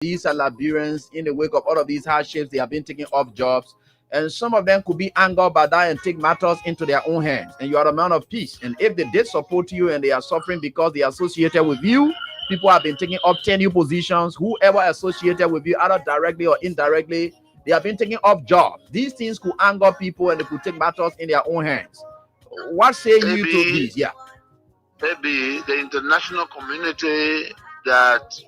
these are Liberians in the wake of all of these hardships. They have been taking off jobs, and some of them could be angered by that and take matters into their own hands. And you are a man of peace. And if they did support you and they are suffering because they are associated with you, people have been taking up tenure positions. Whoever associated with you, either directly or indirectly, they have been taking up jobs. These things could anger people and they could take matters in their own hands. What say you to this? Yeah. Maybe the international community that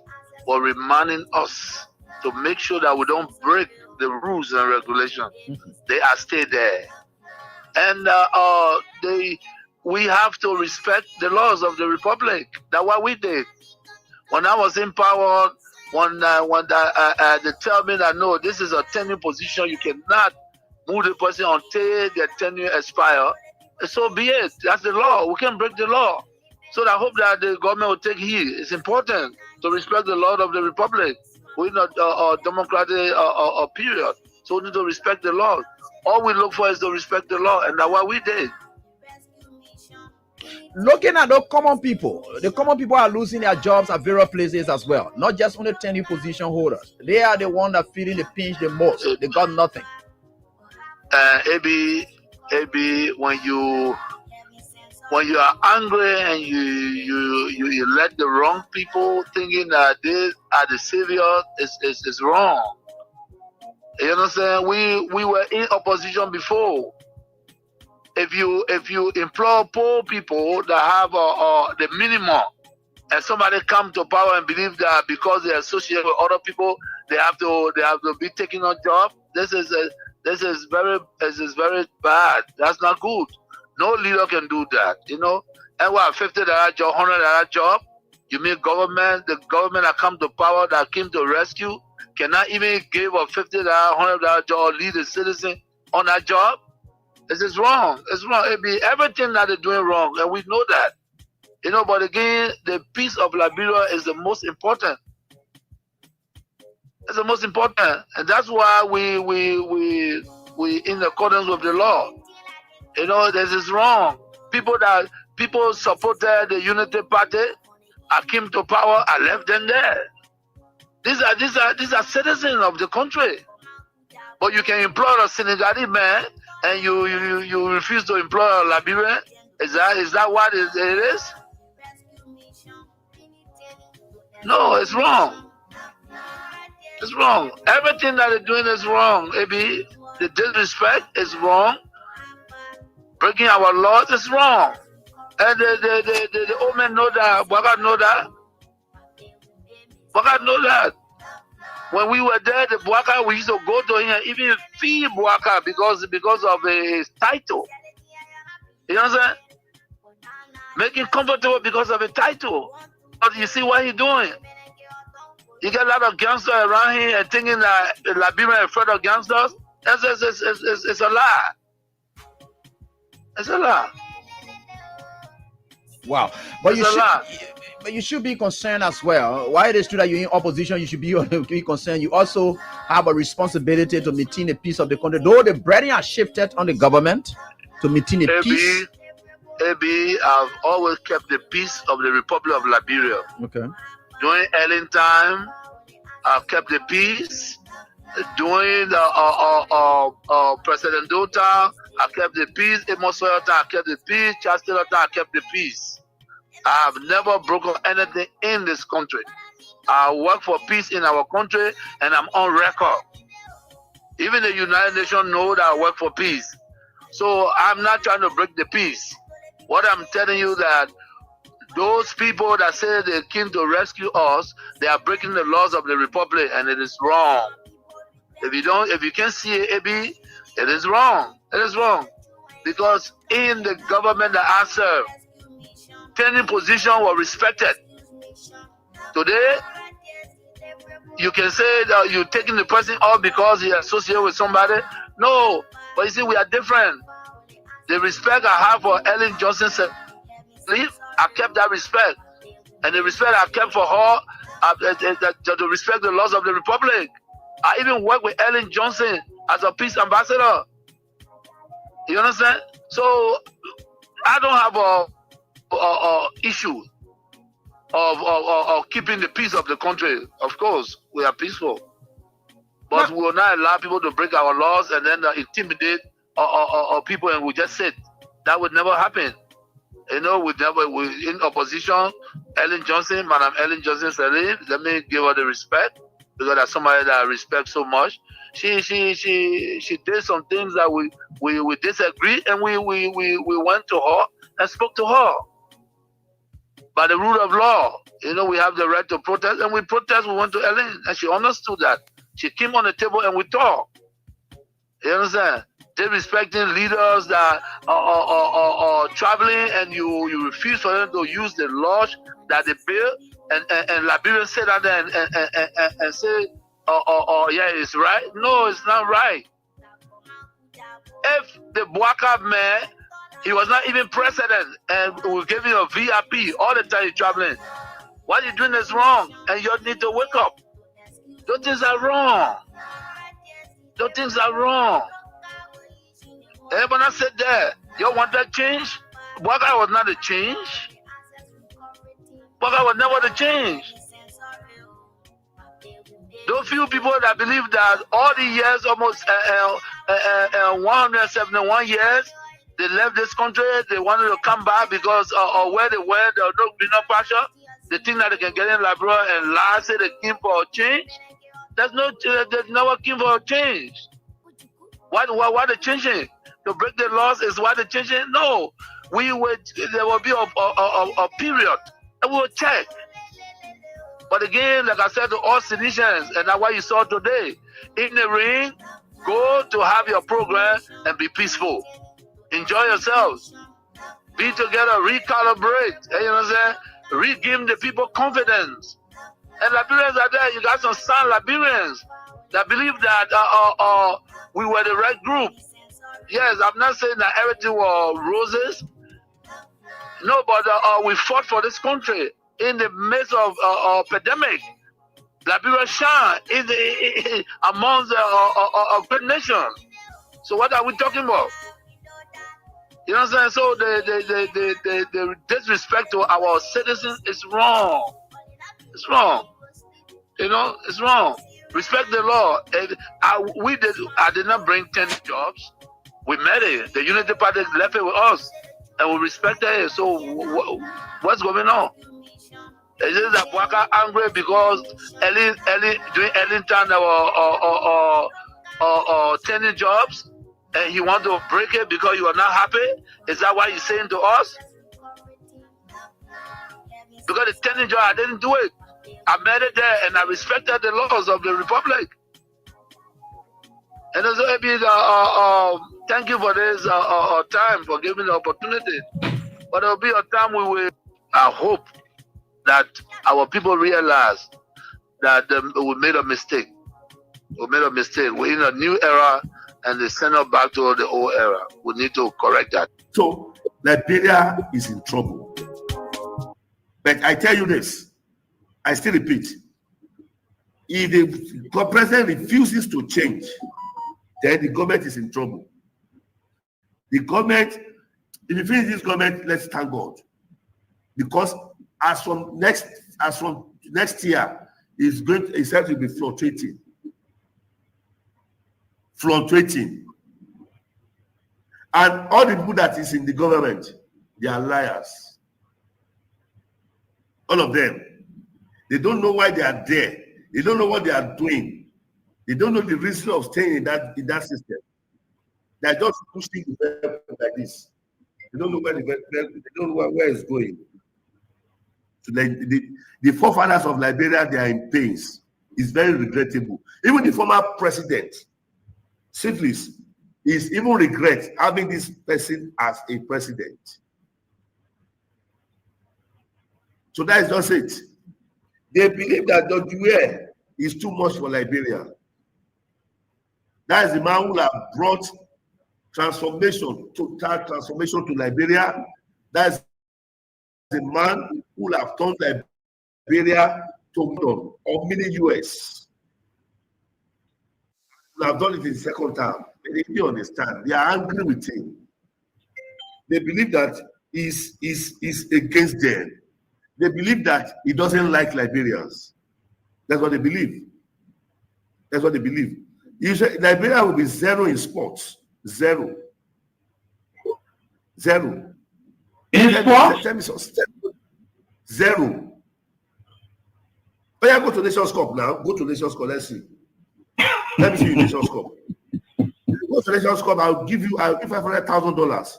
were reminding us to make sure that we don't break the rules and regulations. They are still there. And we have to respect the laws of the Republic. That's what we did. When I was in power, when they tell me that no, this is a tenure position, you cannot move the person until their tenure expire. So be it. That's the law. We can't break the law. So I hope that the government will take heed. It's important to respect the law of the Republic. We're not a democratic period. So we need to respect the law. All we look for is to respect the law, and that's what we did. Looking at the common people are losing their jobs at various places as well. Not just only tenure position holders. They are the one that feeling the pinch the most. They got nothing. Maybe when you are angry and you let the wrong people thinking that they are the savior, is wrong. You understand? We were in opposition before. If you implore poor people that have the minimum, and somebody come to power and believe that because they associate with other people, they have to be taking on job. This is very bad. That's not good. No leader can do that, you know. And what, $50 job, $100 job? You mean the government that come to power, that came to rescue, cannot even give a $50, $100 job or lead a citizen on that job? This is wrong. It's wrong. It be everything that they're doing wrong, and we know that. You know, but again, the peace of Liberia is the most important. It's the most important, and that's why we in accordance with the law. You know, this is wrong. People supported the Unity Party, I came to power, I left them there. These are citizens of the country. But you can employ a Senegalese man and you refuse to employ a Liberian? Is that what it is? No, it's wrong. It's wrong. Everything that they're doing is wrong. Maybe the disrespect is wrong. Breaking our laws is wrong. And the old men know that. Baka know that. Baka know that. When we were there, the Bwaka, we used to go to him, even fee Bwaka because of his title. You know what I'm saying? Making comfortable because of a title. But you see what he's doing? You get a lot of gangsters around here and thinking that Liberia is afraid of gangsters. It's a lie. It's a lie. Wow. But you should be concerned as well. Why it is true that you're in opposition, you should be concerned. You also have a responsibility to maintain the peace of the country. Though the burden has shifted on the government to maintain the peace. I've always kept the peace of the Republic of Liberia. Okay. During Ellen time, I've kept the peace. During the President Dota, I kept the peace. Amos Sawyer time, I kept the peace. Charles Taylor time, I kept the peace. I have never broken anything in this country. I work for peace in our country, and I'm on record. Even the United Nations know that I work for peace. So I'm not trying to break the peace. What I'm telling you that those people that say they came to rescue us, they are breaking the laws of the Republic, and it is wrong. If you can't see it, AB, it is wrong. It is wrong. Because in the government that I serve, tenure position was respected. Today, you can say that you're taking the person off because he associated with somebody. No, but you see, we are different. The respect I have for Ellen Johnson said, I kept that respect. And the respect I kept for her, to respect the laws of the Republic. I even worked with Ellen Johnson as a peace ambassador. You understand? So I don't have a issue. of keeping the peace of the country. Of course, we are peaceful, but we will not allow people to break our laws and then intimidate or people, and we just sit. That would never happen. We in opposition. Ellen Johnson, Madam Ellen Johnson Sirleaf, let me give her the respect, because that's somebody that I respect so much. She did some things that we disagreed, and we went to her and spoke to her. By the rule of law, we have the right to protest, and we protest. We went to Ellen, and she understood that. She came on the table and we talked. You understand? Disrespecting leaders that are traveling, and you refuse for them to use the laws that they built, and Liberians sit out there and say, yeah, it's right. No, it's not right. If the Bwaka man, he was not even president, and we gave him a VIP all the time he's traveling, what you're doing is wrong, and you need to wake up. Those things are wrong. Those things are wrong. Everyone said that. You want that change? Bwaka was not a change. Bwaka was never the change. Those few people that believe that all the years, almost 171 years, they left this country, they wanted to come back because of where they were, there was no greener pasture. They think that they can get in Liberia and lie, say they came for a change. There's never came for a change. Why they changing? To break the laws is why they're changing? No. There will be a period and we will check. But again, like I said to all citizens, and that's what you saw today, in the ring, go to have your program and be peaceful. Enjoy yourselves. Be together, recalibrate. You know what I'm saying? Re-give the people confidence. And Liberians are there. You got some sound Liberians that believe that we were the right group. Yes, I'm not saying that everything was roses. No, but we fought for this country in the midst of a pandemic. Liberia shine amongst a great nation. So what are we talking about? You know what I'm saying? So the disrespect to our citizens is wrong. It's wrong. It's wrong. Respect the law. I did not bring 10 jobs. We met it. The Unity Party left it with us, and we respected it. So what's going on? Is it that Bwaka angry because during Ellington there were 10 jobs, and he want to break it because you are not happy? Is that why he's saying to us? Because the 10 job, I didn't do it. I met it there, and I respected the laws of the Republic. And also, thank you for this time, for giving the opportunity. But there will be a time I hope that our people realize that we made a mistake. We made a mistake. We're in a new era, and they send us back to the old era. We need to correct that. So, Liberia is in trouble. But I tell you this, I still repeat, if the president refuses to change, then the government is in trouble. The government, if you finish this government, let's thank God. Because as from next year, it's said to be fluctuating. And all the people that is in the government, they are liars. All of them. They don't know why they are there. They don't know what they are doing. They don't know the reason of staying in that system. They are just pushing the development like this. They don't know where where it's going. So the forefathers of Liberia, they are in pains. It's very regrettable. Even the former president, Syphilis, is even regret having this person as a president. So that is just it. They believe that Dr. Ware is too much for Liberia. That is the man who have brought total transformation to Liberia. That is the man who have turned Liberia to or mini US. Who have done it in the second term. They didn't understand. They are angry with him. They believe that he's against them. They believe that he doesn't like Liberians. That's what they believe. That's what they believe. You say Liberia will be zero in sports. Zero. In sports? Tell me something. Zero. Oh yeah, go to Nations Cup now. Go to Nations Cup. Let's see. Let me see you Nations Cup. Go to Nations Cup. I'll give $500,000.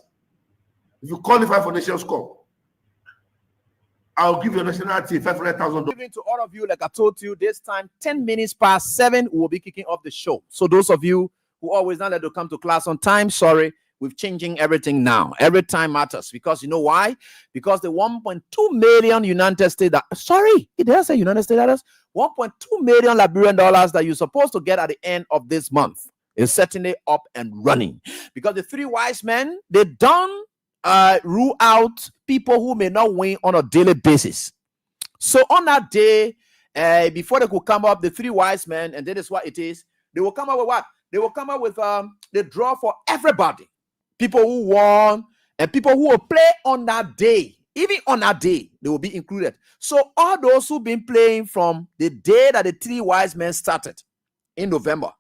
If you qualify for Nations Cup, I'll give your nationality $500,000. Giving to all of you, like I told you, this time 10 minutes past 7, we will be kicking off the show. So those of you who always not let to come to class on time, sorry, we're changing everything now. Every time matters, because you know why? Because the 1.2 million United States, sorry, it does say United States dollars, 1.2 million Liberian dollars that you're supposed to get at the end of this month is certainly up and running. Because the three wise men, they don't rule out people who may not win on a daily basis. So on that day, before they could come up, the three wise men, and that is what it is, they will come up with what? They will come up with the draw for everybody. People who won and people who will play on that day. Even on that day, they will be included. So all those who've been playing from the day that the three wise men started in November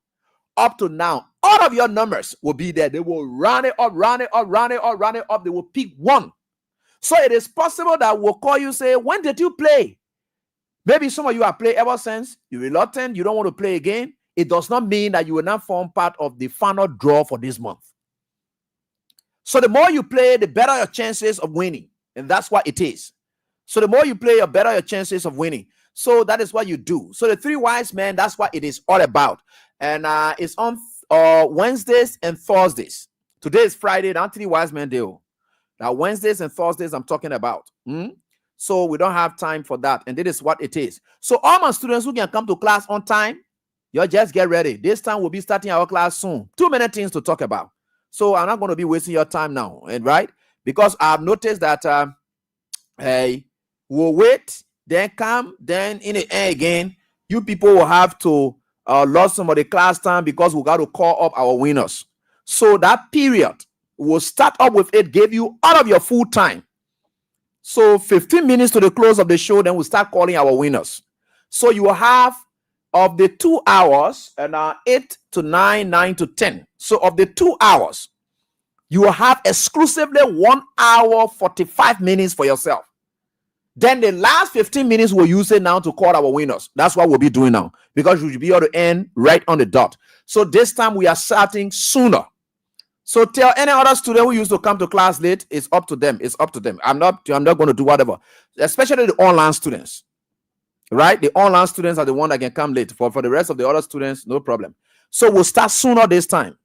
up to now, all of your numbers will be there. They will run it up. They will pick one. So it is possible that we'll call you, say, when did you play? Maybe some of you have played ever since. You're reluctant. You don't want to play again. It does not mean that you will not form part of the final draw for this month. So the more you play, the better your chances of winning. And that's what it is. So the more you play, the better your chances of winning. So that is what you do. So the three wise men, that's what it is all about. And it's on Wednesdays and Thursdays. Today is Friday. Now three wise men deal. Now Wednesdays and Thursdays I'm talking about. So we don't have time for that. And this is what it is. So all my students who can come to class on time, you just get ready. This time we'll be starting our class soon. Too many things to talk about. So I'm not going to be wasting your time now. And right? Because I've noticed that we'll wait, then come, then in the end again, you people will have to lose some of the class time because we got to call up our winners. So that period will start up with it, give you all of your full time. So 15 minutes to the close of the show, then we'll start calling our winners. So you will have of the 2 hours and 8 to 9, 9 to 10. So of the 2 hours, you will have exclusively 1 hour, 45 minutes for yourself. Then the last 15 minutes we'll use it now to call our winners. That's what we'll be doing now, because we should be able to end right on the dot. So this time we are starting sooner. So tell any other student who used to come to class late, it's up to them. It's up to them. I'm not going to do whatever, especially the online students, right? The online students are the one that can come late. For the rest of the other students, no problem. So we'll start sooner this time.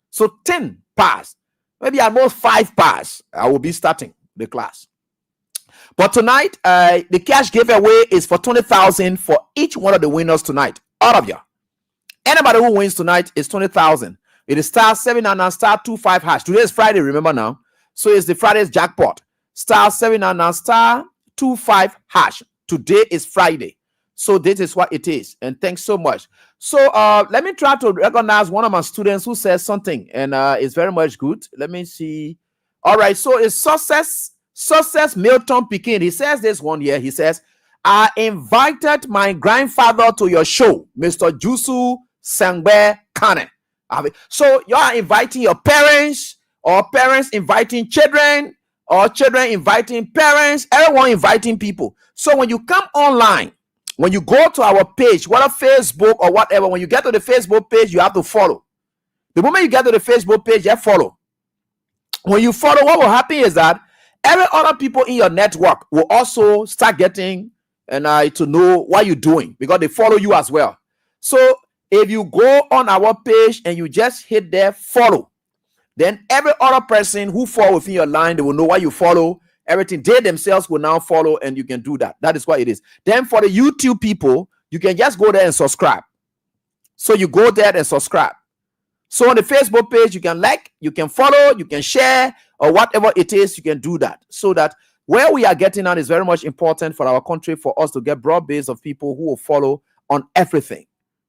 So 10 past, maybe at most 5 past, I will be starting the class. But tonight, the cash giveaway is for 20,000 for each one of the winners tonight. All of you. Anybody who wins tonight is 20,000. It is star 799 star 25 hash. Today is Friday, remember now. So it's the Friday's jackpot. Star 799 star 25 hash. Today is Friday. So this is what it is. And thanks so much. So let me try to recognize one of my students who says something. And it's very much good. Let me see. All right. So it's Success Milton Pekin. He says this one here. He says, I invited my grandfather to your show, Mr. Jusu Sangbe Kane. So you are inviting your parents, or parents inviting children, or children inviting parents, everyone inviting people. So when you come online, when you go to our page, whether Facebook or whatever, when you get to the Facebook page, you have to follow. The moment you get to the Facebook page, you follow. When you follow, what will happen is that every other people in your network will also start getting to know what you're doing, because they follow you as well. So if you go on our page and you just hit there, follow, then every other person who fall within your line, they will know why you follow. Everything they themselves will now follow, and you can do that. That is what it is. Then for the YouTube people, you can just go there and subscribe. So you go there and subscribe. So on the Facebook page, you can like, you can follow, you can share, or whatever it is, you can do that. So that where we are getting on is very much important for our country, for us to get broad base of people who will follow on everything.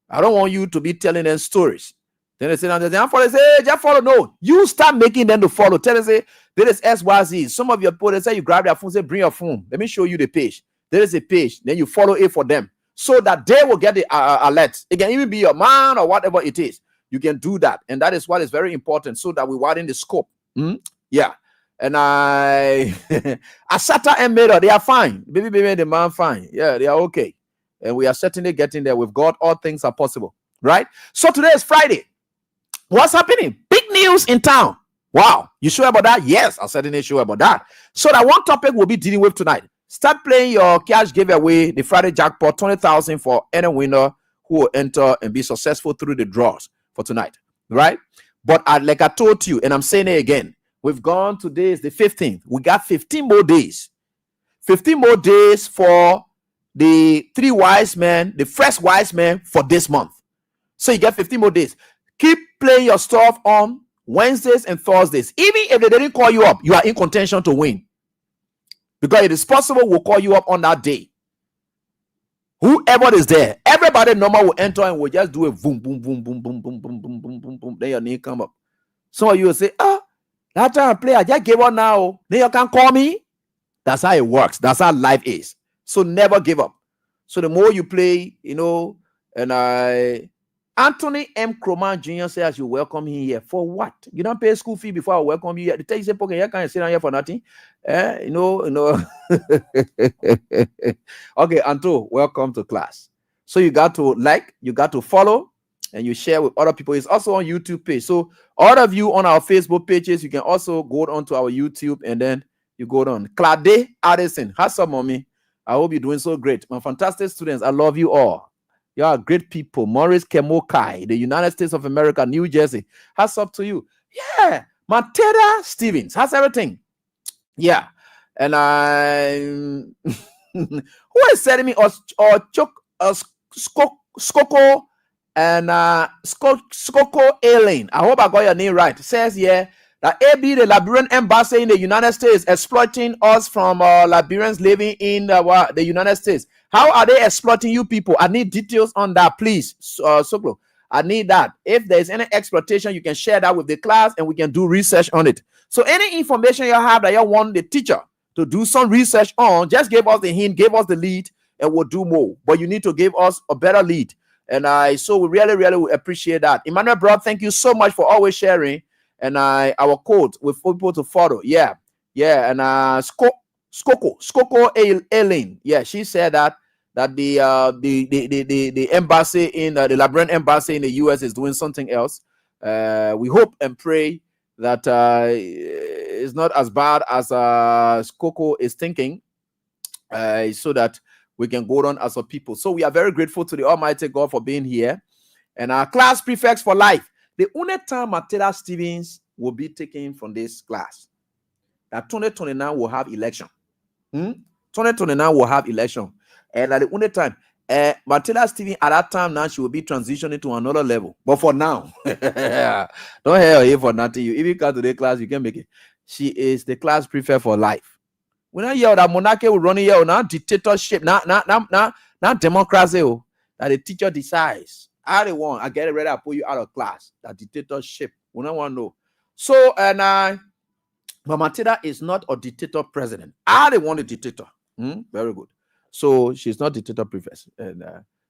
I don't want you to be telling them stories. Then they say, now they unfollow. They say, hey, just follow. No, you start making them to follow. Tell them, say, there is XYZ. Some of your people, they say, you grab their phone, say, bring your phone. Let me show you the page. There is a page. Then you follow it for them so that they will get the alert. It can even be your man or whatever it is. You can do that. And that is what is very important so that we widen the scope. Yeah. And Asata and Mero, they are fine. Baby, and the man fine. Yeah, they are okay. And we are certainly getting there. With God, all things are possible. Right? So today is Friday. What's happening? Big news in town. Wow. You sure about that? Yes, I'm certainly sure about that. So that one topic we'll be dealing with tonight. Start playing your cash giveaway, the Friday jackpot, 20,000 for any winner who will enter and be successful through the draws for tonight. Right? But like I told you, and I'm saying it again, we've gone, today is the 15th. We got 15 more days. 15 more days for the three wise men, the first wise men for this month. So you get 15 more days. Keep playing your stuff on Wednesdays and Thursdays. Even if they didn't call you up, you are in contention to win. Because it is possible we'll call you up on that day. Whoever is there, everybody normal will enter and will just do a boom, boom, boom, boom, boom, boom, boom, boom, boom, boom, boom. Then your name come up. Some of you will say, that time I play, I just gave up now. Then you can call me. That's how it works. That's how life is. So never give up. So the more you play, and Anthony M. Croman Jr. says you welcome him here. For what? You don't pay school fee before I welcome you here. The tell you say, okay, you can't sit down here for nothing. Okay, Anto, welcome to class. So you got to like, you got to follow, and you share with other people. It's also on YouTube page. So all of you on our Facebook pages, you can also go on to our YouTube and then you go on. Claude Addison, how's up, mommy? I hope you're doing so great. My fantastic students, I love you all. You are great people. Maurice Kemokai, the United States of America, New Jersey. How's up to you? Yeah. Matera Stevens, how's everything? Yeah. And who is sending me Skoko and Skoko Aileen? I hope I got your name right. It says here that AB, the Liberian embassy in the United States, exploiting us from Liberians living in the United States. How are they exploiting you people? I need details on that, please. Soklo, I need that. If there's any exploitation, you can share that with the class and we can do research on it. So any information you have that you want the teacher to do some research on, just give us the hint, give us the lead, and we'll do more. But you need to give us a better lead. And so we really, really appreciate that. Emmanuel Broad, thank you so much for always sharing. And our code with people to follow. Yeah. And Skoko Aileen. Yeah, she said that the embassy in the Liberian embassy in the US is doing something else. We hope and pray that it's not as bad as Skoko is thinking, so that we can go on as a people. So we are very grateful to the Almighty God for being here. And our class prefects for life. The only time Matera Stevens will be taken from this class, that 2029 will have election. 2029 will have election. And at the only time, Matera Stevens at that time now, she will be transitioning to another level. But for now, don't hear her here for nothing. You even come to the class, you can make it. She is the class prefect for life. When I hear that monarchy will run here, now dictatorship, not democracy, that the teacher decides. I the one, I get it ready, I put you out of class. That dictatorship. We don't want to know. So, but Matera is not a dictator president. I the one, the dictator. Very good. So she's not dictator prefect. And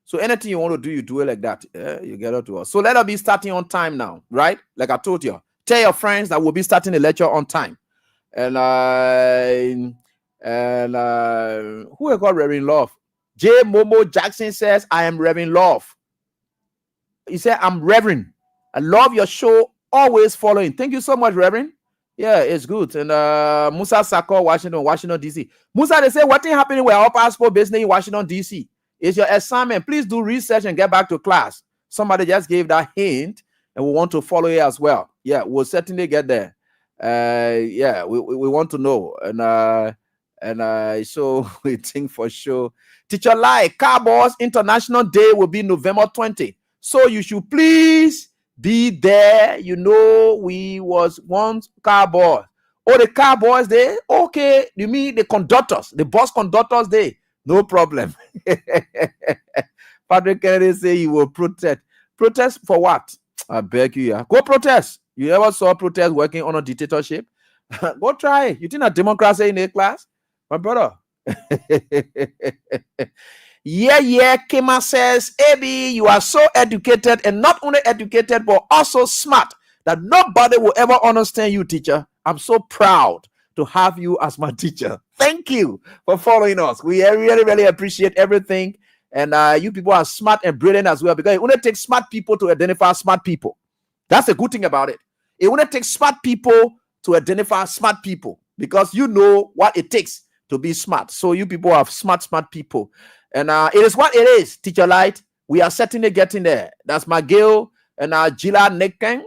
so anything you want to do, you do it like that. You get it to us. So let us be starting on time now, right? Like I told you. Tell your friends that we'll be starting the lecture on time. And who I got Reverend Love? J. Momo Jackson says, I am Reverend Love. He said, I'm Reverend. I love your show. Always following. Thank you so much, Reverend. Yeah, it's good. And Musa Sako, Washington, D.C. Musa, they say, what is happening with our passport business in Washington, D.C.? It's your assignment. Please do research and get back to class. Somebody just gave that hint, and we want to follow it as well. Yeah, we'll certainly get there. Yeah, we want to know. And so we think for sure. Teacher Lai, Cowboys International Day will be November 20. So you should please be there. You know, we was once Cowboys. Oh, the Cowboys Day? Okay. You mean the conductors, the bus conductors Day? No problem. Patrick Kennedy say he will protest. Protest for what? I beg you, yeah. Go protest. You ever saw protest working on a dictatorship? Go try it. You think that democracy in a class? My brother. Yeah, Kema says, AB, you are so educated, and not only educated, but also smart, that nobody will ever understand you, teacher. I'm so proud to have you as my teacher. Thank you for following us. We really, really appreciate everything. And you people are smart and brilliant as well, because it only takes smart people to identify smart people. That's the good thing about it. It only takes smart people to identify smart people, because you know what it takes to be smart. So you people are smart people. And it is what it is, Teacher Light. We are certainly getting there. That's McGill and Gila Nicken.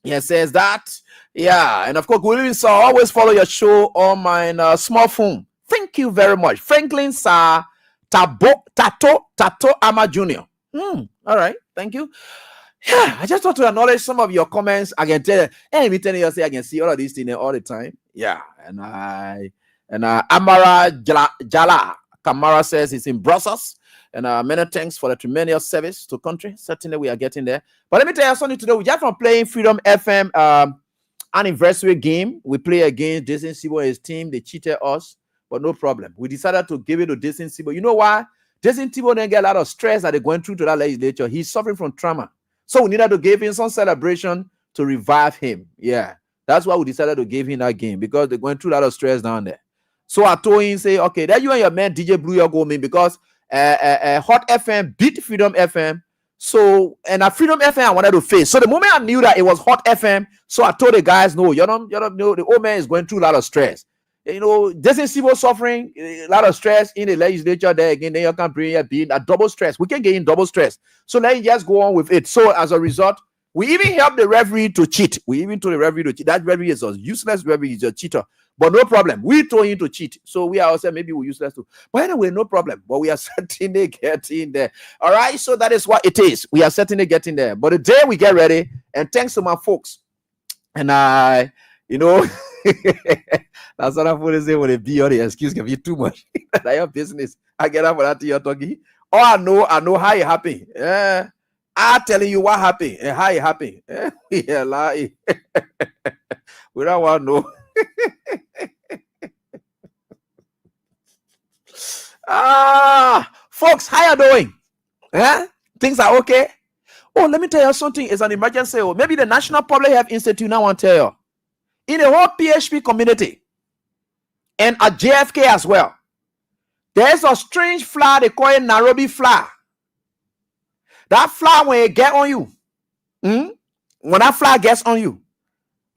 He says that. Yeah. And of course, William Sir, always follow your show on my small phone. Thank you very much. Franklin Sir Tato Ama Jr. All right. Thank you. Yeah, I just want to acknowledge some of your comments. I can tell you, every time you say I can see all of these things all the time. Yeah. And Amara Jala Kamara says it's in Brussels. And many thanks for the tremendous service to country. Certainly we are getting there. But let me tell you something today. We just from playing Freedom FM anniversary game. We play against Jason Sibo and his team. They cheated us, but no problem. We decided to give it to Jason Sibo. You know why? Jason Sibo didn't get a lot of stress that they're going through to that legislature. He's suffering from trauma. So we needed to give him some celebration to revive him. Yeah. That's why we decided to give him that game, because they're going through a lot of stress down there. So I told him, say, okay, then you and your man DJ Blue, you're going, because Hot FM beat Freedom FM. So, and at Freedom FM, I wanted to face. So the moment I knew that it was Hot FM, so I told the guys, no, you don't know, the old man is going through a lot of stress. You know, Jason Sibo suffering a lot of stress in the legislature there again. Then you can bring it being a double stress. We can get in double stress. So let's just go on with it. So as a result, we even helped the referee to cheat. We even told the referee to cheat. That referee is a useless referee, is a cheater. But no problem. We told him to cheat. So we are also maybe we're useless too. But anyway, no problem. But we are certainly getting there. All right. So that is what it is. We are certainly getting there. But the day we get ready, and thanks to my folks. And that's what I'm going to say when they be on the excuse can be too much. I have business. I get up for that you're talking. Oh, I know how it happened. I'm telling you what happened and how it happened. Yeah, lie. We don't want to know. Folks, how you doing? Things are okay. Oh, let me tell you something. It's an emergency. Or maybe the National Public Health Institute now want to tell you. In the whole PHP community and at JFK as well, there's a strange flower they call it Nairobi flower. That flower, when it get on you, when that flower gets on you,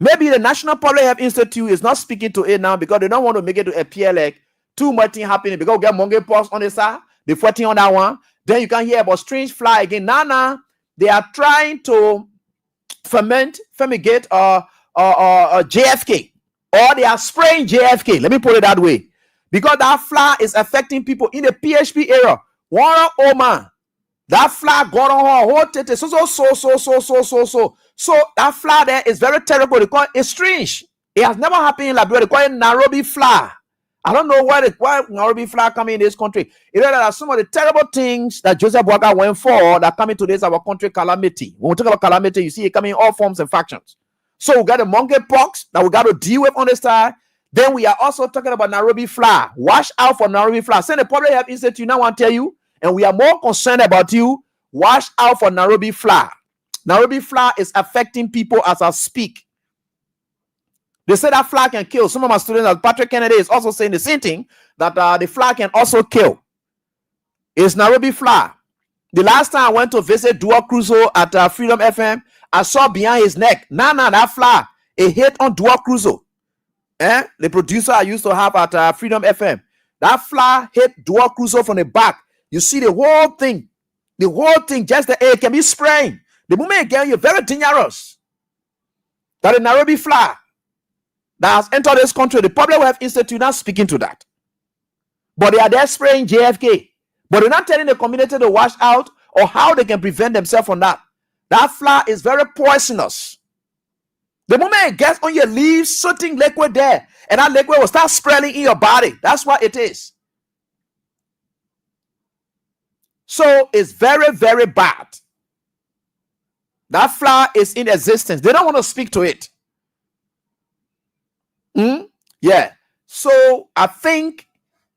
maybe the National Public Health Institute is not speaking to it now because they don't want to make it to appear like too much thing happening, because we get monkeypox on the side, the 14 on that one. Then you can hear about strange flower again. Now, they are trying to fumigate JFK, or they are spraying JFK. Let me put it that way, because that flower is affecting people in the PHP area. One old man, that flower got on her whole tete. So that flower there is very terrible. They call it strange. It has never happened in Liberia. They call it Nairobi flower. I don't know why Nairobi flower coming in this country. You know, there are some of the terrible things that Joseph Boaga went for that come into this our country calamity. When we talk about calamity, you see it coming in all forms and factions. So we got the monkeypox that we got to deal with on the side. Then we are also talking about Nairobi flower. Watch out for Nairobi flower. Send the Public Health Institute now want to tell you, and we are more concerned about you. Watch out for Nairobi flower. Nairobi flower is affecting people as I speak. They say that flower can kill. Some of my students, like Patrick Kennedy, is also saying the same thing, that the flower can also kill. It's Nairobi flower. The last time I went to visit Dua Crusoe at Freedom FM, I saw behind his neck. That flower, it hit on Dua Crusoe. The producer I used to have at Freedom FM. That flower hit Dua Crusoe from the back. You see the whole thing, just the air can be spraying. The moment again, you're very dangerous. That the Nairobi flower that has entered this country, the Public Health Institute not speaking to that. But they are there spraying JFK. But they're not telling the community to watch out or how they can prevent themselves from that. That flower is very poisonous. The moment it gets on your leaves, something liquid there, and that liquid will start spreading in your body. That's what it is. So it's very, very bad. That flower is in existence. They don't want to speak to it. Yeah. So I think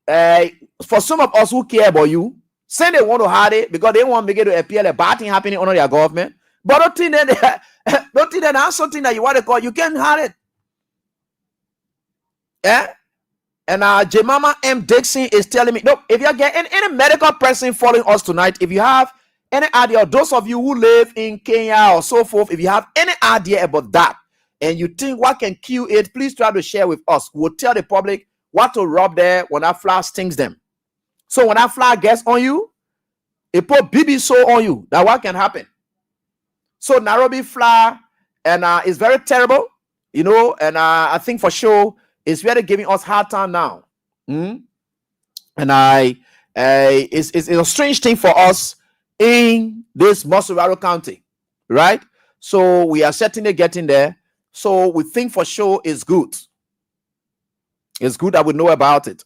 for some of us who care about you, say they want to hide it because they want to make it to appear a bad thing happening under their government. But don't think that that's something that you want to call. You can't hide it. Yeah. And Jemama M. Dixon is telling me, look, if you're getting any medical person following us tonight, if you have any idea, or those of you who live in Kenya or so forth, if you have any idea about that, and you think what can kill it, please try to share with us. We'll tell the public what to rub there when that flower stings them. So when that flower gets on you, it put BB so on you. That what can happen. So Nairobi flower, and it's very terrible, you know, and I think for sure it's really giving us hard time now. And it's a strange thing for us in this Mossoraro County, right? So we are certainly getting there. So we think for sure it's good. It's good that we know about it,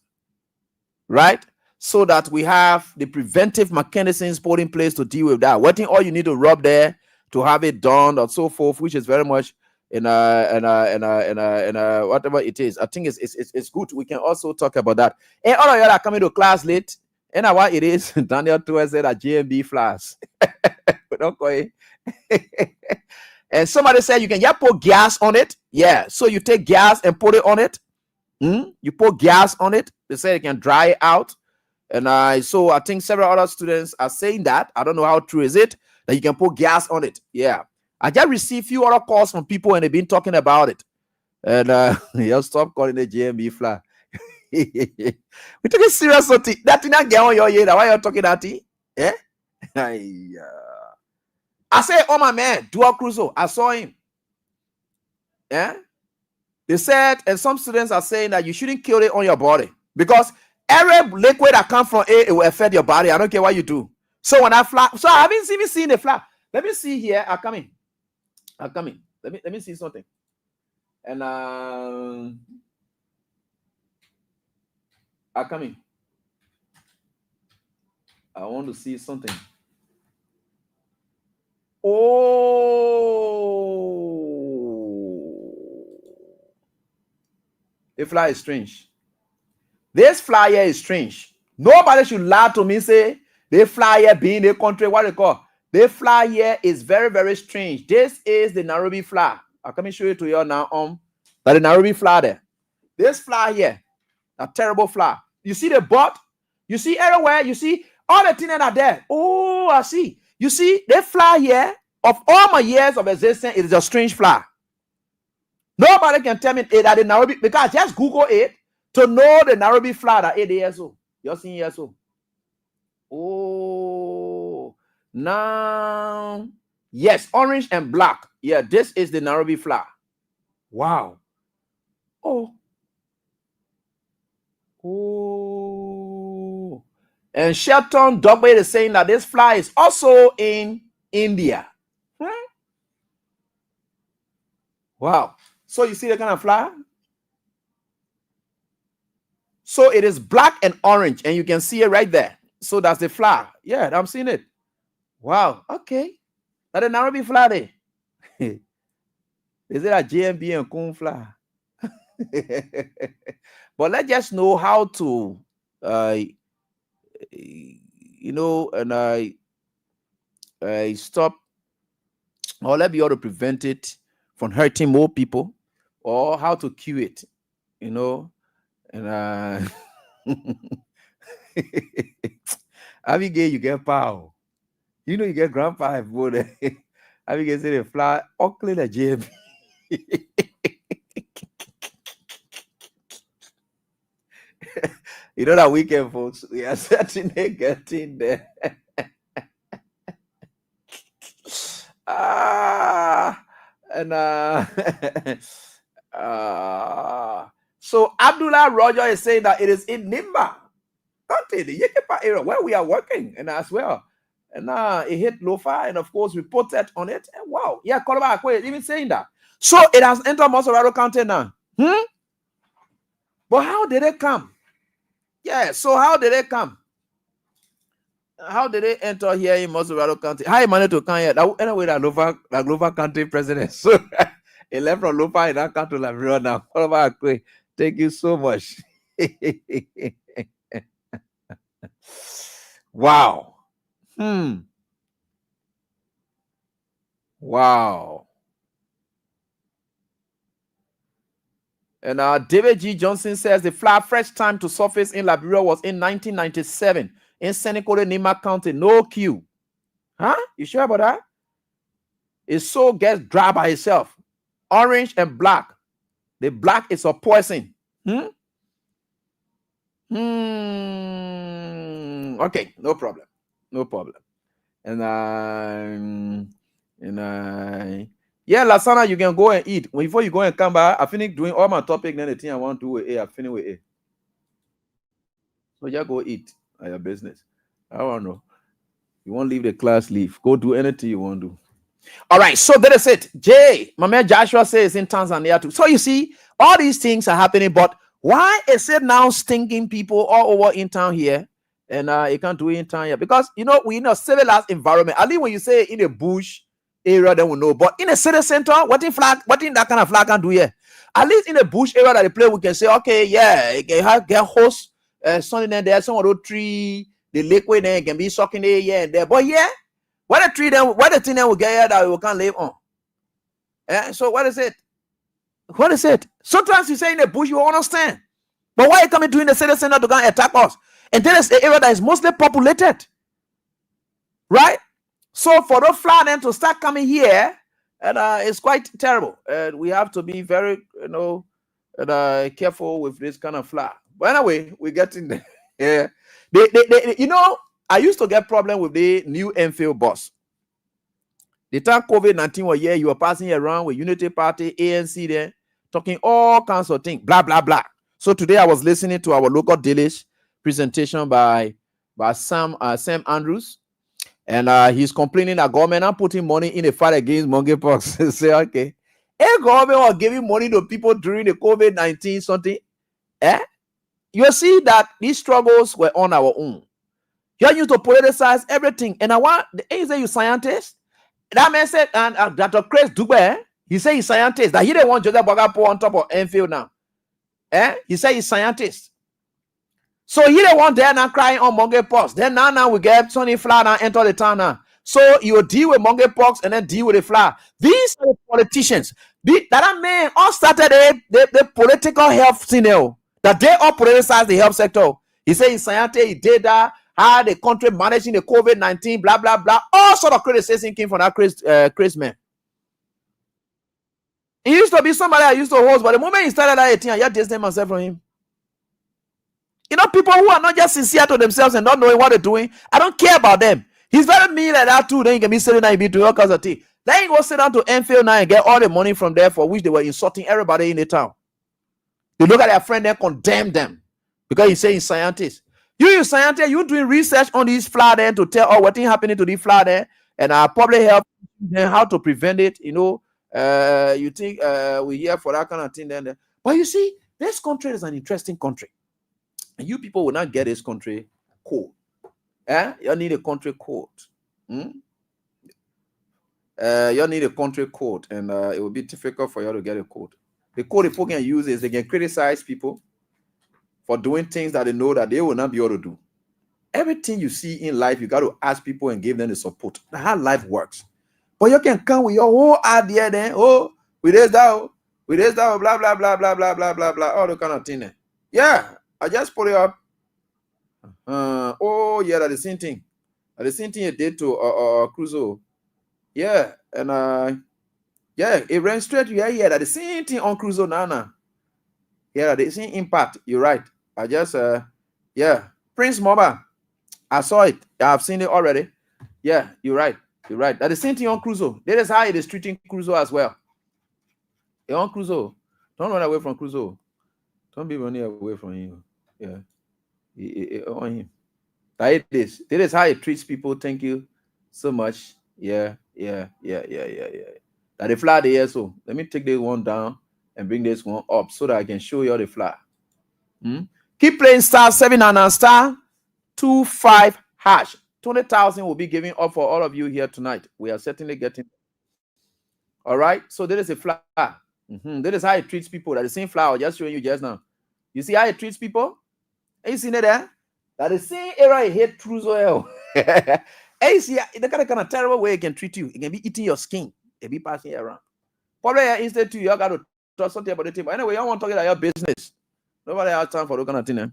right? So that we have the preventive mechanisms put in place to deal with that. What thing all you need to rub there to have it done or so forth, which is very much in whatever it is. I think it's good. We can also talk about that. And all of you are coming to class late. And what it is, Daniel Tour said that GMB flash. Don't call it. And somebody said you can just put gas on it. Yeah. So you take gas and put it on it. You put gas on it. They say it can dry it out. And so I think several other students are saying that. I don't know how true is it that you can put gas on it. Yeah. I just received a few other calls from people and they've been talking about it. And you stop calling it GMB fly. We take it serious. That thing not get on your head. Why you talking that thing? Yeah. I say, oh my man, Dual Crusoe. I saw him. Yeah. They said, and some students are saying that you shouldn't kill it on your body because every liquid that comes from it will affect your body. I don't care what you do. So when I fly, so I haven't even seen the fly. Let me see here. I'm coming. Let me see something. And I'm coming. I want to see something. Oh, the fly is strange. This fly here is strange. Nobody should lie to me and say the fly here being the country, what they call. The fly here is very, very strange. This is the Nairobi fly. I'll come and show it to you now. That the Nairobi fly there. This fly here, a terrible fly. You see the butt? You see everywhere? You see all the things that are there. Oh, I see. You see, the fly here, of all my years of existence, it is a strange fly. Nobody can tell me that the Nairobi, because just Google it to know the Nairobi fly that 8 years old. You're seeing years old. Oh, now, yes, orange and black. Yeah, this is the Nairobi fly. Wow. Oh. And Shelton Dogbe is saying that this fly is also in India. Wow. So you see the kind of fly? So it is black and orange, and you can see it right there. So that's the fly. Yeah, I'm seeing it. Wow. Okay. That's the Nairobi fly there. Is it a GMB and Kung fly? But let's just know how to, stop, or let be able to prevent it from hurting more people, or how to cure it, and Abigail, you get power. You get grandpa if both. Abigail say the fly, ugly the JB. You know that weekend, folks, we are certainly getting there. So Abdullah Roger is saying that it is in Nimba, the Yekepa area where we are working, and as well. And it hit Lofa, and of course we put that on it. And wow, yeah, Koloba Akwe is even saying that. So it has entered Mossoraro County now. But how did it come? Yeah, so how did it come? How did they enter here in Mosurado County? How you managed to come here? Anyway, that Lofa County president. So he left from Lofa and now come to Liberia now. Thank you so much. Wow. Wow. And David G. Johnson says the first time to surface in Liberia was in 1997 in Seneca, Nima County. No queue. Huh? You sure about that? His soul gets dry by itself. Orange and black. The black is a poison. Okay, no problem. No problem. Yeah, Lasana, you can go and eat. Before you go and come back, I finish doing all my topic, then the thing I want to do with A, I finish with A. So just go eat at your business. I don't know. You won't leave the class, leave. Go do anything you want to do. All right, so that is it. Jay, my man Joshua says in Tanzania too. So you see, all these things are happening, but why is it now stinking people all over in town here? And you can't do it in town here because we're in a civilized environment. At least when you say in a bush area, then we know. But in a city center, what in that kind of flag can do here? At least in a bush area that they play, we can say, okay, yeah, you can get host something in there, some of those tree, the liquid there can be sucking there, yeah, and there. But yeah, what a tree then, what a thing then we get here that we can't live on. So what is it? What is it? Sometimes you say in the bush, you understand. But why are you coming to in the city center to go and attack us? And then it's the area that is mostly populated. Right? So for the flood then to start coming here, and it's quite terrible. And we have to be very, careful with this kind of flood. But anyway, we're getting there. Yeah. I used to get problem with the new Enfield bus. The time COVID-19 was here, you were passing around with Unity Party, ANC there, talking all kinds of things, blah, blah, blah. So today I was listening to our local dailies presentation by Sam Andrews, and he's complaining that government are putting money in the fight against monkeypox. Say, okay, government was giving money to people during the COVID-19 something. You see that these struggles were on our own. You used to politicize everything. And I want you scientist. That man said, and Dr. Chris Dugbe, he said he's scientist. That he didn't want Joseph Bagapo on top of Enfield now. He said he's scientist. So he didn't want there now crying on monkeypox. Then now we get Sonny Flood and enter the town now. So you deal with monkeypox and then deal with the flood. These are the politicians. That man all started the political health thing now. That they all politicize the health sector. He said he's scientist, he did that. How the country managing the COVID-19, blah, blah, blah. All sort of criticism came from that Chris man. He used to be somebody I used to host, but the moment he started that thing, I just distance myself from him. People who are not just sincere to themselves and not knowing what they're doing, I don't care about them. He's very mean like that too. Then you can be sitting there and be doing all kinds of things. Then you go sit down to Enfield now and get all the money from there for which they were insulting everybody in the town. They look at their friend and condemn them because he's saying scientists. You scientist, you doing research on these flood there to tell what is happening to these flood there and public health and how to prevent it. You think we're here for that kind of thing then. But you see, this country is an interesting country. And you people will not get this country code. You need a country code. You need a country code, and it will be difficult for you to get a code. The code people can use is they can criticize people for doing things that they know that they will not be able to do. Everything you see in life, you got to ask people and give them the support. That's how life works. But you can come with your whole idea then, with this, blah, blah, blah, blah, blah, blah, blah, blah, blah, all the kind of thing. Yeah, I just put it up. That the same thing. The same thing you did to Crusoe. Yeah, and it ran straight to your ear. That the same thing on Crusoe now. Yeah, the same impact. You're right. I just Prince Moba. I saw it. I've seen it already. Yeah, you're right. You're right. That the same thing on Crusoe. That is how it is treating Crusoe as well. On Crusoe. Don't run away from Crusoe. Don't be running away from him. Yeah. On him. That is how it treats people. Thank you so much. Yeah. That the fly there. So let me take this one down and bring this one up so that I can show you the fly. Keep playing *7 and *25#. 20,000 will be given up for all of you here tonight. We are certainly getting. All right. So there is a flower. That is how it treats people. That the same flower just showing you just now. You see how it treats people? Have you seen it there? That the same area it hate through soil. And you see the kind of terrible way it can treat you. It can be eating your skin. It be passing around. Probably instead too, you got to talk something about the team. But anyway, you want to talk about your business. Nobody has time for that kind of thing.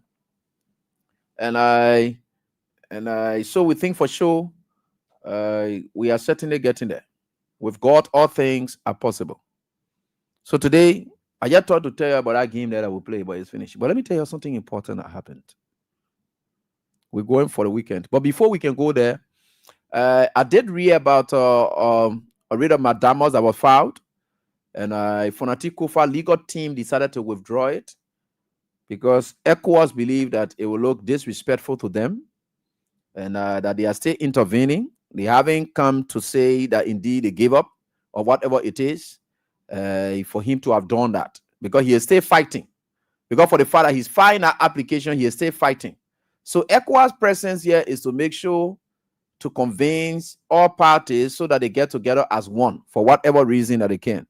And so we think for sure we are certainly getting there. With God, all things are possible. So today, I just thought to tell you about that game that I will play, but it's finished. But let me tell you something important that happened. We're going for the weekend. But before we can go there, I did read about a read of Madamos that was filed. And Fonati Kofa legal team decided to withdraw it because ECOWAS believe that it will look disrespectful to them and that they are still intervening. They haven't come to say that indeed they gave up or whatever it is for him to have done that because he is still fighting. Because for the fact that he's filing that application, he is still fighting. So ECOWAS' presence here is to make sure to convince all parties so that they get together as one for whatever reason that they can.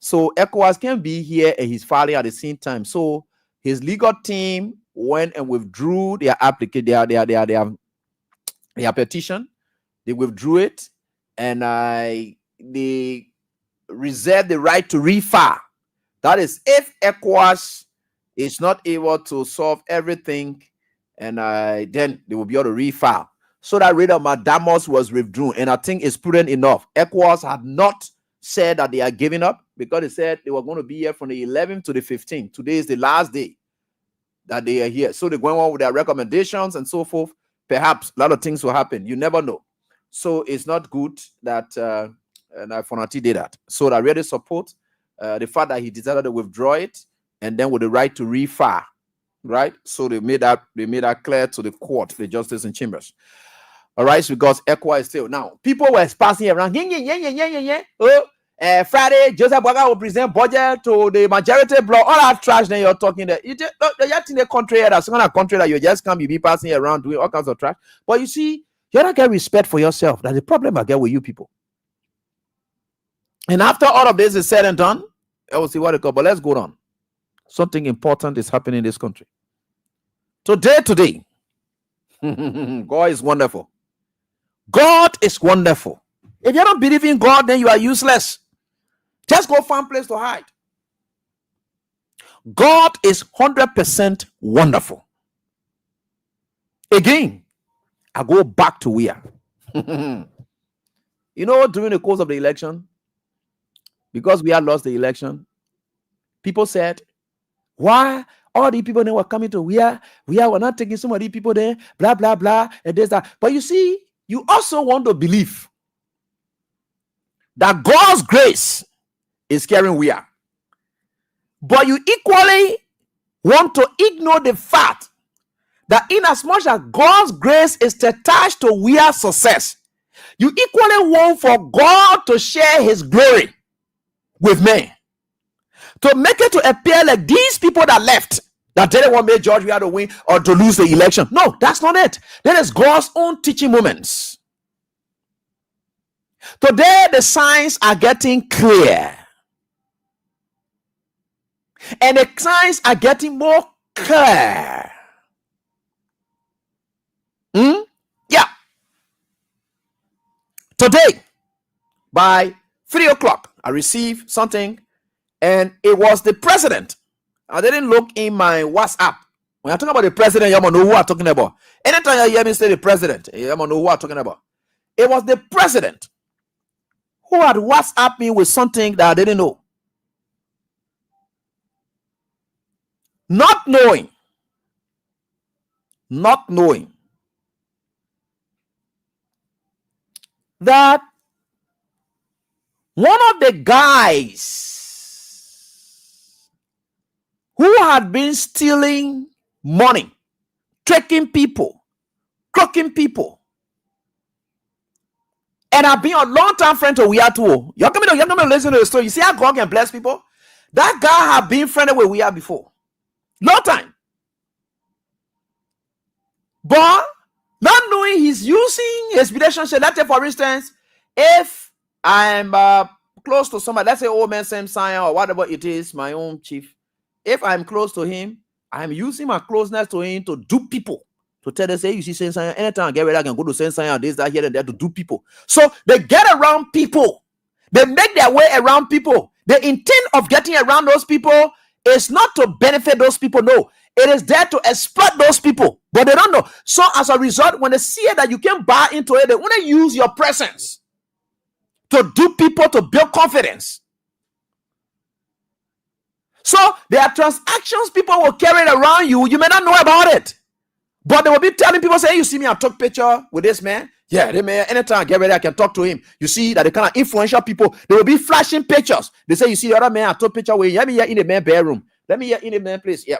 So ECOWAS can be here and he's filing at the same time. So his legal team went and withdrew their application, their petition. They withdrew it and they reserved the right to refile. That is, if ECOWAS is not able to solve everything, and then they will be able to refile. So that rate of Madamos was withdrawn, and I think it's prudent enough. ECOWAS had not said that they are giving up because they said they were going to be here from the 11th to the 15th. Today is the last day that they are here. So they're going on with their recommendations and so forth. Perhaps a lot of things will happen. You never know. So it's not good that Fonati did that. So I really support the fact that he decided to withdraw it and then with the right to refile. Right? So they made that clear to the court, the justice in chambers. All right, so because ECOWAS is still now. People were passing around. Friday, Joseph Boga will present budget to the majority block. All that trash that you're talking there. You just in the country that's kind of country that you just can't be passing around doing all kinds of trash. But you see, you don't get respect for yourself. That's the problem I get with you people. And after all of this is said and done, I will see what it goes. But let's go on. Something important is happening in this country. Today, God is wonderful. God is wonderful. If you don't believe in God, then you are useless. Just go find a place to hide. God is 100% wonderful. Again, I go back to where. You know, during the course of the election, because we had lost the election, people said, why all the people that were coming to we're not taking some of the people there, blah, blah, blah, and there's that. But you see, you also want to believe that God's grace is carrying we are. But you equally want to ignore the fact that in as much as God's grace is attached to we are success, you equally want for God to share his glory with men. To make it to appear like these people that left, that didn't want me to judge we had to win or to lose the election. No, that's not it. That is God's own teaching moments. Today, the signs are getting clear. And the signs are getting more clear. Yeah. Today, by 3 o'clock, I received something. And it was the president. I didn't look in my WhatsApp. When I talk about the president, you know who I'm talking about. Anytime you hear me say the president, you know who I'm talking about. It was the president who had WhatsApp me with something that I didn't know. Not knowing that one of the guys who had been stealing money, tricking people, crooking people, and I've been a long-time friend to we are too. You're coming to listen to the story. You see how God can bless people? That guy had been friended with we are before. Long time. But Not knowing he's using his relationship. Let's say, for instance, if I'm close to somebody, let's say old man Sam Sion or whatever it is, my own chief. If I'm close to him, I'm using my closeness to him to dupe people. To tell them, say, you see, Sam Sion, anytime I get ready, I can go to Sam Sion, this, that, here, and there to dupe people. So they get around people. They make their way around people. The intent of getting around those people is not to benefit those people. No, it is there to exploit those people. But they don't know. So as a result, when they see that you can buy into it, they want to use your presence to do people to build confidence. So there are transactions people will carry around you. You may not know about it. But they will be telling people, say, you see me, I took picture with this man. Yeah, they may, anytime I get ready, I can talk to him. You see that the kind of influential people, they will be flashing pictures. They say, you see the other man, I took picture with him. Let me hear in the man bedroom. Let me hear in the man place. Yeah.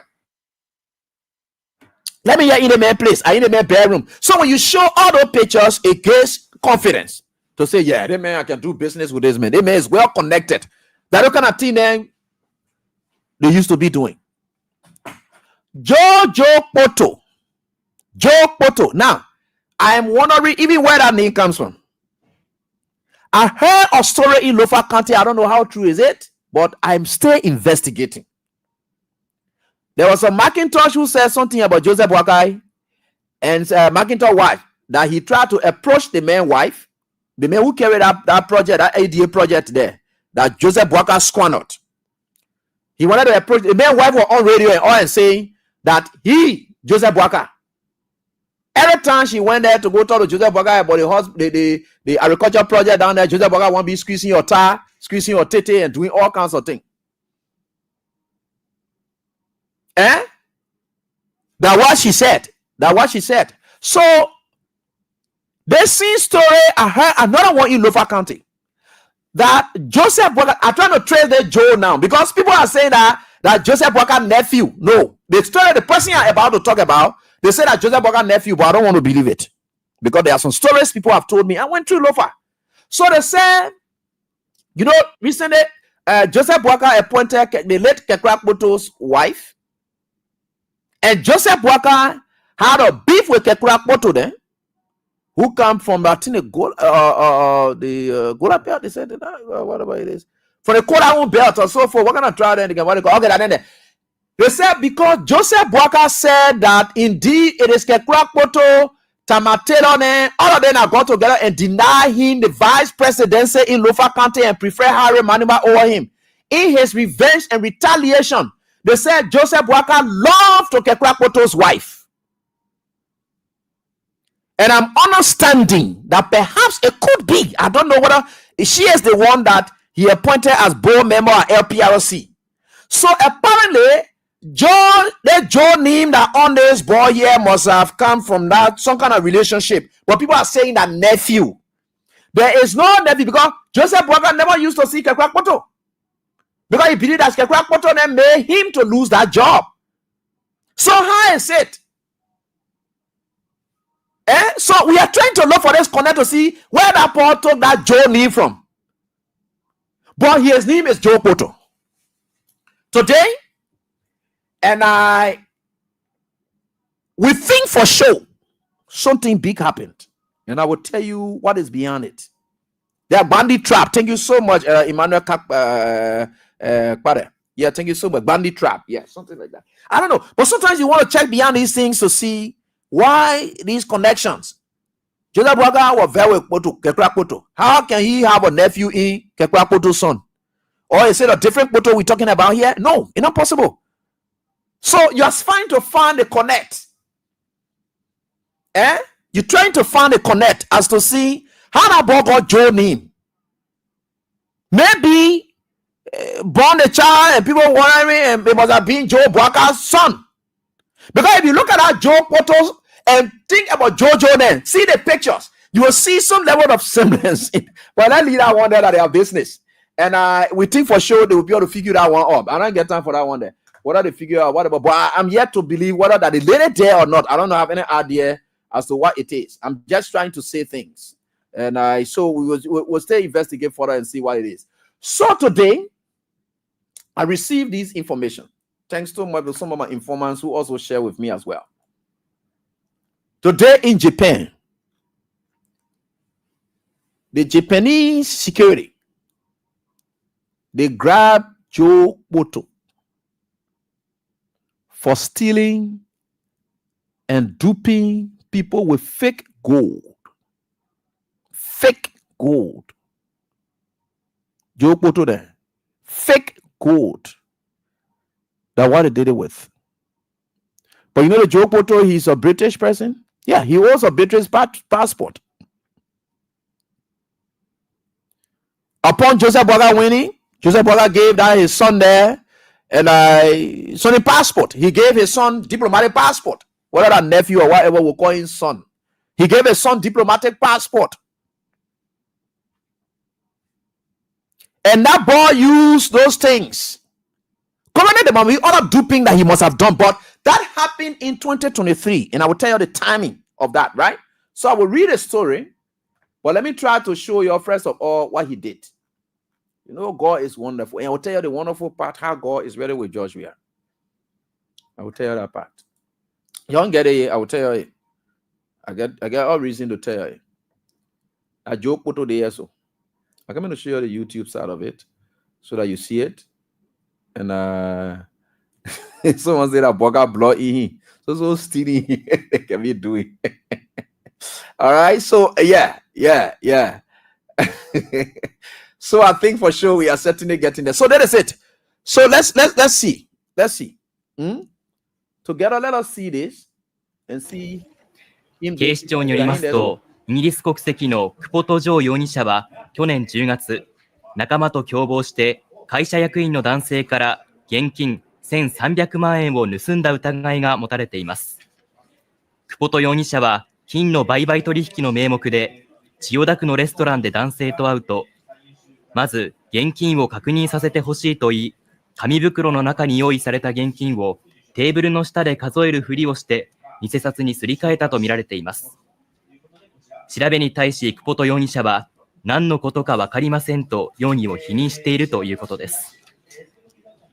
Let me hear in the man place. I in the man bedroom. So when you show all those pictures, it gives confidence to say, yeah, that man, I can do business with this man. That man is well connected. That kind of thing then they used to be doing. Joe Poto. Now, I am wondering even where that name comes from. I heard a story in Lofa County. I don't know how true is it, but I'm still investigating. There was a McIntosh who said something about Joseph Wakai and McIntosh's wife, that he tried to approach the man's wife, the man who carried up that project, that ADA project there, that Joseph Wakai squandered. He wanted to approach the man's wife was on radio and all and saying that Joseph Wakai, every time she went there to go talk to Joseph Wakai about the agriculture project down there, Joseph Wakai won't be squeezing your tire, squeezing your tete, and doing all kinds of things. That what she said. So this same story, I heard another one in Lofa County. That Joseph Wakai, I'm trying to trace the Joe now because people are saying that Joseph Wakai nephew. No, the story, the person I'm about to talk about, they say that Joseph Wakai nephew, but I don't want to believe it because there are some stories people have told me. I went through Lofa. So they said, recently Joseph Wakai appointed the late Kekrak Boto's wife, and Joseph Wakai had a beef with Kekrak Boto then, who come from the Gola belt. They said whatever it is, from the Kola belt or so forth. We're gonna try that again. Okay, they said because Joseph Wakai said that indeed it is Kekrak Boto, Tamatelo, all of them are got together and deny him the vice presidency in Lofa County and prefer Harry Manima over him. In his revenge and retaliation, they said Joseph Wakai loved to Kekrak Boto's wife. And I'm understanding that perhaps it could be, I don't know whether she is the one that he appointed as board member at LPRC. So apparently, the Joe name that on this boy here must have come from that some kind of relationship. But people are saying that nephew. There is no nephew because Joseph Wakai never used to see Kekrak Boto. Because he believed that Kekrak Boto then made him to lose that job. So how is it? So we are trying to look for this connect to see where that Paul took that Joe name from. But his name is Joe Poto. Today, and we think for sure something big happened. And I will tell you what is beyond it. They are bandit trap. Thank you so much, Emmanuel Kpare. Yeah, thank you so much. Bandit trap. Yeah, something like that. I don't know. But sometimes you want to check beyond these things to see why these connections. Joseph Wakai was very with Kekrak Boto. How can he have a nephew in Kekrak Boto's son? Or is it a different Boto we're talking about here? No, it's not possible. So you're trying to find a connect. You're trying to find a connect as to see how that boy got Joe name. Maybe born a child and people wondering and it must have been Joe Wakai's son. Because if you look at that Joe Poto and think about Jojo then, see the pictures, you will see some level of semblance. But that leader one there that they have business. And we think for sure they will be able to figure that one up. I don't get time for that one there. Whether they figure out whatever, but I'm yet to believe whether that the lady there or not. I don't have any idea as to what it is. I'm just trying to say things. And so we'll stay investigate further and see what it is. So today, I received this information. Thanks to some of my informants who also share with me as well. Today in Japan, the Japanese security, they grab Joe Boto for stealing and duping people with fake gold. Fake gold. Joe Boto there. Fake gold. That's what they did it with. But you know the Joe Boto, he's a British person? Yeah, he was a British passport. Upon Joseph Boga winning, Joseph Boga gave that his son there and son a passport. He gave his son diplomatic passport. Whether that nephew or whatever we'll call his son. He gave his son diplomatic passport. And that boy used those things. Colonel the mommy, other duping that he must have done, but that happened in 2023, and I will tell you the timing of that, right? So I will read a story, but let me try to show you first of all what he did. You know, God is wonderful, and I will tell you the wonderful part how God is ready with Joshua. I will tell you that part. You don't get it. I will tell you. I get all reason to tell you. I joke photo there so. I'm going to show you the YouTube side of it so that you see it. And someone said that Boga blood in so steady can be doing. All right, so yeah. So I think for sure we are certainly getting there. So that is it. So let's see. Together, let us see this and see him. 警視庁によりますと、イギリス国籍のクポト・ジョー容疑者は去年10月、仲間と共謀して会社役員の男性から現金1300万円を盗んだ疑いが持たれています。クポト容疑者は金の売買取引の名目で千代田区のレストランで男性と会うと、まず現金を確認させてほしいと言い、紙袋の中に用意された現金をテーブルの下で数えるふりをして偽札にすり替えたとみられています。調べに対しクポト容疑者は何のことか分かりませんと容疑を否認しているということです。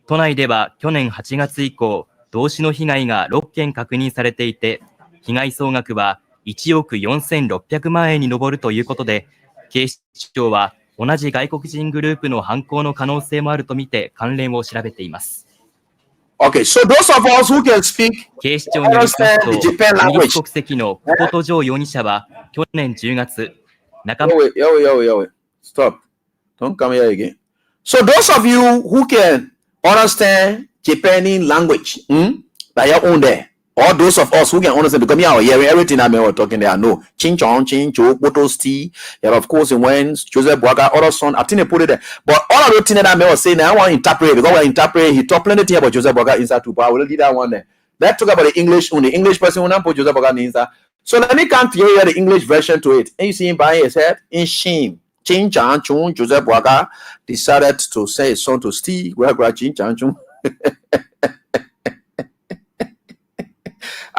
都内では去年8月以降、同種の被害が6件確認されていて、被害総額は1億4600万円に上るということで、警視庁は同じ外国人グループの犯行の可能性もあるとみて関連を調べています。Okay, so those of us who can speak 警視庁によりますと、イギリス国籍のクポト・ジョー容疑者は去年10月、仲間 Yo, stop. Don't come here again. So those of you who can understand Japanese language, that you own there, or those of us who can understand, because me are hearing everything I were talking there, I know. Ching Chong, Ching, Joe, Boto's tea, and of course, when Joseph Boga, other son, I think they put it there. But all of the things that I was saying, I want to interpret, because when I interpret, he talked plenty about Joseph Boga inside too, but I will leave that one there. Let's talk about the English, when the English person will not put Joseph Boga inside. So let me come to you the English version to it. And you see him by his head in shame. Ching Chang Chung, Joseph Boga decided to send his son to steal. Where Ching Chang Chung.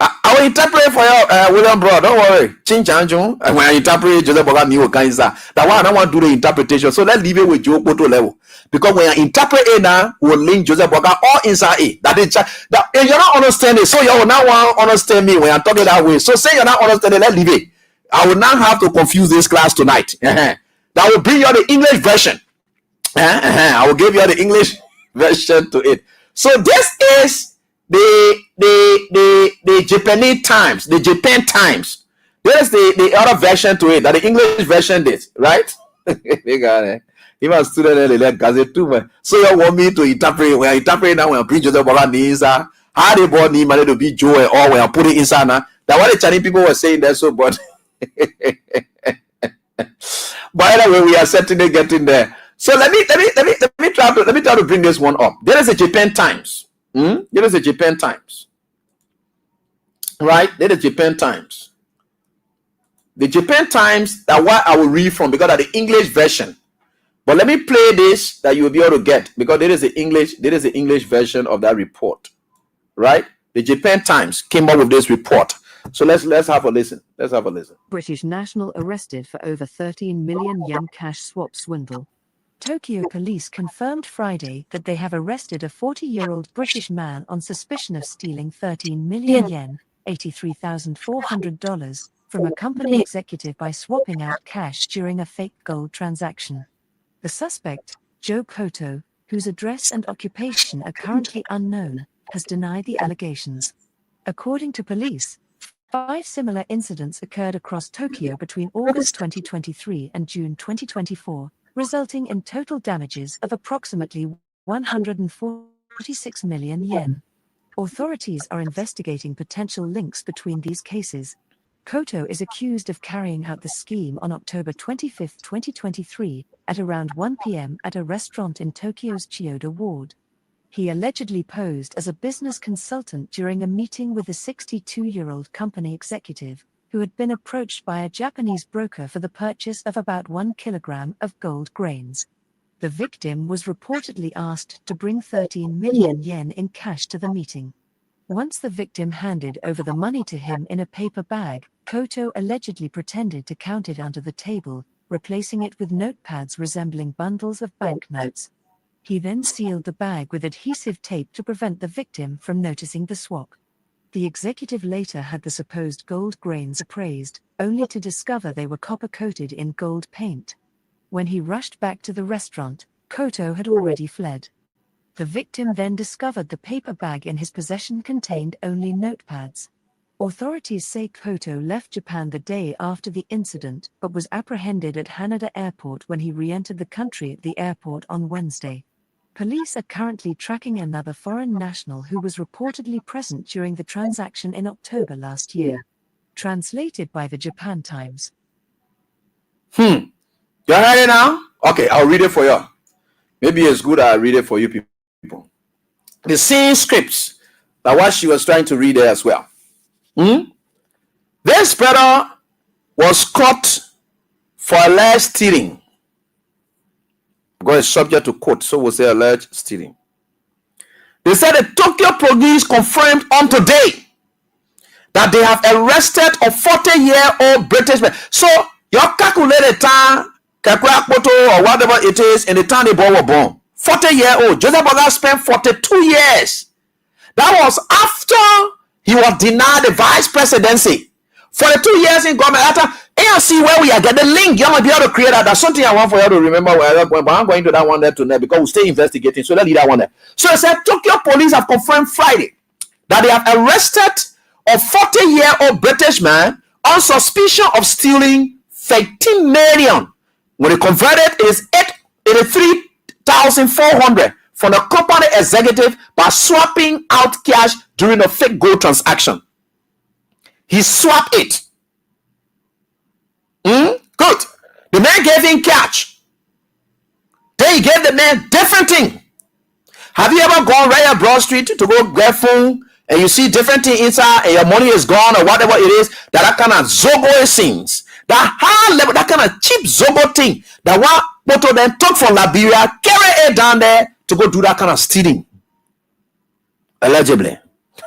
I will interpret for you, William Bro. Don't worry. Ching Chang Chung. When I interpret Joseph Boga New Kansa, that one I don't want to do the interpretation. So let's leave it with Joe Poto level. Because when I interpret it now, we'll link Joseph Boga all inside it. That is that you're not understanding. So you will not want to understand me when I'm talking that way. So say you're not understanding, let's leave it. I will not have to confuse this class tonight. That will bring you the English version. I will give you the English version to it. So this is the Japanese Times, the Japan Times. There's the other version to it that the English version did, right? They got it. Even a student like Gazette too, man. So you want me to interpret when I interpret now when I bring Joseph Boga inside, how they brought me money to be Joe or when I put it inside now. That what the Chinese people were saying there, so but but anyway, we are certainly getting there. So let me try to bring this one up. There is a Japan Times. There is a Japan Times. Right? There is Japan Times. The Japan Times that what I will read from because of the English version. But let me play this that you will be able to get because there is the English version of that report. Right? The Japan Times came up with this report. So let's have a listen. Let's have a listen. British national arrested for over 13 million yen cash swap swindle. Tokyo police confirmed Friday that they have arrested a 40-year-old British man on suspicion of stealing 13 million yen, $183,400 from a company executive by swapping out cash during a fake gold transaction. The suspect, Joe Cotto, whose address and occupation are currently unknown, has denied the allegations. According to police, 5 similar incidents occurred across Tokyo between August 2023 and June 2024, resulting in total damages of approximately 146 million yen. Authorities are investigating potential links between these cases. Cotto is accused of carrying out the scheme on October 25, 2023, at around 1 p.m. at a restaurant in Tokyo's Chiyoda ward. He allegedly posed as a business consultant during a meeting with a 62-year-old company executive, who had been approached by a Japanese broker for the purchase of about 1 kilogram of gold grains. The victim was reportedly asked to bring 13 million yen in cash to the meeting. Once the victim handed over the money to him in a paper bag, Cotto allegedly pretended to count it under the table, replacing it with notepads resembling bundles of banknotes. He then sealed the bag with adhesive tape to prevent the victim from noticing the swap. The executive later had the supposed gold grains appraised, only to discover they were copper-coated in gold paint. When he rushed back to the restaurant, Cotto had already fled. The victim then discovered the paper bag in his possession contained only notepads. Authorities say Cotto left Japan the day after the incident but was apprehended at Haneda Airport when he re-entered the country at the airport on Wednesday. Police are currently tracking another foreign national who was reportedly present during the transaction in October last year. Translated by the Japan Times. You heard it now? Okay, I'll read it for you. Maybe it's good I'll read it for you people. The same scripts that what she was trying to read there as well. This brother was caught for alleged stealing. Because it's subject to court, so we'll say alleged stealing. They said the Tokyo police confirmed on today that they have arrested a 40-year-old British man. So you calculate the time, or whatever it is, in the time they were born. 40-year-old. Joseph Basa spent 42 years. That was after he was denied the vice presidency. 42 years in government. After see where we are getting the link. You might be able to create that. That's something I want for you to remember. But I'm going to that one there tonight because we'll stay investigating. So let's leave that one there. So I said Tokyo police have confirmed Friday that they have arrested a 40-year-old British man on suspicion of stealing 13 million. When it converted, it is 83,400 from the company executive by swapping out cash during a fake gold transaction. He swapped it. Good. The man gave him cash. Then he gave the man different thing. Have you ever gone right at Broad Street to go get phone and you see different thing inside and your money is gone or whatever it is? That kind of zogo scenes. That high level, that kind of cheap zogo thing. That one photo then took from Liberia, carry it down there to go do that kind of stealing. Allegedly.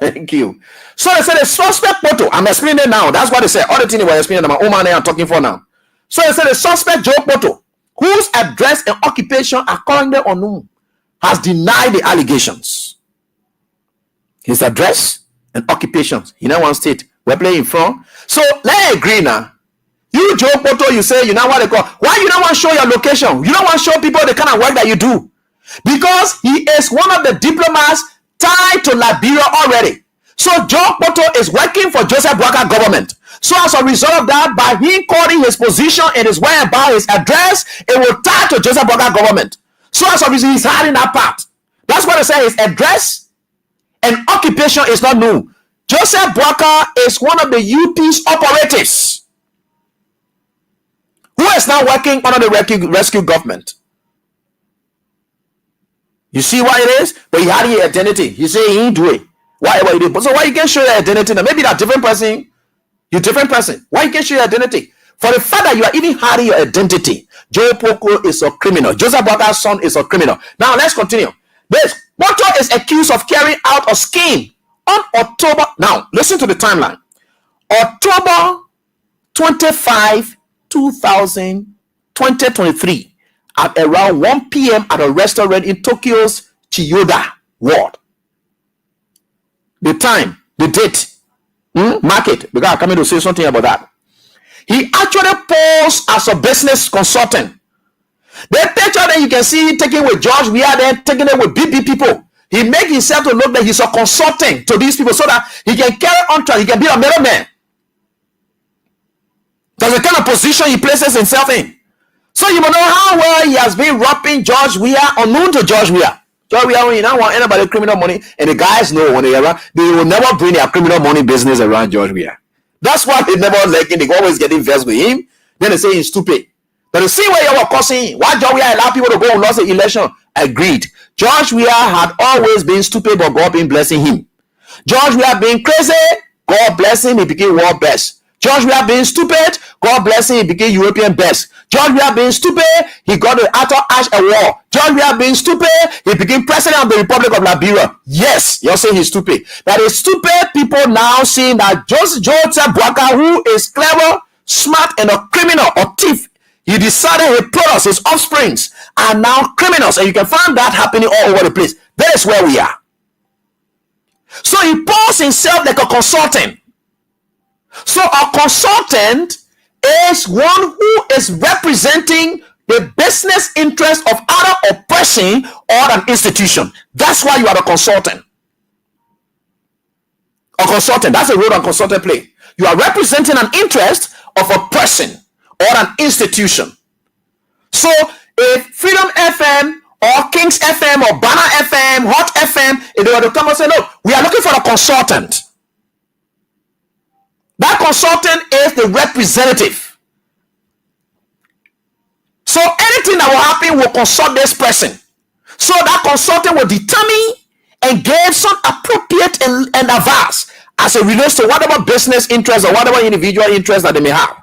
Thank you. So they said the suspect photo. I'm explaining it now. That's what they said. All the things they were explaining. My own man I'm talking for now. So they said the suspect Joe Photo, whose address and occupation are currently unknown, has denied the allegations. His address and occupations. He now wants state. We're playing from. So let's agree now. You Joe Photo, you say you know what they call. Why you don't want to show your location? You don't want to show people the kind of work that you do. Because he is one of the diplomats tied to Liberia already. So Joe Photo is working for Joseph Boakai government. So as a result of that, by him calling his position and his whereabouts, his address, it will tie to Joseph Boakai government. So as a result, he's hiding that part. That's what I say. His address and occupation is not known. Joseph Boakai is one of the UP's operatives who is now working under the rescue government. You see what it is? But he had his identity. He say he ain't do it. Whatever it is. But so why you can't show your identity now? Maybe that different person. You're different person. Why you can't show your identity? For the fact that you are even hiding your identity. Joe Poko is a criminal. Joseph Boakai's son is a criminal. Now let's continue. This Poko is accused of carrying out a scheme on October. Now listen to the timeline. October 25, 2023. At around 1 p.m. at a restaurant in Tokyo's Chiyoda ward. The time, the date, Mark it, because I'm coming to say something about that. He actually posed as a business consultant. The picture that you can see taken with George, we are there taking it with BB people. He make himself to look like he's a consultant to these people so that he can carry on track. He can be a middleman. That's the kind of position he places himself in. So you will know how well he has been robbing George Weah, unknown to George Weah. George Weah, when you don't want anybody criminal money, and the guys know when they will never bring their criminal money business around George Weah. That's why they never like him. They always get invested with him. Then they say he's stupid. But the same way you were causing, why George Weah allowed people to go and lose the election? Agreed. George Weah had always been stupid, but God been blessing him. George Weah being crazy, God bless him, he became world best. George Weah being stupid, God bless him, he became European best. George Weah being stupid, he got the Arthur Ashe Award. George Weah being stupid, he became president of the Republic of Liberia. Yes, you're saying he's stupid. That is stupid people now seeing that Joseph Boaka, who is clever, smart, and a criminal or thief, he decided his products, his offsprings, are now criminals. And you can find that happening all over the place. That is where we are. So he posed himself like a consultant. So a consultant is one who is representing the business interest of either a person or an institution. That's why you are a consultant. A consultant, that's a role a consultant play. You are representing an interest of a person or an institution. So if Freedom FM or Kings FM or Banner FM, Hot FM, if they were to come and say, no, we are looking for a consultant. That consultant is the representative. So anything that will happen will consult this person. So that consultant will determine and give some appropriate and advice as it relates to whatever business interest or whatever individual interest that they may have.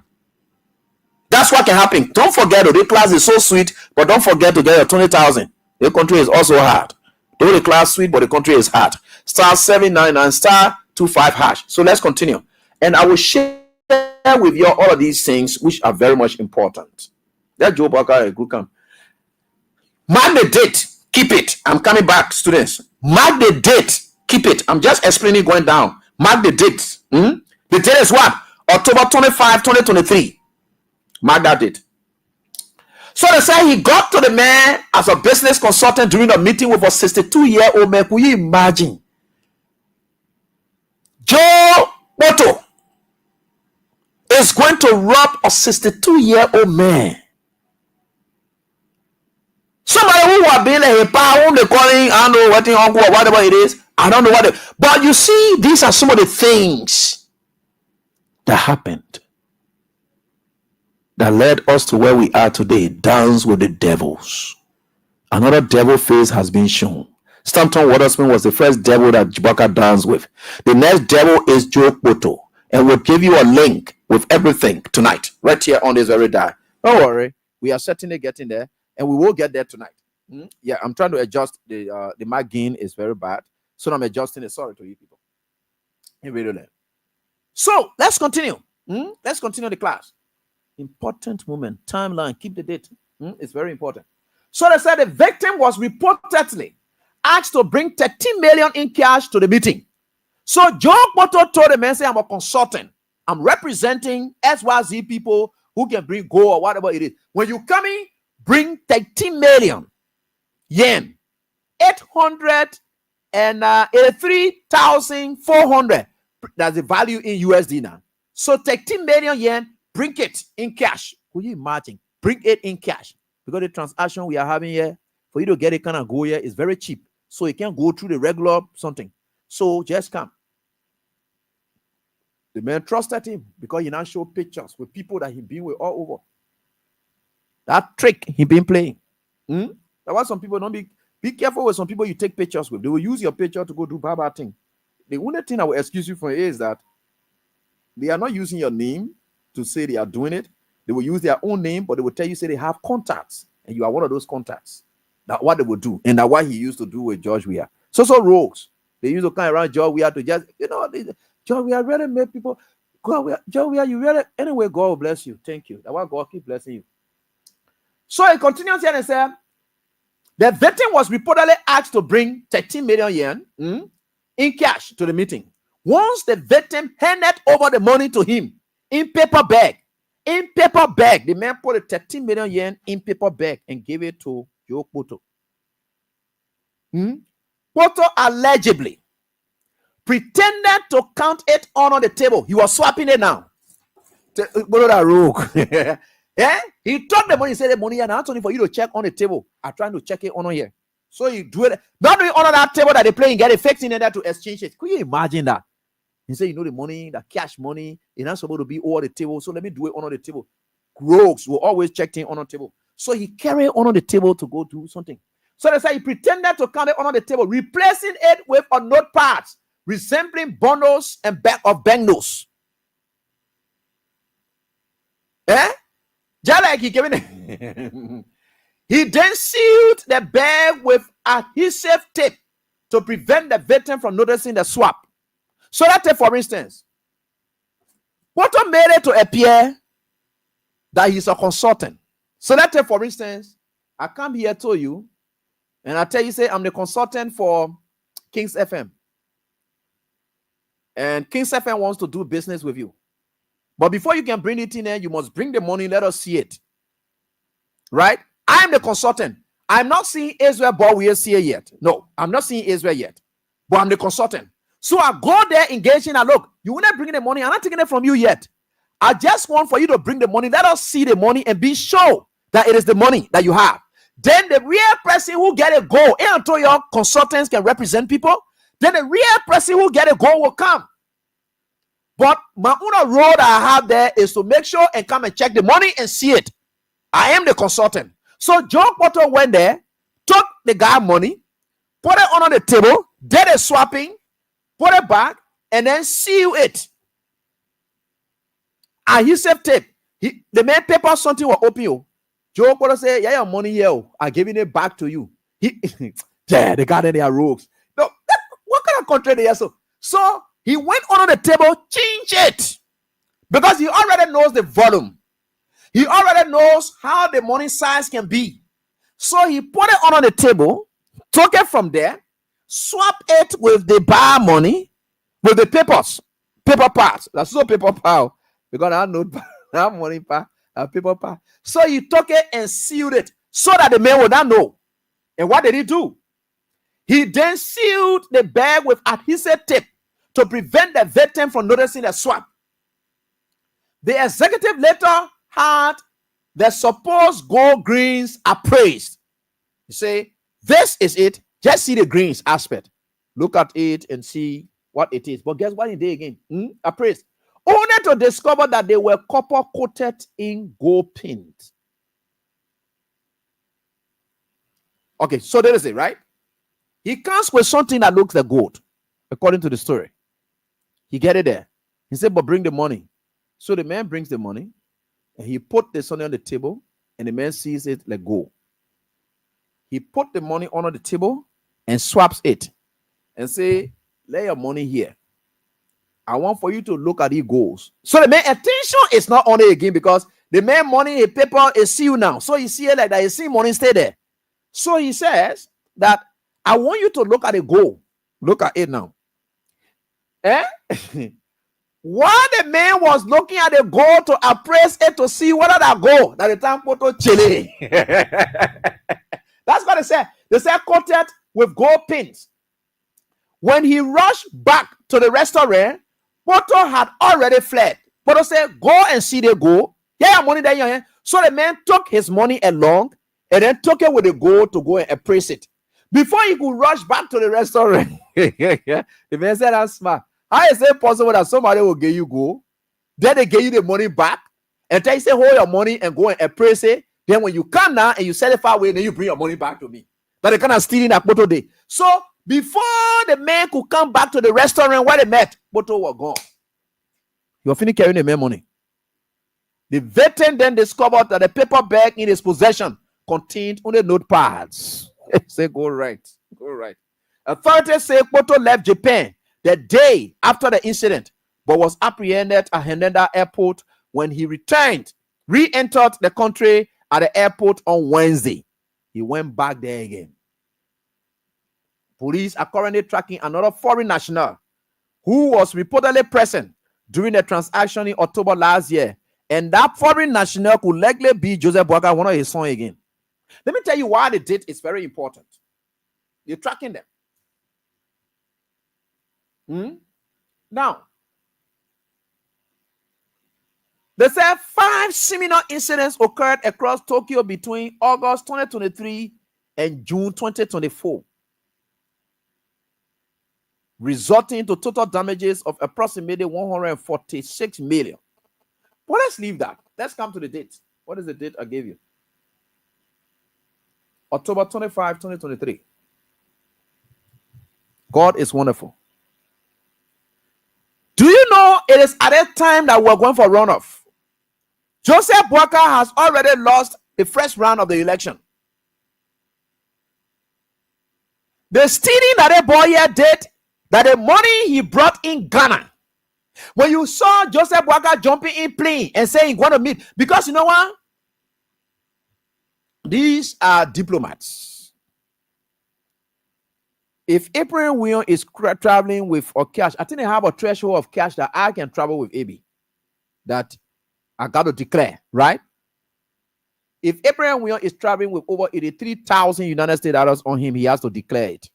That's what can happen. Don't forget, the class is so sweet, but don't forget to get your 20,000. The country is also hard. Though the class sweet, but the country is hard. Star 799 star 25 hash. So let's continue. And I will share with you all of these things which are very much important. That Joe Barker good come. Mark the date, keep it. I'm coming back, students. Mark the date, keep it. I'm just explaining going down. Mark the date. The date is what? October 25, 2023. Mark that date. So they say he got to the man as a business consultant during a meeting with a 62-year-old man. Can you imagine? Joe Otto is going to rob a 62-year-old man. Somebody who have been a power, whom they calling, I don't know what uncle or whatever it is. I don't know what but you see, these are some of the things that happened that led us to where we are today. Dance with the devils. Another devil face has been shown. Stanton Watersman was the first devil that Chewbacca danced with. The next devil is Joe Otto. And we'll give you a link with everything tonight, right here on this very dial. Don't worry, we are certainly getting there, and we will get there tonight. Yeah, I'm trying to adjust the mic gain is very bad, so I'm adjusting it. Sorry to you people. In video land. So let's continue. Let's continue the class. Important moment, timeline, keep the date. It's very important. So they said the victim was reportedly asked to bring 30 million in cash to the meeting. So Joe Otto told the man, say, I'm a consultant. I'm representing XYZ people who can bring gold or whatever it is. When you come in, bring 30 million yen, 883,400. That's the value in USD now. So 30 million yen, bring it in cash. Could you imagine? Bring it in cash. Because the transaction we are having here, for you to get it kind of go here, is very cheap. So you can't go through the regular something. So just come. The man trusted him because he now showed pictures with people that he been with all over. That trick he been playing. That's why some people don't be careful with some people you take pictures with. They will use your picture to go do bad thing. The only thing I will excuse you for is that they are not using your name to say they are doing it. They will use their own name, but they will tell you, say they have contacts, and you are one of those contacts. That's what they will do, and that's what he used to do with George Weah. So rogues. They used to come around George Weah to just, George Weah really made people, George Weah, you really, anyway, God will bless you. Thank you. That's why God keep blessing you. So he continues here and said, the victim was reportedly asked to bring 13 million yen in cash to the meeting. Once the victim handed over the money to him in paper bag, the man put a 13 million yen in paper bag and gave it to Joe Poto. Poto allegedly pretended to count it on the table. He was swapping it now. Go to that rogue. Yeah? He took the money, he said the money, and I told him for you to check on the table. I'm trying to check it on here. So he do it, not doing on that table that they play and get it fixed in there to exchange it. Could you imagine that? He said, the money, the cash money, it's not supposed to be over the table. So let me do it on the table. Rogues will always check things on the table. So he carried on the table to go do something. So they say he pretended to count it on the table, replacing it with a notepad resembling bundles and back of banknotes. Just like he gave it. He then sealed the bag with adhesive tape to prevent the victim from noticing the swap. So that, for instance, Poto made it to appear that he's a consultant. So that, for instance, I come here to you and I tell you, say, I'm the consultant for Kings FM. And Kings FM wants to do business with you. But before you can bring it in there, you must bring the money. Let us see it. Right? I am the consultant. I'm not seeing Israel, but we are here yet. No, I'm not seeing Israel yet. But I'm the consultant. So I go there engaging and look, you will not bring the money. I'm not taking it from you yet. I just want for you to bring the money. Let us see the money and be sure that it is the money that you have. Then the real person who get a goal, and until your consultants can represent people, then the real person who get a goal will come. But my own road I have there is to make sure and come and check the money and see it. I am the consultant. So John Potter went there, took the guy money, put it on the table, did a swapping, put it back, and then seal it. Adhesive tape. The man paper something will open you. Joe Potter say, yeah, your money here. I'm giving it back to you. Yeah, the guy there are rogues. No, what kind of country they are? So he went on the table, change it. Because he already knows the volume. He already knows how the money size can be. So he put it on the table, took it from there, swap it with the bar money, with the paper parts. That's so paper part. Because I know that money part, paper part. So he took it and sealed it so that the man would not know. And what did he do? He then sealed the bag with adhesive tape to prevent the victim from noticing the swap. The executive later had the supposed gold greens appraised. You say, this is it. Just see the greens aspect. Look at it and see what it is. But guess what he did again? Appraised. Only to discover that they were copper coated in gold paint. Okay, so there is it, right? He comes with something that looks like gold, according to the story. He get it there. He said, but bring the money. So the man brings the money. And he put the money on the table, and the man sees it like gold. He put the money on the table and swaps it and say, lay your money here. I want for you to look at the goals. So the man attention is not on it again because the man money, a paper is sealed now. So you see it like that. You see money stay there. So he says that I want you to look at the goal. Look at it now. While the man was looking at the gold to appraise it to see whether that gold that the time photo chile. That's what they said. They said coated with gold pins. When he rushed back to the restaurant, Poto had already fled. Poto said, go and see the gold. Yeah, money there, yeah. So the man took his money along and then took it with the gold to go and appraise it. Before he could rush back to the restaurant, the man said, that's smart. How is it possible that somebody will give you gold, then they give you the money back, and then you say, hold your money and go and appraise it. Then when you come now and you sell it far away, then you bring your money back to me. But they kind of stealing that Poto day. So before the man could come back to the restaurant where they met, Poto was gone. You're finished carrying the man money. The veteran then discovered that the paper bag in his possession contained only notepads. Say, go right. Authorities say Poto left Japan the day after the incident, but was apprehended at Haneda Airport when he re-entered the country at the airport on Wednesday. He went back there again. Police are currently tracking another foreign national who was reportedly present during the transaction in October last year. And that foreign national could likely be Joseph Boakai, one of his sons again. Let me tell you why the date is very important. You're tracking them. Now, they said 5 similar incidents occurred across Tokyo between August 2023 and June 2024, resulting to total damages of approximately 146 million. But let's leave that. Let's come to the date. What is the date I gave you? October 25, 2023. God is wonderful. Do you know it is at that time that we're going for runoff? Joseph Boakai has already lost the first round of the election. The stealing that a boy here did, that the money he brought in Ghana, when you saw Joseph Boakai jumping in plane and saying, "Want to meet," because you know what? These are diplomats. If April William is traveling with or cash, I think they have a threshold of cash that I can travel with AB. That I got to declare, right? If Abraham Williams is traveling with over 83,000 United States dollars on him, he has to declare it.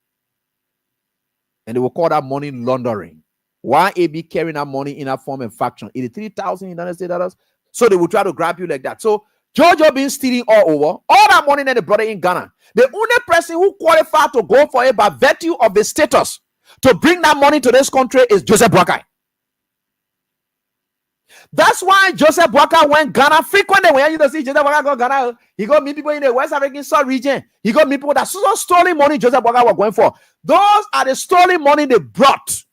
And they will call that money laundering. Why AB carrying that money in that form and faction? 83,000 United States dollars. So they will try to grab you like that. So Jojo been stealing all over. All that money that they brought in Ghana. The only person who qualified to go for it by virtue of the status to bring that money to this country is Joseph Boakai. That's why Joseph Boakai went Ghana frequently. When you see Joseph Boakai go Ghana, he go meet people in the West African South region. He go meet people that so stolen money Joseph Boakai was going for. Those are the stolen money they brought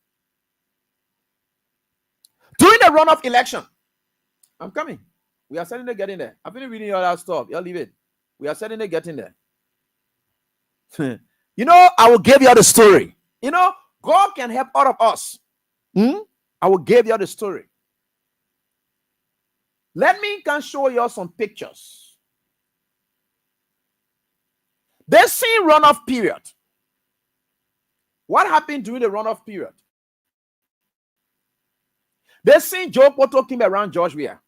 during the runoff election. I'm coming. We are starting to get in there. I've been reading all that stuff. Y'all leave it. We are starting to get in there. You know, I will give you the story. You know, God can help all of us. I will give you the story. Let me can show you some pictures. This same runoff period. What happened during the runoff period? They seen Joe Poto came around George Weah.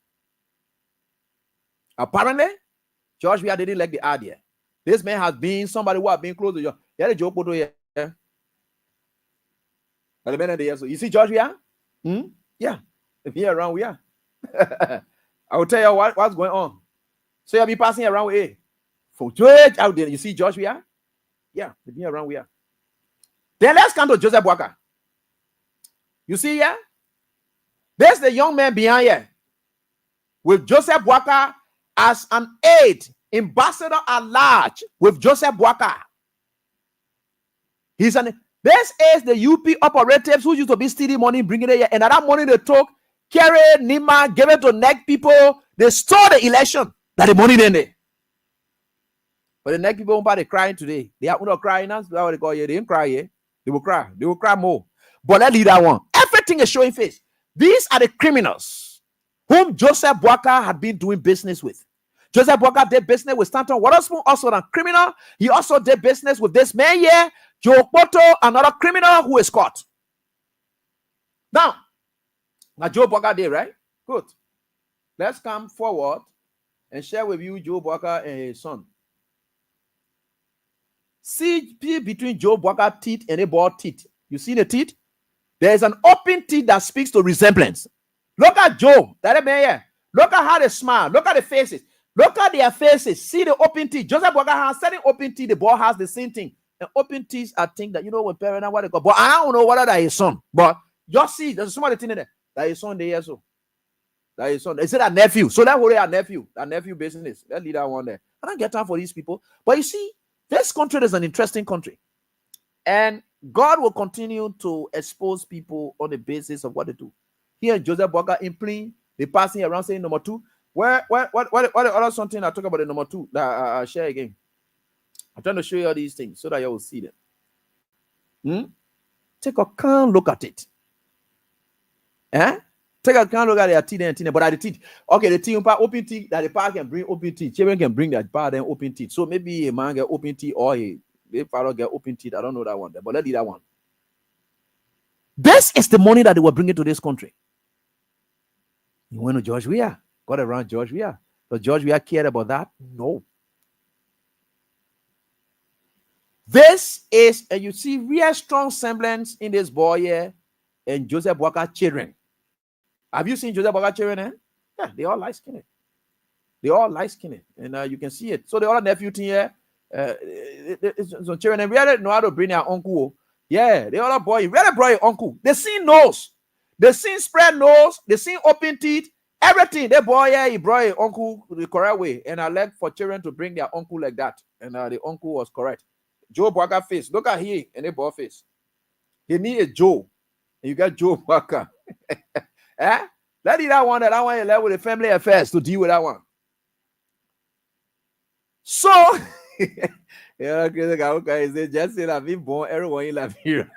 Apparently, George Weah didn't like the idea. This man has been somebody who has been close to you. Yeah, Joe Poto here. You see George Weah? Yeah. If you're around Weah. I will tell you what's going on. So you'll be passing around with A. From George out there. You see George Weah? Yeah, they've been around Weah. Then let's come to Joseph Boakai. You see here? There's the young man behind here. With Joseph Boakai as an aide, ambassador at large with Joseph Boakai. This is the UP operatives who used to be stealing money, bringing it here. And that money they took, carried Nima, gave it to neck people. They stole the election. That the money in there. But the neck people won't be crying today. They are not crying. That's what they call you. They didn't cry here. They will cry. They will cry more. But let's leave that one. Everything is showing face. These are the criminals whom Joseph Boakai had been doing business with. Joseph Boakai did business with Stanton Waterspoon, also a criminal. He also did business with this man here, Joe Poto, another criminal who is caught. Now Joe Boakai did, right? Good. Let's come forward and share with you Joe Boakai and his son. See between Joe Boakai teeth and a bald teeth. You see the teeth? There is an open teeth that speaks to resemblance. Look at Joe. That man here. Look at how they smile. Look at the faces. Look at their faces. See the open teeth. Joseph Boakai has certain open teeth. The boy has the same thing. And open teeth are things that, you know, when parents what they call. But I don't know whether that is his son. But just see, there's somebody thing in there. That is son there, so. That is son. They said that nephew. So that worry our nephew. That nephew business. Let's leave that one there. I don't get time for these people. But you see, this country is an interesting country. And God will continue to expose people on the basis of what they do. Here in Joseph Boakai in plain, they passing around saying number 2. What other something I talk about the number 2 that I share again. I'm trying to show you all these things so that you will see them. Take a calm look at it. Take a calm look at their teeth and teeth, but at the teeth. Okay, the teeth open teeth that the park can bring open teeth. Children can bring that part and open teeth. So maybe a man get open teeth or a father get open teeth. I don't know that one there, but let's do that one. This is the money that they were bringing to this country. You went to George Weah, got around George Weah. But George Weah cared about that? No. This is, and you see real strong semblance in this boy here and Joseph Walker children. Have you seen Joseph Walker children? Eh? Yeah, they all light skinned. They all light skinned, and you can see it. So the other nephew thing here, some children and really know how to bring their uncle. Yeah, the other boy really brought your uncle. They seen nose, they seen spread nose, they seen open teeth, everything. That boy here, he brought your uncle the correct way, and I like for children to bring their uncle like that, and the uncle was correct. Joe Walker face, look at here and the boy face. He need a Joe, and you got Joe Walker. Eh? Let it that one you left with the family affairs to deal with that one. So, yeah, okay, is just say that we born everyone in la vie.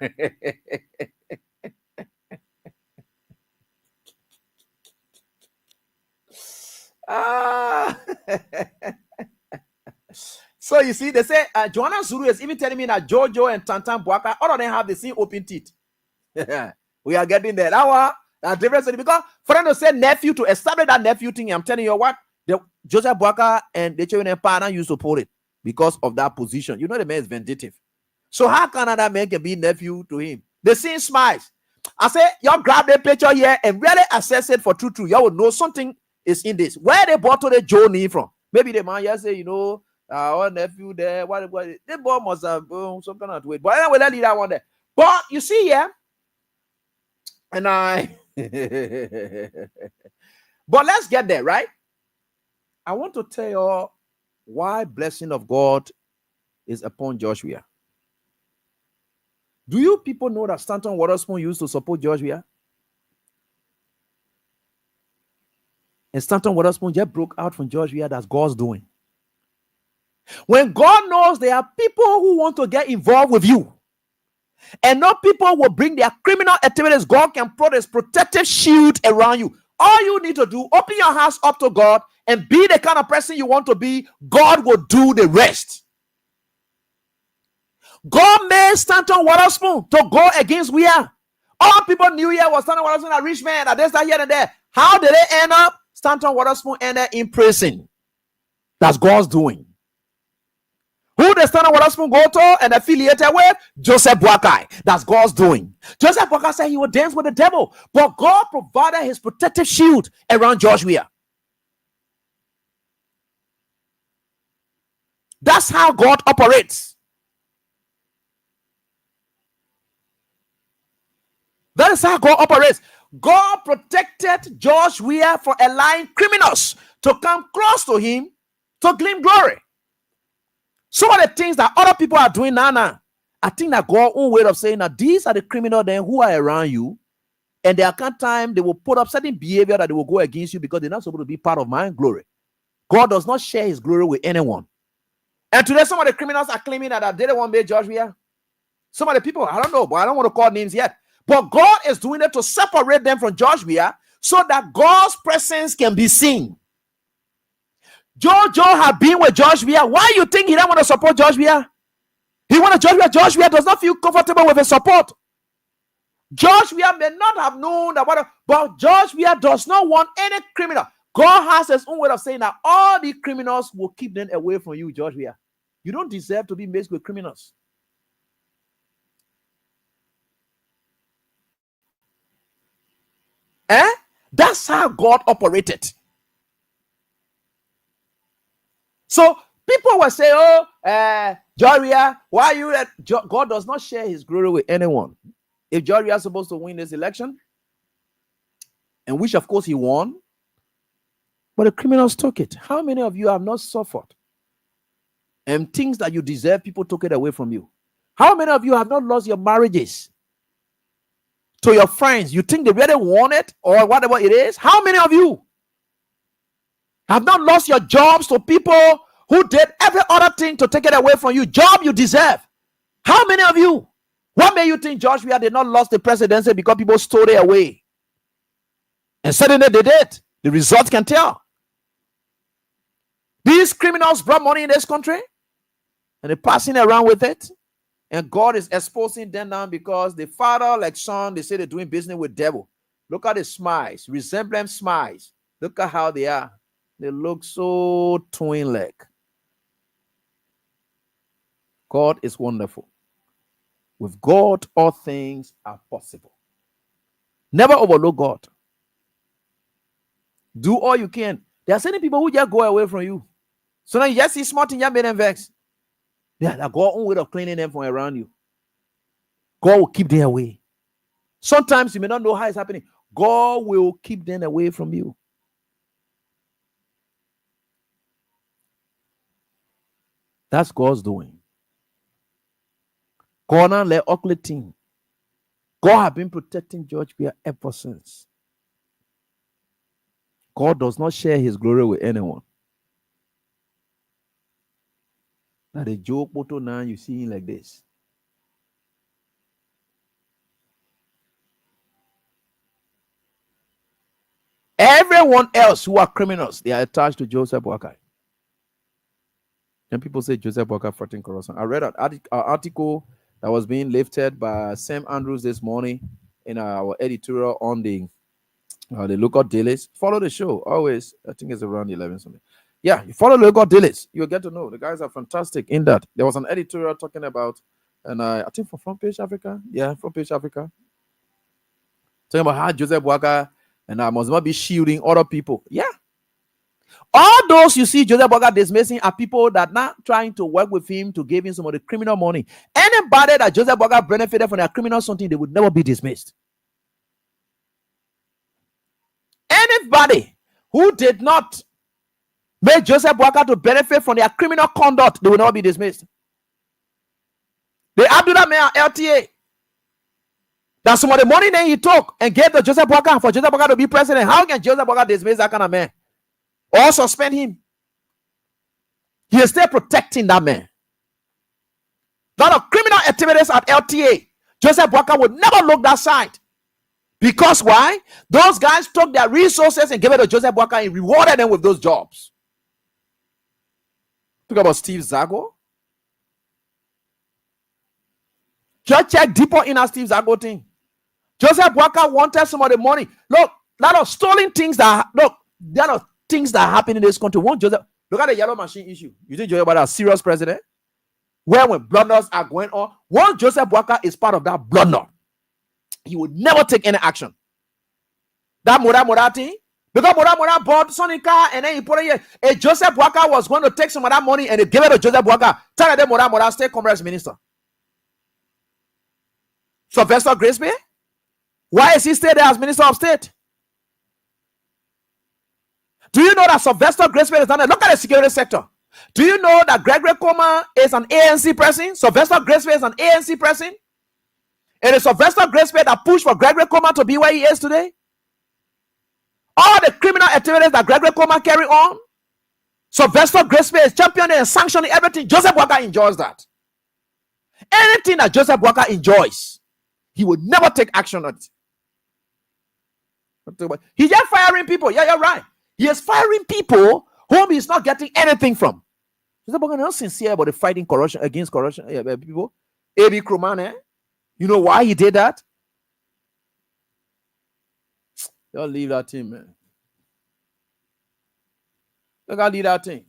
So you see, they say Joanna Zulu is even telling me that Jojo and Tantan Boaka, all of them have the same open teeth. We are getting there. That difference because for them to say nephew to establish that nephew thing, I'm telling you what, the Joseph Boaka and the children and partner used to pull it because of that position. You know the man is vindictive. So how can that man can be nephew to him? The same smiles. I say, y'all grab the picture here and really assess it for true. Y'all will know something is in this. Where they bought to the Johnny from? Maybe the man just say, you know, our nephew there, what the boy must have some kind of way. But anyway, let leave that one there. But you see, yeah, and but let's get there, right? I want to tell you why blessing of God is upon Joshua. Do you people know that Stanton Waterspoon used to support Joshua? And Stanton Waterspoon just broke out from Joshua. That's God's doing. When God knows there are people who want to get involved with you, and not people will bring their criminal activities, God can put his protective shield around you. All you need to do, open your house up to God and be the kind of person you want to be. God will do the rest. God made Stanton Waterspoon to go against we are. All people knew here was Stanton Waterspoon, a rich man, and this, that, here, and there. How did they end up? Stanton Waterspoon ended in prison. That's God's doing. Who the Stanton Waterspoon go to and affiliated with? Joseph Boakai. That's God's doing. Joseph Boakai said he would dance with the devil, but God provided his protective shield around Joshua. That's how God operates. That is how God operates. God protected Joshua for allowing criminals to come close to him to claim glory. Some of the things that other people are doing now, I think that God's own way of saying that these are the criminals then who are around you, and there can time they will put up certain behavior that they will go against you because they're not supposed to be part of my glory. God does not share his glory with anyone. And today, some of the criminals are claiming that they don't want to be Joshua. Some of the people, I don't know, but I don't want to call names yet. But God is doing it to separate them from Joshua so that God's presence can be seen. Jojo have been with Joshua. Why you think he don't want to support Joshua? He wanted Joshua. Joshua does not feel comfortable with his support. Joshua may not have known that, but Joshua does not want any criminal. God has his own way of saying that all the criminals will keep them away from you, Joshua. You don't deserve to be mixed with criminals. That's how God operated. So people will say, Joshua, why you? God does not share his glory with anyone. If Joshua is supposed to win this election, and which of course he won, but the criminals took it. How many of you have not suffered? And things that you deserve, people took it away from you. How many of you have not lost your marriages to your friends? You think they really want it or whatever it is? How many of you have not lost your jobs to people who did every other thing to take it away from you? Job you deserve. How many of you? What made you think Joshua did not lose the presidency because people stole it away? And suddenly they did. The results can tell. These criminals brought money in this country and they're passing around with it. And God is exposing them now because the father, like son, they say they're doing business with devil. Look at the smiles, resemblance smiles. Look at how they are. They look so twin-like. God is wonderful. With God, all things are possible. Never overlook God. Do all you can. There are certain people who just go away from you. So now you just see small things, you make them vex. They are God's own way of cleaning them from around you. God will keep them away. Sometimes you may not know how it's happening. God will keep them away from you. That's God's doing. God now let ugly thing. God have been protecting George Weah ever since. God does not share his glory with anyone. Now the joke photo now you see him like this. Everyone else who are criminals, they are attached to Joseph Boakai. And people say Joseph Boakai fighting corruption. I read an article that was being lifted by Sam Andrews this morning in our editorial on the local dailies. Follow the show always. I think it's around 11 something. Yeah, you follow the local dailies. You'll get to know the guys are fantastic in that. There was an editorial talking about, and I think for Front Page Africa. Yeah, Front Page Africa. Talking about how Joseph Boakai and I must not be shielding other people. Yeah. All those you see Joseph Boakai dismissing are people that not trying to work with him to give him some of the criminal money. Anybody that Joseph Boakai benefited from their criminal something, they would never be dismissed. Anybody who did not make Joseph Boakai to benefit from their criminal conduct, they will never be dismissed. The Abdullah Mayor LTA, that's some of the money that he took and gave to Joseph Boakai for Joseph Boakai to be president. How can Joseph Boakai dismiss that kind of man or suspend him? He is still protecting that man. A lot of criminal activities at LTA, Joseph Boakai would never look that side. Because why? Those guys took their resources and gave it to Joseph Boakai and rewarded them with those jobs. Talk about Steve Zago. Just check deeper in our Steve Zago thing. Joseph Boakai wanted some of the money. Look, a lot of stolen things that there are things that happen in this country. Look at the yellow machine issue. You think Joseph Boakai is a serious president? Where when blunders are going on, once Joseph Boakai is part of that blunder, he would never take any action. That Mora thing, because Mora bought Sonic car and then he put it here. If Joseph Boakai was going to take some of that money and they gave it to Joseph Boakai, tell them Mora State Commerce Minister. Sylvester Grisby, why is he stay there as Minister of State? Do you know that Sylvester Grisby is done it? Look at the security sector. Do you know that Gregory Comer is an ANC person? Sylvester Grisby is an ANC person? It is Sylvester Grisby that pushed for Gregory Comer to be where he is today. All the criminal activities that Gregory Comer carry on, Sylvester Grisby is championing and sanctioning everything. Joseph Boakai enjoys that. Anything that Joseph Boakai enjoys, he would never take action on it. He's just firing people. Yeah, you're right. He is firing people whom he's not getting anything from. Joseph Boakai is not sincere about the fighting corruption against corruption people. A.B. Krumane, you know why he did that? Don't leave that thing, man. Look at leave that thing.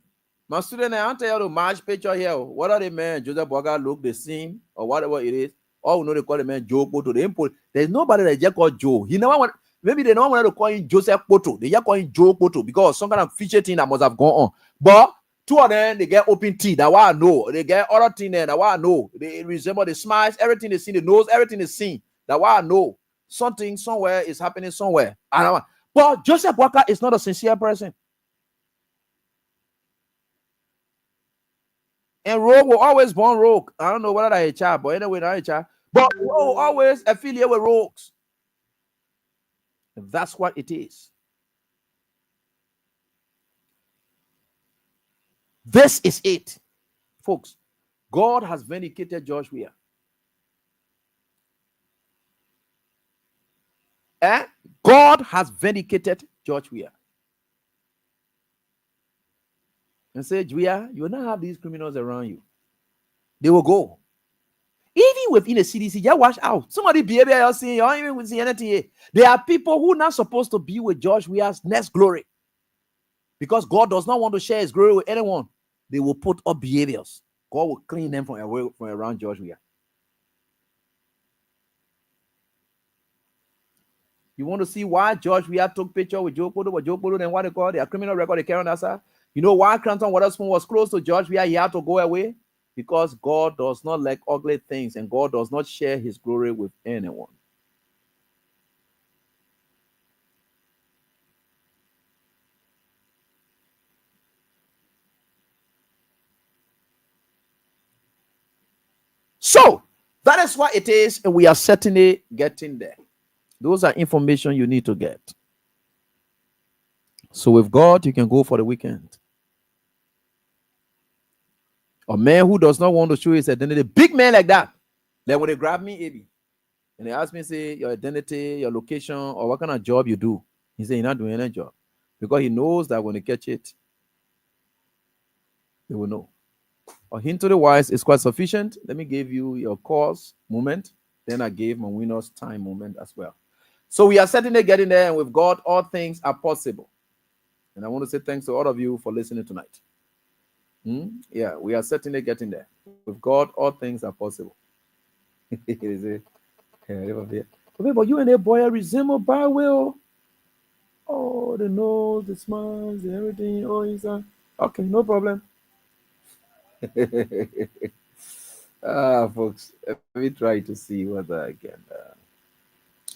My student, I want to tell you the match picture here. What are the men? Joseph Boakai look the same or whatever it is. All we know they call the man Joe Poto. There's nobody that just called Joe. He never want. Maybe they don't want to call him Joseph Poto. They just call him Joe Poto because some kind of feature thing that must have gone on. But two of them, they get open teeth. That what I know. They get other thing there. That what I know. They resemble the smiles, everything they see, the nose, everything is seen. That what I know. Something somewhere is happening somewhere. But Joseph Boakai is not a sincere person. And Rogue will always born rogue. I don't know whether that's HR, but anyway, not HR. But Rogue always affiliate with rogues. That's what it is. This is it, folks. God has vindicated George Weah. God has vindicated George Weah. And say, Weah, you will not have these criminals around you. They will go. within the CDC, just watch out. Somebody behavior you're seeing, you don't even see anything here. There are people who are not supposed to be with George Weah's next glory. Because God does not want to share his glory with anyone. They will put up behaviors. God will clean them from around George Weah. You want to see why George Weah took picture with Joe Polo, then what they call their criminal record they carry on that side? You know why Clanton Waterspoon was close to George Weah? He had to go away because God does not like ugly things, and God does not share his glory with anyone. So that is what it is, and we are certainly getting there. Those are information you need to get. So with God, you can go for the weekend. A man who does not want to show his identity, big man like that, then when they grab me, AB, and they ask me, say, your identity, your location, or what kind of job you do, he say, you're not doing any job. Because he knows that when they catch it, they will know. A hint to the wise is quite sufficient. Let me give you your cause moment. Then I gave my winner's time moment as well. So we are certainly getting there, and with God, all things are possible. And I want to say thanks to all of you for listening tonight. Yeah, we are certainly getting there. With God, all things are possible. But you and that boy resemble by will. Oh, the nose, the smiles, and everything. Oh, he's okay, no problem. Folks, let me try to see whether I can.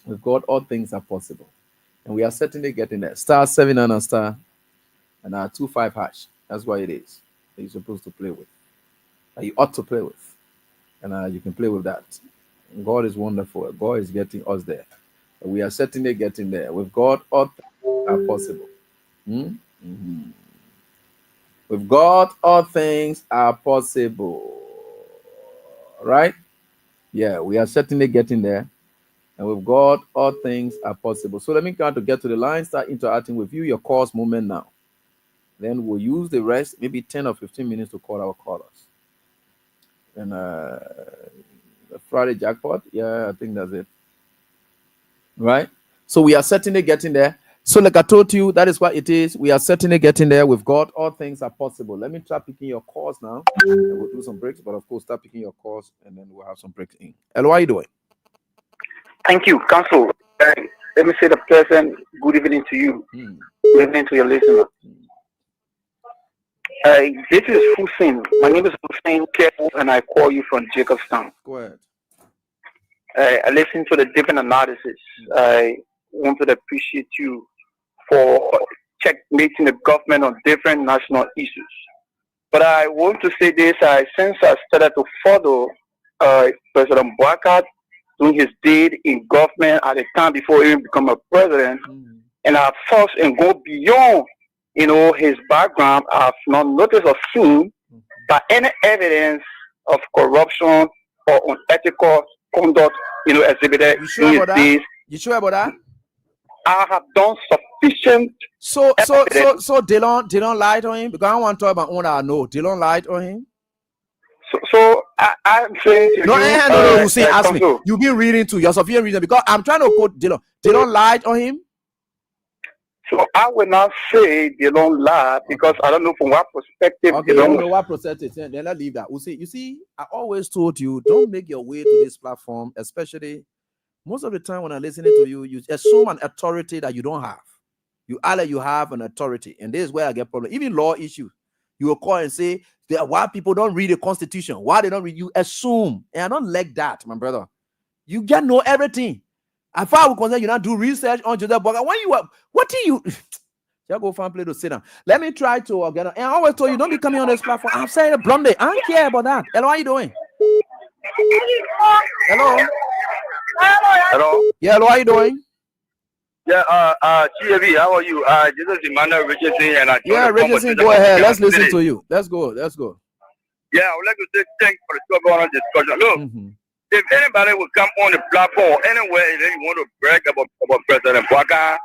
With God, all things are possible, and we are certainly getting there. *7 and a star, and 25 hash. That's what it is. That you're supposed to play with. That you ought to play with, and you can play with that. And God is wonderful. God is getting us there. And we are certainly getting there. With God, all things are possible. With God, all things are possible. Right? Yeah, we are certainly getting there. And with God, all things are possible. So let me try to get to the line, start interacting with you, your calls moment now. Then we'll use the rest, maybe 10 or 15 minutes to call our callers. And the Friday jackpot, yeah, I think that's it. Right? So we are certainly getting there. So like I told you, that is what it is. We are certainly getting there. With God, all things are possible. Let me try picking your calls now. And we'll do some breaks, but of course, start picking your calls, and then we'll have some breaks in. Hello, how are you doing? Thank you, Council. Let me say the pleasant good evening to you. Good evening to your listener. This is Hussein. My name is Hussein Kepo, and I call you from Jacobstown. Go ahead. I listened to the different analysis. I want to appreciate you for checkmating the government on different national issues. But I want to say this, since I started to follow President Basa doing his deed in government at the time before he even become a president, and I first and go beyond, his background, I've not noticed or seen that any evidence of corruption or unethical conduct, exhibited in his deeds. You sure about that? I have done sufficient. So they don't lie to him, because I don't want to talk about what I know. They don't lie to him. So I'm saying to no, you, no, Hussein, ask me. You've been reading too. You're Sophia reading, because I'm trying to quote Dylan. They don't lie to him. So I will not say they don't lie, because I don't know from what perspective. Okay, I don't know what perspective. Then let's leave that. You see, I always told you, don't make your way to this platform, especially most of the time when I'm listening to you, you assume an authority that you don't have. You either you have an authority, and this is where I get problem. Even law issues, you will call and say why people don't read the Constitution, why they don't read. You assume, and I don't like that, my brother. You get know everything. As far as concerned, you not do research on Joseph Boga. When you what do you? Shall go find place to sit down. Let me try to get on. And I always told you, don't be coming on this platform. I'm saying it bluntly. I don't care about that. Hello, how you doing? Hello. Hello. Yeah, hello, how you doing? Yeah, GAV, how are you? This is Emmanuel Richardson, and Richardson, go ahead. Let's listen to you. Let's go. Yeah, I would like to say thanks for the going on discussion. Look, if anybody would come on the platform anywhere and they want to brag about President Basa,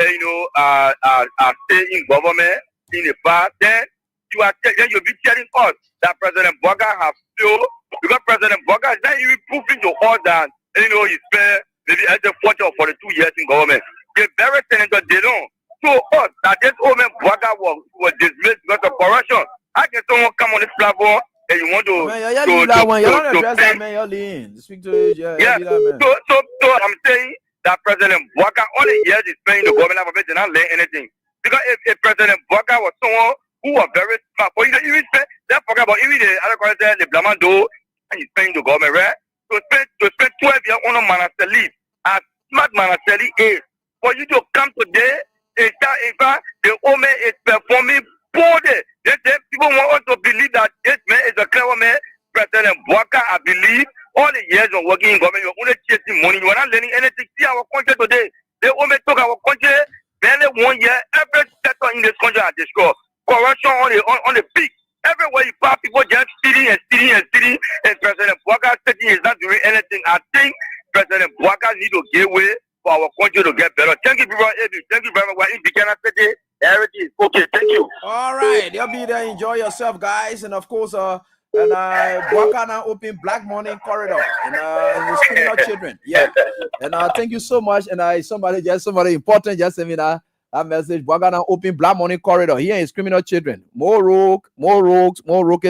stay in government in the past, then you'll be telling us that President Basa has failed because President Basa is not even proving to us that he spent maybe either 40 or 42 years in government. The very senator they don't show us that this old man Basa was dismissed because of corruption. How can someone come on this platform and you want to speak to yeah. So I'm saying that President Basa only years is paying the government of it did not learn anything. Because if President Basa was someone who was very smart, but even spend, let's forget about even the other countries, the Blamando, and he's paying the government, right? To spend 12 years on a Manaseli, as smart Manaseli is, for you to come today, in fact, the old man is performing poorly. People want us to believe that this man is a clever man. President Basa, I believe, all the years of working in government, you're only chasing money. You're not learning anything. See our country today. The old man took our country, barely 1 year, every sector in this country are destroyed. Corruption on the peak. Everywhere you pass, people just stealing, and President Basa is not doing anything. I think President Basa need to give way for our country to get better. Thank you, people. Thank you very much. In Buchanan City, everything is okay. Thank you. All right, you'll be there. Enjoy yourself, guys, and of course, Basa now open Black Money Corridor and criminal children. Yeah, and thank you so much. And somebody important just sent me that message. Basa now open Black Money Corridor here is criminal children. More rogue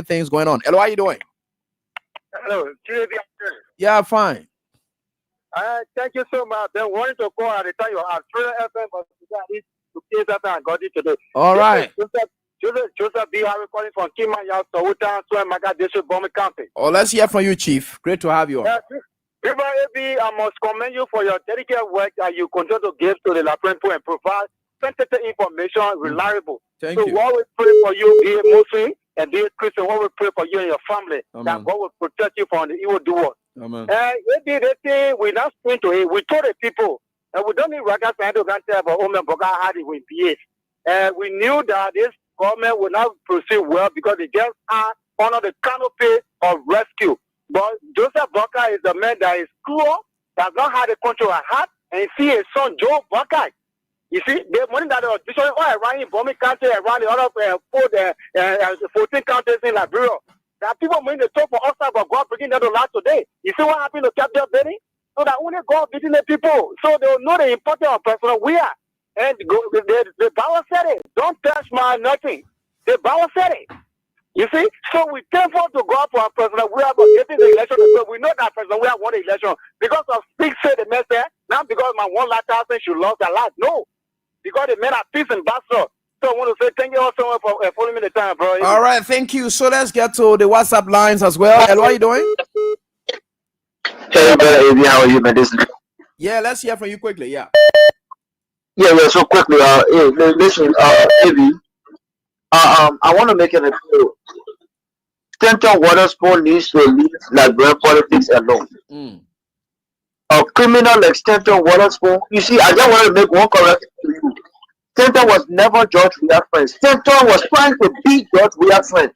things going on. Hello, how you doing? Hello, yeah, fine. Thank you so much. Then wanted to call at the time you have FM, but I got it today. All right. Joseph B. Harry calling from Kimaya, Sawuta, Swamaga District, Bomber County. Oh, let's hear from you, Chief. Great to have you on. People, I must commend you for your dedicated work that you continue to give to the Laprenpo and provide sensitive information, reliable. Thank you. So what we pray for you, be a Muslim and be a Christian, what we pray for you and your family, that God will protect you from the evil doers. Amen. We not speak to it. We told the people, and we don't need records to tell about Omen Basa how it will behave. We knew that this government will not proceed well because they just are under the canopy of rescue. But Joseph Basa is the man that is cruel, does not have the control at heart, and see his son Joe Basa. You see, the money that was destroying all around in Bombay County, around the other 14 counties in Liberia. There are people willing to talk for us about God bringing them to life today. You see what happened to Captain Benny? So that only God beating the people. So they will know the importance of personal we are. And the Bible said it. Don't touch my nothing. The Bible said it. You see? So we thankful to God for our President we are about getting the election. So we know that President we have won the election. Because of speak say the message, not because my 100,000 should lost their life. No. Because the men are peace and Basa. So I want to say thank you all so much for following me the time, bro. All right, thank you. So let's get to the WhatsApp lines as well. Hello, how are you doing? Hey, brother, Avi, how are you, man? Yeah, let's hear from you quickly. Yeah. Yeah. So quickly, listen, Avi, I want to make an appeal. Stanton Waterspoon needs to leave Liberian politics alone. A criminal like Stanton Waterspoon, you see, I just want to make one correction to you. Stanton was never George Weah's friend. Stanton was trying to be George Weah's friend.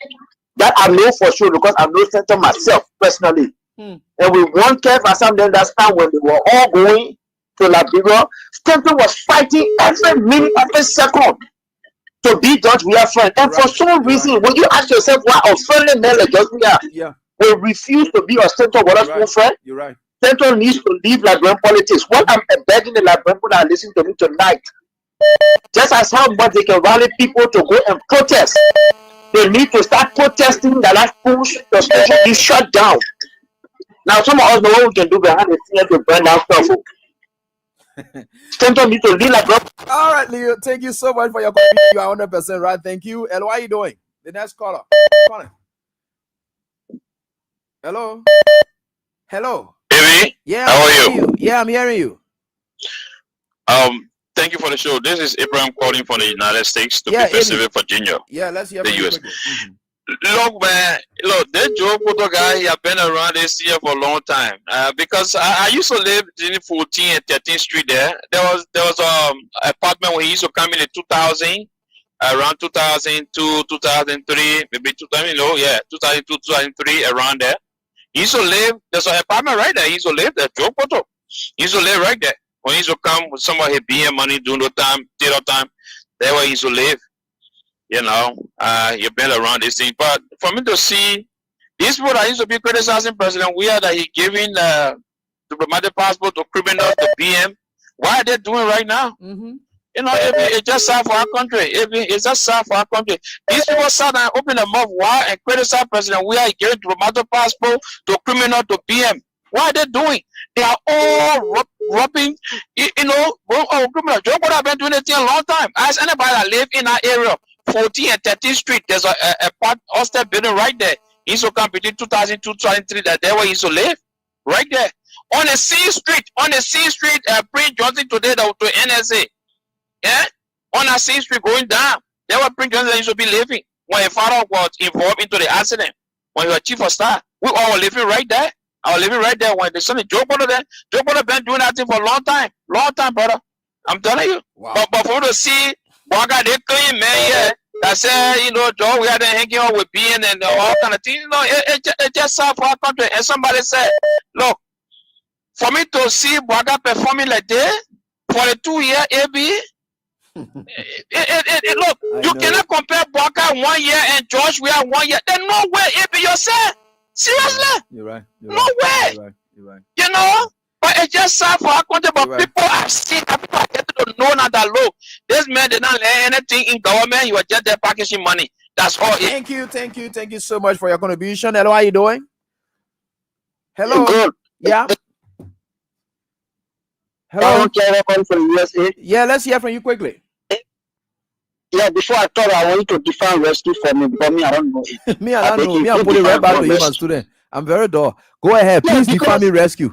That I know for sure because I know Stanton myself personally. And with one Kev Assam, that's time when they were all going to Liberia, Stanton was fighting every minute, every second to be George Weah's friend. And for some reason, when you ask yourself why a friendly man like George Weah will refuse to be a Stanton Waterspoon friend, you're right. Stanton needs to leave Liberian politics. What I'm begging the Liberian people that are listening to me tonight, just as how much they can rally people to go and protest, they need to start protesting that that the station is shut down. Now, some of us know what we can do behind the scenes to burn down stuff. Stanton needs to leave Liberian. All right, Leo, thank you so much for your comment. You are 100% right. Thank you. Hello, how are you doing? The next caller. Hello. Hello. Amy, yeah, how are you? Yeah, I'm hearing you. Thank you for the show. This is Abraham calling from the United States to Pennsylvania, Virginia. Yeah, let's hear the from US. You. Look, man, this Joe Poto guy, he has been around this here for a long time. Because I used to live in 14th and 13th Street there. There was apartment when he used to come in 2000, around 2002, 2003, maybe 2000, 2002, 2003, around there. He used to live, there's an apartment right there. He used to live there, Joe Poto. He used to live right there. When he used to come with some of his beer money during the time, theater time, that's where he used to live. You've been around this thing. But for me to see these people that used to be criticizing President Weah that he giving diplomatic passport to criminals, to PM, what are they doing right now? It's just sad for our country. It's just sad for our country. These people sat and opened their mouth wide and criticized President Weah giving diplomatic passport to criminal, to PM. What are they doing? They are all robbing, criminal. Joe would have been doing it a long time. Ask anybody that live in that area, 14th and 13th Street, there's a part hostel building right there. He used to come between 2002 2003, that's where he used to live. Right there. On the C Street, Prince Johnson today, to NSA. Yeah? On that C Street going down. That's where Prince Johnson used to be living when his father was involved into the accident. When he was chief of staff. We all were living right there. I was living right there when the son of Joe Biden there. Joe Biden been doing that thing for a long time. Long time, brother. I'm telling you. Wow. But for you to see what got they claim, man, yeah, that said, Joe, we had to hanging out with being and all kind of things. It just sad for our country. And somebody said, look, for me to see Boaga performing like that for a 2-year AB, look, you cannot compare Boaga 1 year and George Weah 1 year. There's no way AB yourself. Seriously? You're right. No way. You're right. But it's just sad for our country. But people have seen, people are getting to know now that, look, this man did not learn anything in government. He was just there packaging money. That's all. Thank you so much for your contribution. Hello, how are you doing? Hello. Good. Yeah. Hello. From USA. Yeah, let's hear from you quickly. Yeah, before I thought I wanted to define rescue for me, because me, I don't know it. Me, I don't know. Me, I'm putting right back to you, my student. I'm very dull. Go ahead. Please define me rescue.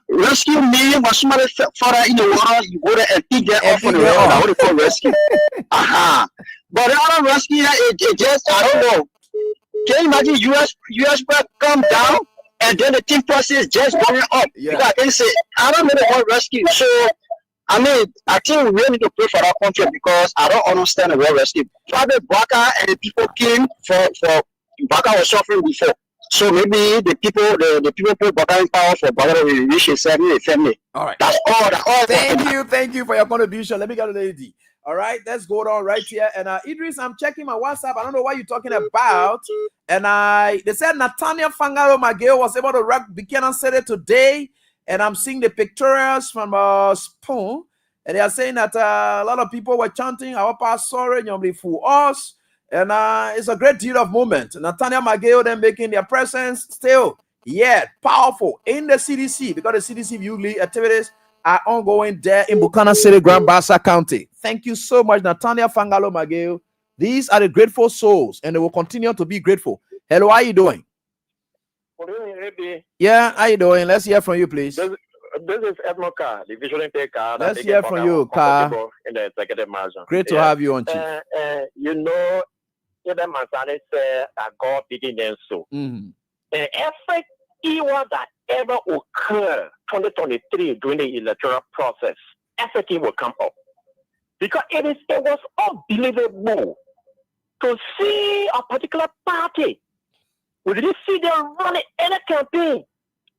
Rescue me when somebody further in the water, you go there and pick them up from the water. I want to call rescue. But the other rescue, it just, I don't know. Can you imagine US come down and then the team process just going up? Yeah. Because I can say, I don't know the word rescue. So, I mean, I think we really need to pray for our country because I don't understand the word rescue. Father Baka and the people came for Baka was suffering before. So maybe the people put Baka in power for Baka to reach his family. All right. That's all. Thank you for your contribution. Let me get to the lady. All right, let's go on right here. And Idris, I'm checking my WhatsApp. I don't know what you're talking about. And they said Nathaniel Fangaro Mageo was able to rock Buchanan City today. And I'm seeing the pictures from Spoon. And they are saying that a lot of people were chanting, our past sorry, you'll for us. And it's a great deal of moment. Nathaniel Mageo then making their presence still yet powerful in the CDC because the CDC usually activities are ongoing there in Buchanan City, Grand Basa County. Thank you so much, Nathaniel Fangalo Mageo. These are the grateful souls, and they will continue to be grateful. Hello, how are you doing? Yeah, how you doing? Let's hear from you, please. This is Edmond Carr, the visionary taker. Let's hear from you, Carr. In the executive mansion. Great to have you on, Chief. The Mansani said that God didn't them so. And every evil that ever occurred 2023 during the electoral process, everything will come up. Because it was unbelievable to see a particular party. We didn't see them running any campaign.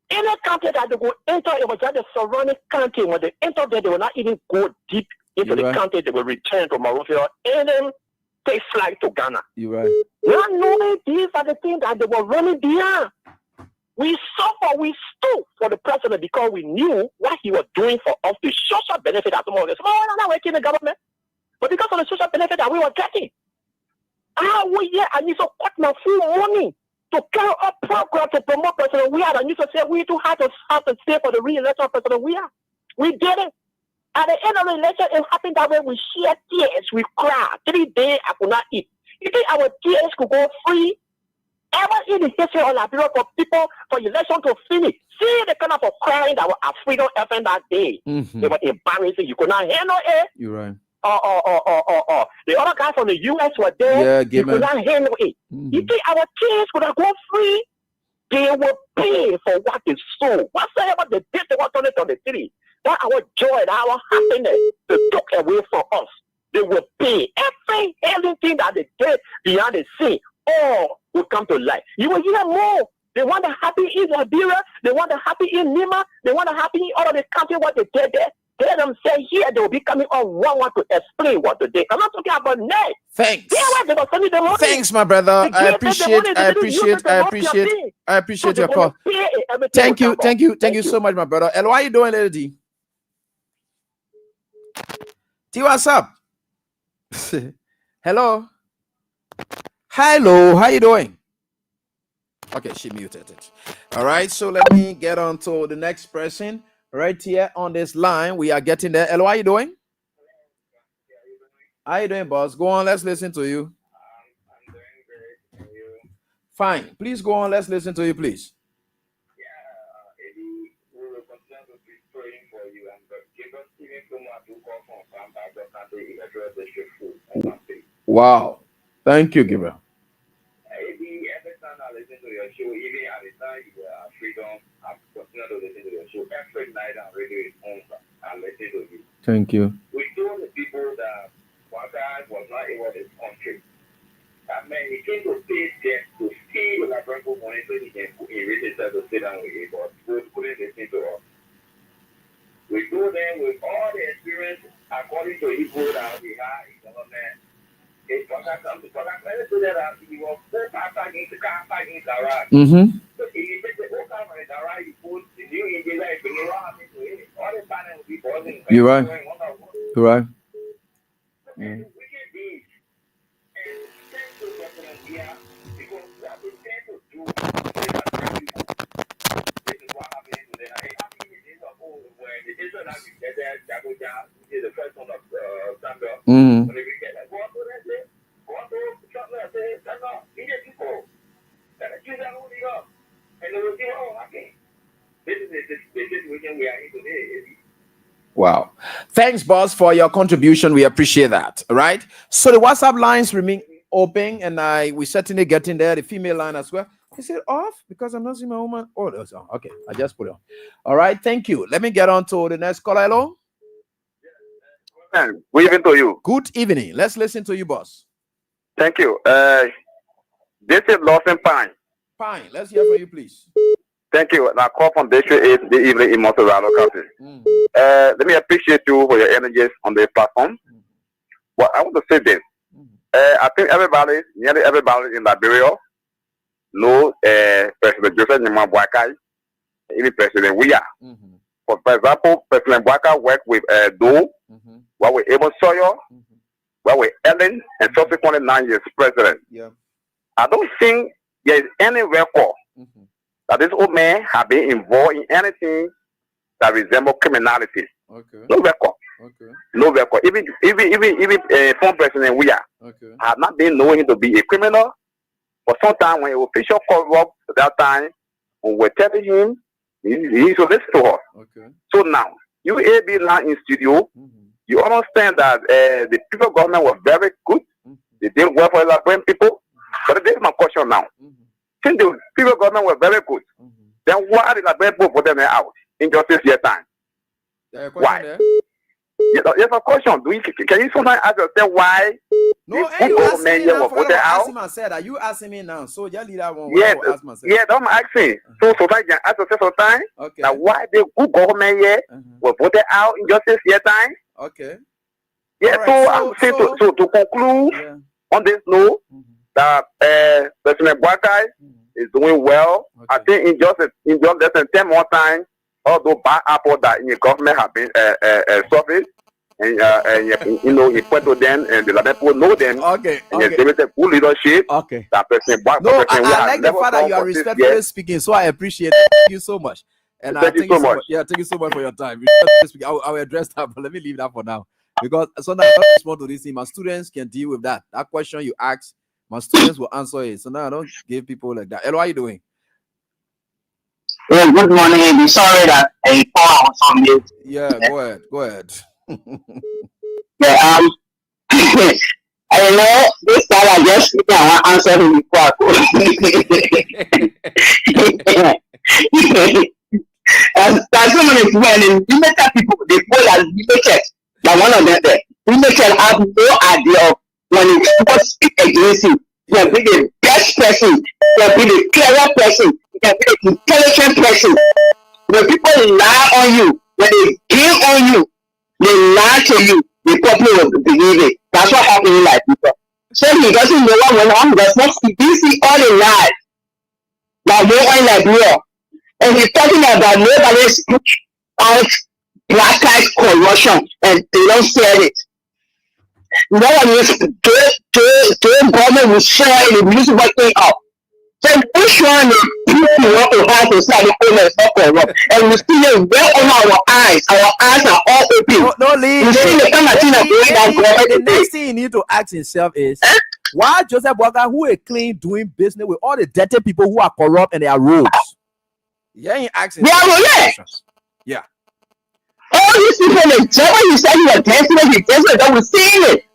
Any country that they will enter, it was just the surrounding country. When they enter there, they will not even go deep into the country. They will return to Morocco and then take flight to Ghana. You're right. Not knowing these are the things that they were running there. We suffer, we stood for the president because we knew what he was doing for us, the social benefit that some of us. Oh, no, no, working in the government. But because of the social benefit that we were getting, I need to cut my full money to carry up program to promote President Weah. I need to say we too have to stay for the re-election of President Weah. We did it. At the end of the election, it happened that way. We shed tears, we cried. 3 days I could not eat. You think our tears could go free? Ever in the history of Liberia for people for election to finish? See the kind of crying that was freedom happened that day. It was embarrassing. You could not handle it. You're right. The other guys from the US were there. You could not handle it. You think our kids could have gone free? They will pay for what is sold. Whatsoever they did to 2023, that our joy, that our happiness, they took away from us. They will pay everything that they did behind the scene. All will come to light. You will hear more. They want to happy in Liberia. They want to happy in Lima. They want to happy in all of the country what they did there. They themselves here, they will be coming on one to explain what to do. I'm not talking about next. Thanks. They will send you the money. Thanks, my brother. I appreciate your call. Thank you so much, my brother. And why are you doing, Lady? T, what's up? Hello, how you doing? Okay, she muted it. All right, so let me get on to the next person right here on this line. We are getting there. Hello, how you doing? How you doing, boss? Go on, let's listen to you. I'm doing great. And you? Fine. Please go on, let's listen to you, please. Eddie, we will continue to be praying for you and give us even so much to call from Famba, but not to address the food. Wow. Thank you, Gabriel. Eddie, every time I listen to your show, even at the time you were at Freedom, I continue to listen to your show. Every night on radio is on. I listen to you. Thank you. We told the people that Waka was not able to country. That man, he came to pay debt to steal the Franco money so he can enrich himself to sit down with him, but we couldn't listen to us. We go there with all the experience according to Hebrew that we have in government. If Waka comes to Waka, let us do that. He was both against the car, against the right. So if you take the whole car from the right, you put the new engine like the new one into it. All the panels will be buzzing. You're right. You're right. We can be and tend to government here because what we tend to do is this is what happened to them. It happened in the days of old when the nation that we get there, Jackpot, is the first one of Sandra. When we get like, go to that day, go to Sandra, say, Sandra, meet the people. That the children will be up. And they will see what will happen. This is the situation we are in today. Wow. Thanks, boss, for your contribution. We appreciate that. All right. So the WhatsApp lines remain open, and we certainly get in there. The female line as well. Is it off? Because I'm not seeing my woman. Oh, that's on. Okay. I just put it on. All right. Thank you. Let me get on to the next caller. Hello. Good evening to you. Good evening. Let's listen to you, boss. Thank you. This is Lawson Pine. Pine. Let's hear from you, please. Thank you. Now, call from District 8 the evening in Monterrey County. Let me appreciate you for your energies on the platform. Well, I want to say this. I think nearly everybody in Liberia know President Joseph Nyama-Boakai, even President Weah. For example, President Boakai worked with Doe, where we Able Sawyer, where we Ellen, and subsequently 9 years president. I don't think there is any record that this old man have been involved in anything that resembles criminality. No record. No record. Even former President Weah have not been knowing him to be a criminal. But sometimes when official cover up at that time, when we're telling him, he used to listen to us. So now, you AB now in studio, you understand that the people government was very good. They did well for Liberian people. But this is my question now. Since the people government were very good, then why did Liberian people put them out in just this year time? Why? Yes, of course. Can you sometimes ask yourself why? No, you asking me now. Are you asking me now? So just leave that one. Yeah, I'm asking. So sometimes you can ask yourself sometimes that why the good government here were voted out in just this year time. Okay. Yeah. Right. So I'm saying to conclude on this note that President Boakai is doing well. I think in just less than 10 more times, all those bad apples that in the government have been surfaced, and you know, he point to them, and the other people know them. And they with a full leadership. That President Boakai. No, I like the fact that you are respectfully speaking, so I appreciate it. Thank you so much. And thank you so much. Yeah, thank you so much for your time. I will address that, but let me leave that for now. Because sometimes I don't respond to this thing. My students can deal with that. That question you ask, my students will answer it. So now I don't give people like that. Hello, how are you doing? Well, good morning, Amy. Sorry that I call on some mute. Yeah, go ahead. Yeah, I know this time I just answer him before. That's so many people, limited people, they call as limited. Now one of them there, limited have no idea of when people speak against you. You can be the best person, you can be the clever person, you can be the intelligent person. When people lie on you, when they game on you, They lie to you. The people will believe it. That's what happened in life, people. So he doesn't know what went on. Does not see. You see all the lies. Like no one like Liberia. And he's talking about nobody's out black eyed corruption, and they don't say it. No one is doing government will share the municipal thing up. So which one is people want to have to say the owner is not corrupt? And we see it well on our eyes. Our eyes are all open. No, Lee. We see the kind of thing that the next thing you need to ask himself is why Joseph Walker, who is clean doing business with all the dirty people who are corrupt and they are rogues? Yeah, he asking. Yeah. All these people, the devil you said you were dancing with, you dancing with, that was seeing it.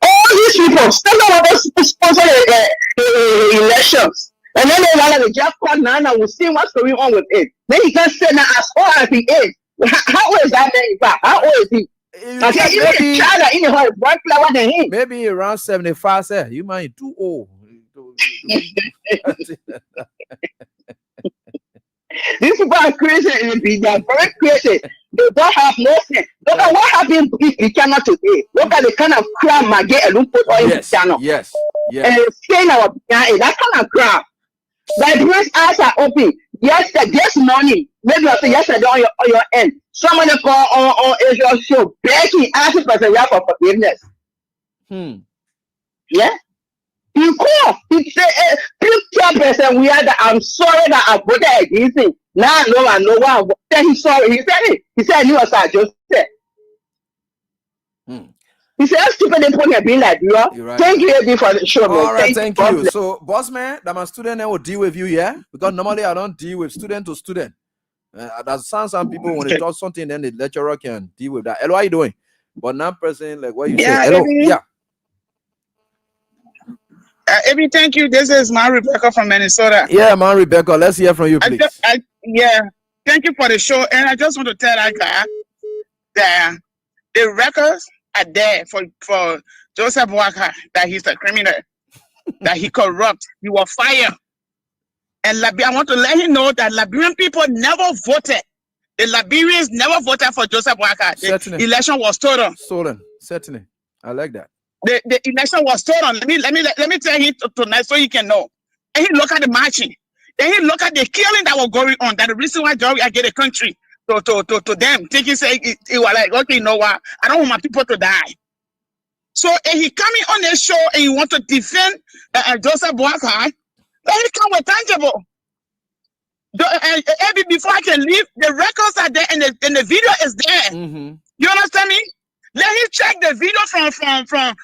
All these people, still don't want to sponsor the elections. And then they want to Jackpot now and we'll see what's going on with it. Then he can say now as far as he is. How old is that man in fact? How old is he? Okay, even the child that in the heart is one flower than him. Maybe around 75, sir. You might too old. These people are crazy and they are very crazy. They don't have no sense. Look at what happened in the channel today. Look at the kind of crap Maggie and put on the channel. Yes. And saying our that kind of crap. Liberians' eyes are open. Yes, this morning, maybe I say yesterday on your end, someone called on Israel show begging, asking for forgiveness. Yeah? You call. He said, please tell person we are that I'm sorry that I voted against him. Now I know why. Then he's sorry. He said it. He said he was a Joseph. He said, stupid they put being like you. Right. Thank you Eddie, for the show. All right, thank you. So, boss man, that my student will deal with you, yeah? Because normally I don't deal with student to student. That sounds some people when they talk something, then the lecturer can deal with that. Hello, how you doing? But now, person, like what you say? Hello, yeah. Ebi, thank you. This is my Rebecca from Minnesota. Yeah, man, Rebecca. Let's hear from you, please. Thank you for the show. And I just want to tell that guy that the records are there for Joseph Walker, that he's a criminal, that he corrupt, he was fired. And I want to let him know that Liberian people never voted. The Liberians never voted for Joseph Walker. The election was stolen. Certainly. I like that. The election was stolen. Let me tell you tonight so you can know. And he look at the marching. Then he look at the killing that was going on. That the reason why I get a country to them, thinking say it was like, okay, you know what? I don't want my people to die. So and he coming on the show and he want to defend Joseph Walker. Let him come with tangible. Before I can leave, the records are there and the video is there. You understand me? Let him check the video from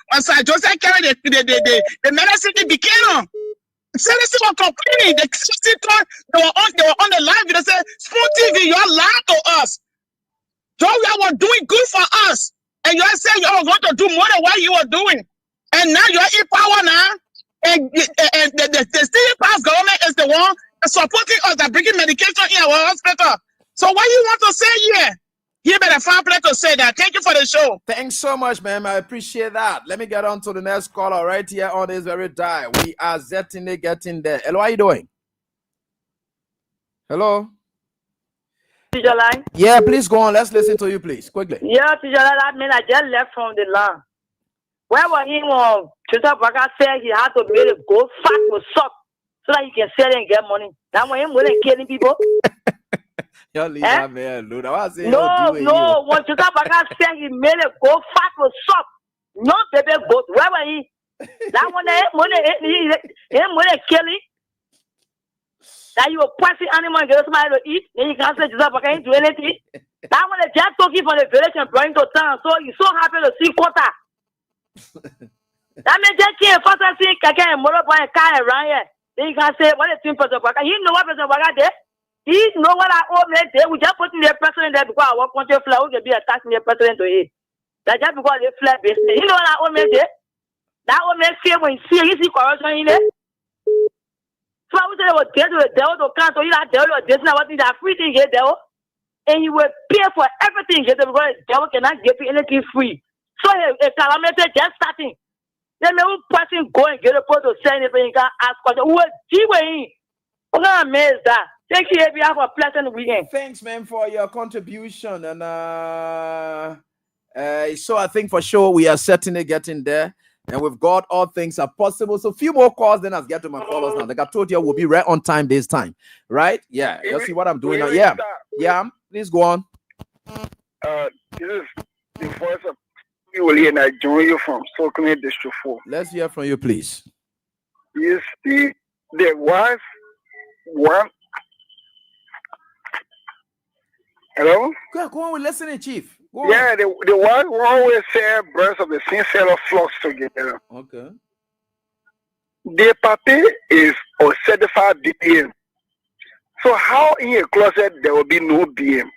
Joseph carried the medicine in Bikino. Citizens were complaining. They were on the live. They said, Spoon TV, y'all lied to us. Y'all were doing good for us. And y'all said y'all were going to do more than what you were doing. And now you're in power now. And the state past government is the one supporting us that bringing medication in our hospital. So what you want to say here? You better find place to say that. Thank you for the show. Thanks so much, man. I appreciate that. Let me get on to the next caller right here on this very dial. We are certainly getting there. Hello, how you doing? Hello? Teacher line? Yeah, please go on. Let's listen to you, please, quickly. Yeah, teacher line, I mean, I just left from the land. Where was he when Joseph Walker said he had to make a gold fat with sock so that he can sell it and get money? That when him willing killing people? Y'all leave that man alone. No, when Joseph Walker said he made a gold fat with sock, no baby goat. Where was he? That one, him willing killing. That you a poison animal and get somebody to eat, then you can't say Joseph Walker ain't do anything. That one, they just took him from the village and brought him to town, so he's so happy to see quarter. That means just can't first see Kaka and Moro Boy and car around here. Then you can't say what is doing for President Walker. He know what President Walker did. He know what our old man did. We just put in the president there because our country flag will be attacking the president to it. That's just because they flag business. You know what our old man did? That old man fear when he see corruption in it. So I would say they were dead to the devil to cancel you that devil or this now what is that free thing here, devil. And he will pay for everything here because the devil cannot give you anything free. So a calamity just starting. Then the old person go and get a photo to say anything you can ask question. Who is G-Way? I'm not amazed that. Thank you, have a pleasant weekend. Thanks, man, for your contribution. And So I think for sure we are certainly getting there. And with God, all things are possible. So a few more calls, then I'll get to my callers now. Like I told you, we'll be right on time this time. Right? Yeah. You see what I'm doing now? Yeah. Yeah. Please go on. This is the voice of Willie, and I join you from Sokene District 4. Let's hear from you, please. You see, there was one. Hello? Go on with listening, Chief. Go yeah, the one who always say birds of the same cell flocks together. Okay. The party is a certified BM. So how in a closet there will be no BM?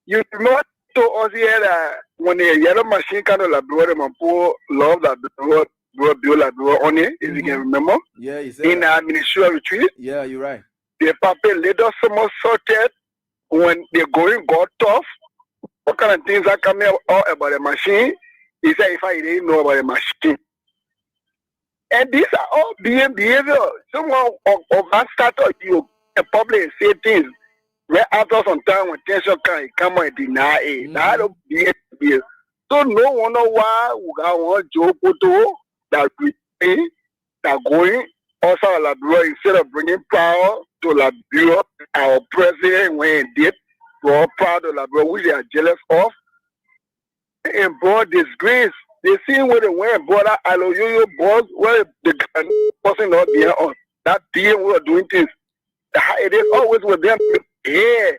You know, to us here that when a yellow machine kind of labrador and pour love that labrador on it, if you can remember. Yeah, in our ministerial retreat. Yeah, you're right. The party later somewhat sorted when they're going God tough. What kind of things are coming out about the machine? He said, if I didn't know about the machine. And these are all behavior. Someone of that started you in public and say things. Where after some time when tension can come and deny it. That don't behave. So no wonder why we got one joke that we that going also Labrador instead of bringing power to Labrador, our president when he did. We're all proud of Labrador, which they are jealous of. And brought disgrace. They see where they went, brought that Aloyoyo boss, where the person not being on. That being we are doing things. It is always with them. Yeah.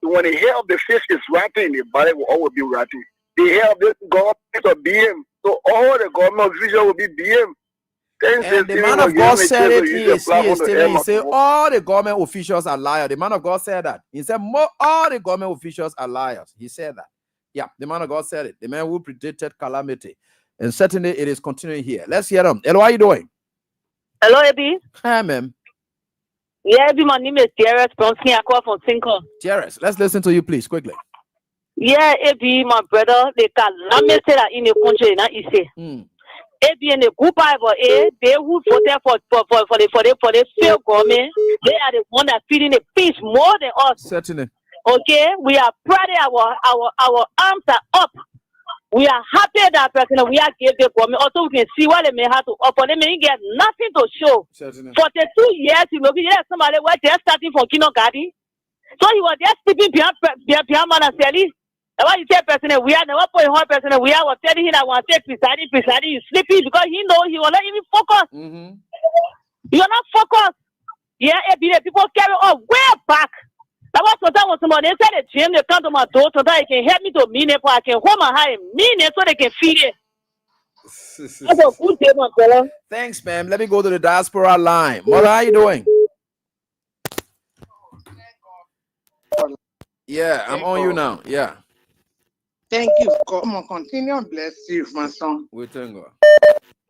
When the hair of the fish is rotting, the body will always be rotting. The hair of this government will be BM. So all the government officials will be BM. And the man of God said it. He said all the government officials are liars. The man of God said that. He said all the government officials are liars. He said that. Yeah, the man of God said it. The man who predicted calamity. And certainly it is continuing here. Let's hear them. Hello, how are you doing? Hello, Abby. Hi, ma'am. Yeah, Abby, my name is Jairus from Cinco. Jairus, let's listen to you, please, quickly. Yeah, Abby, my brother, they calamity that in the country, not easy. Abby and the group they who voted for the failed government, they are the one that feeding the peace more than us. Certainly. Okay, we are proud. Our arms are up. We are happy that person we are gave the government. Also, we can see what they may have to offer. They may get nothing to show. Certainly. 42 years, you know, somebody were there starting from kindergarten. So he was there sleeping behind Manaseli. Why you tell person we are never put one person we are telling him that want to take presiding, he's sleeping because he know he will not even focus. You are not focused. Yeah, people carry on way back. That was sometimes when somebody inside the gym, they come to my door so that they can help me to mean it, I can hold my hand and mean it so they can feed it. That's a good day, my brother. Thanks, ma'am. Let me go to the diaspora line. Mother, how you doing? Yeah, I'm on you now. Yeah. Thank you. Come on, continue. Bless you, my son. We thank God.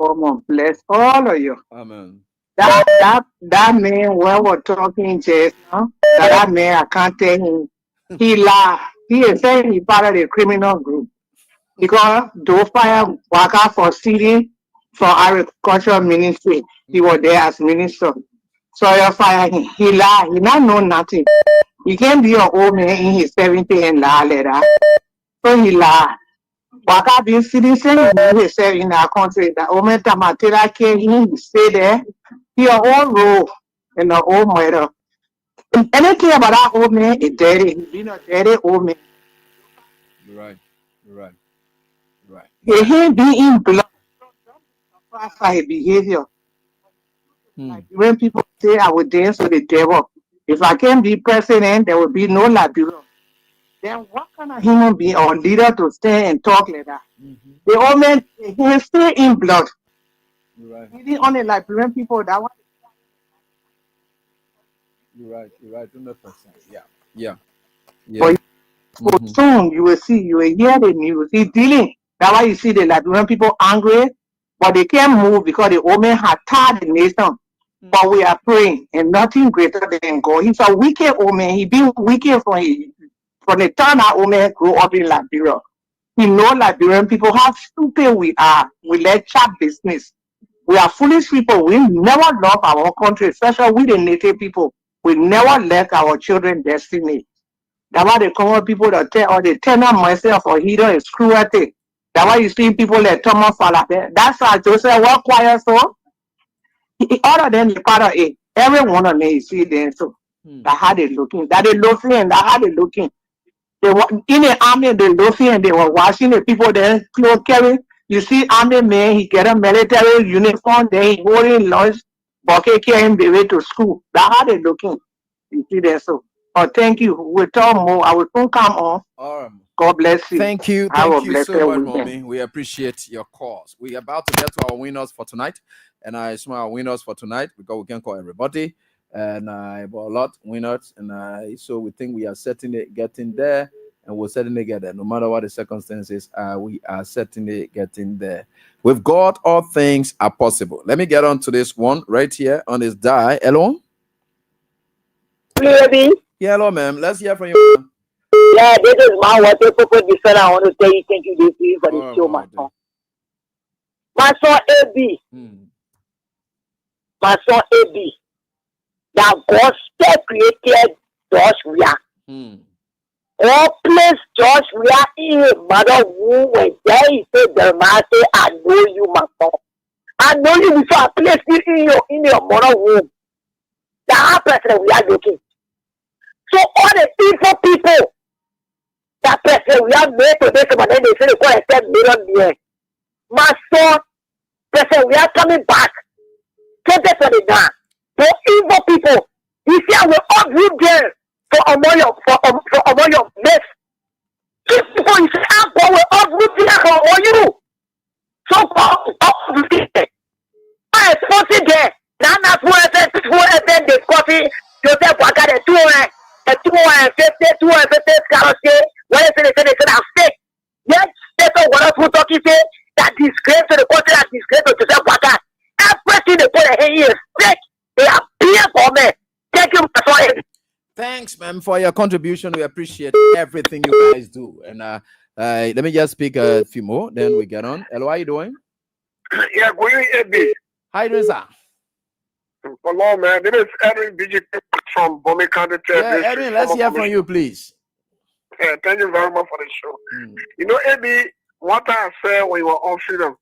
Come on, bless all of you. Amen. That man when we're talking just now, that man I can't tell him. He lied. He is saying he part of the criminal group. Because those fire worker for city for agricultural ministry. He was there as minister. So you fire him. He lied. He not know nothing. He can't be an old man in his 70 and lie like that. So he lied. Waka been citizen he said in our country that Omen Tamatera came in, he stay there. He a old role in the old murder. Anything about that old man is dirty. He been a dirty old man. Right. He ain't be in blood for his behavior. Like when people say I would dance with the devil. If I can't be president, there will be no Liberia. Then what kind of human being or leader to stand and talk like that? The old man, he stay in blood. Right. Even on the Liberian people, that one. You're right. 100%. Yeah. But soon you will see, you will hear the news. He's dealing. That's why you see the Liberian people angry, but they can't move because the old man had tired the nation. But we are praying, and nothing greater than God. He's a wicked old man. He been wicked from the time that old man grew up in Liberia. He know Liberian people how stupid we are. We let chat business. We are foolish people. We never love our country, especially we the native people. We never let our children destiny. That's why the common people that tell or they tell them myself or he don't is cruelty. That's why you see people like Thomas Fala. That's why Joseph walk quiet so. All of them is part of it. Every one of them you see them so. That's how they looking. That they looking and that's how they looking. They were in the army, they looking and they were washing the people there, clothes carrying. You see army man, he get a military uniform, then he holding lunch, bucket carrying the way to school. That's how they looking. You see there so. Oh, thank you. We'll talk more. I will soon come on. All right. God bless you. Thank you. Have Thank a you blessed so much, weekend. Mommy. We appreciate your calls. We're about to get to our winners for tonight. And I saw our winners for tonight because we can call everybody. And I bought a lot of winners. And so we think we are certainly getting there. And we'll certainly get there. No matter what the circumstances are, we are certainly getting there. With God, all things are possible. Let me get on to this one right here on this die. Hello? Baby. Yeah, hello, ma'am. Let's hear from you. Yeah, this is my water purpose defender. I want to tell you thank you this week for the show, my son. My son AB. My son AB. That God still created Joshua. All place Joshua in a mother womb when there he said Jeremiah say, I know you, my son. I know you before I placed you in your mother womb. That's how person we are looking. So all the evil people that person we are made to this and then they say they call themselves millionaire. My son, person we are coming back. 2029. For evil people, you see I will uproot them for among your mates. These people you say I'm going to uproot them for among you. So uproot them. I expose it there. Now that's what they copy Joseph Waka the 250 scholarship. What is it? They said I'm sick. Yes, that's what I'm talking say. That disgrace to the country, that disgrace to Joseph Waka. Everything they put ahead is sick. They are being for me. Thank you, my son. Thanks, ma'am, for your contribution. We appreciate everything you guys do. And let me just speak a few more, then we get on. Hello, how you doing? Yeah, going AB. How you doing, sir? Hello, man. This is Edwin BG from Bome County. Yeah, Edwin, let's hear from you, please. Yeah, thank you very much for the show. You know, AB, what I said when you were on freedom,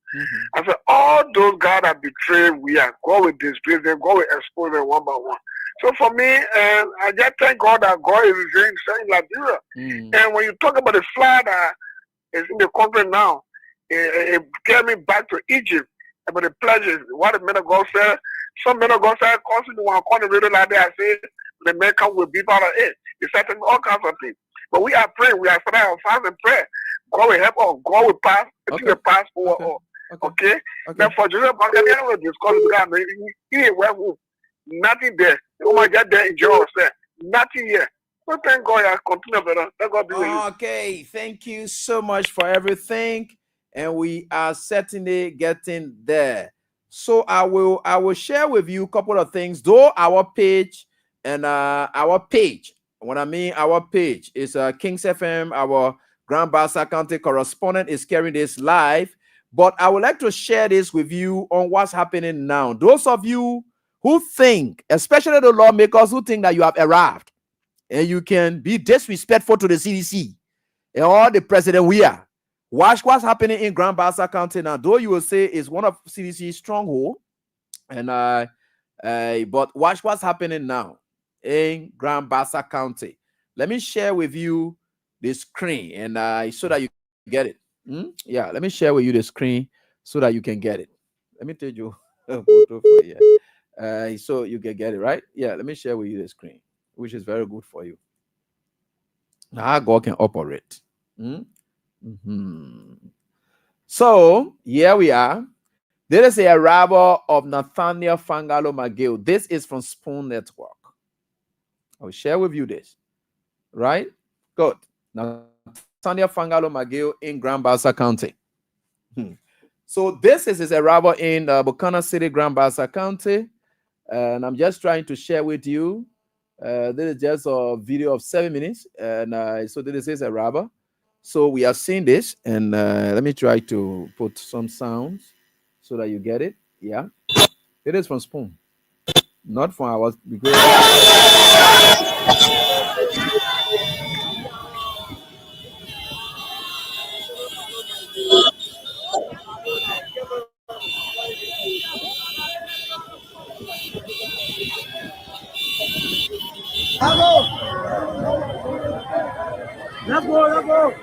I said, all those guys that betray, God will disgrace them, God will expose them one by one. So for me, I just thank God that God is doing something in Liberia. And when you talk about the flood that is in the country now, it get me back to Egypt about the pledges. What the men of God said, some men of God said, constantly when I call the radio like that, I say, the men come with be part of it. He said all kinds of things. But we are praying, we are starting our fast and prayer. God will help us. God will pass. Okay. Will pass over. Okay. Now for Joseph, I will discuss with God. He ain't well. Nothing there. Oh my God, there in jail. Nothing here. So thank God. I continue, brother. Thank God be with you. Okay. Thank you so much for everything, and we are certainly getting there. So I will share with you a couple of things. Though our page and what I mean our page is Kings FM, our Grand Basa County correspondent is carrying this live, but I would like to share this with you on what's happening now. Those of you who think, especially the lawmakers who think that you have arrived and you can be disrespectful to the CDC and all the president we are. Watch what's happening in Grand Basa County now. Though you will say it's one of CDC's stronghold, and but watch what's happening now in Grand Basa County. Let me share with you the screen, and so that you get it. Yeah, let me share with you the screen so that you can get it. Let me tell you a photo for you, so you can get it right. Yeah, let me share with you the screen, which is very good for you. Now how God can operate. So here we are. There is a arrival of Nathaniel Fangalo McGill. This is from Spoon Network. I'll share with you this. Right? Good. Nathaniel Fangalo McGill in Grand Basa County. So this is his arrival in Buchanan City, Grand Basa County. And I'm just trying to share with you. This is just a video of 7 minutes. And so this is a arrival. So we are seeing this, and let me try to put some sounds so that you get it. Yeah, it is from Spoon, not from ours. Let's go, let's go.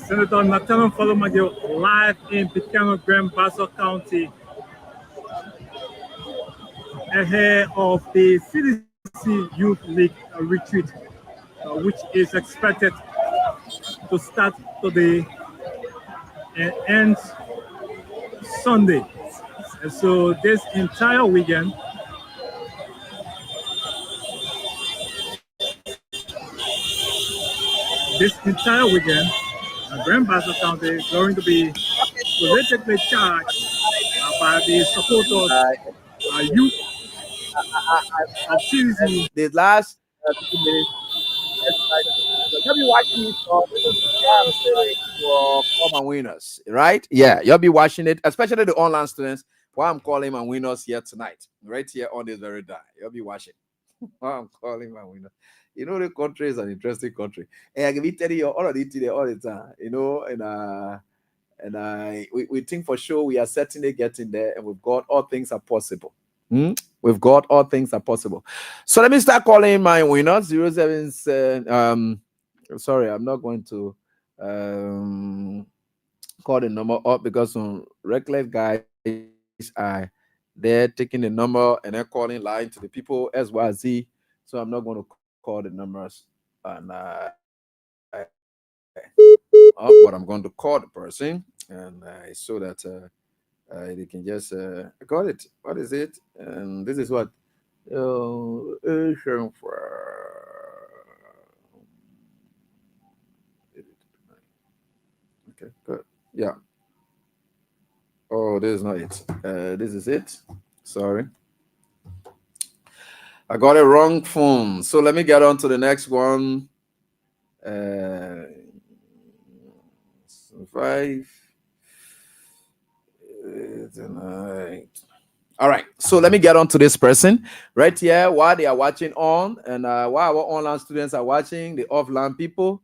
Senator Nathan Falomadio live in Pitcairn Grand Basa County ahead of the CDC Youth League retreat, which is expected to start today and end Sunday. And so this entire weekend, Grand Basa County is going to be politically charged by the supporters, youth of CDC. The last 2 minutes. You'll be watching it for Come and Winners, right? Yeah, you'll be watching it, especially the online students. Why I'm calling my winners here tonight, right here on this very day. You'll be watching. Why I'm calling my winners. You know, the country is an interesting country, and I can be telling you already today all the time. You know, and we think for sure we are certainly getting there, and with God all things are possible. With God all things are possible. So let me start calling my winners. 077. Sorry, I'm not going to call the number up because some reckless guys are there taking the number and then calling line to the people XYZ. So I'm not going to call the numbers, and but I'm going to call the person, and so that they can just got it. What is it? And this is what okay, good. Yeah. Oh, this is not it. This is it. Sorry. I got a wrong phone. So let me get on to the next one. 5. All right. So let me get on to this person right here while they are watching on, and while our online students are watching, the offline people.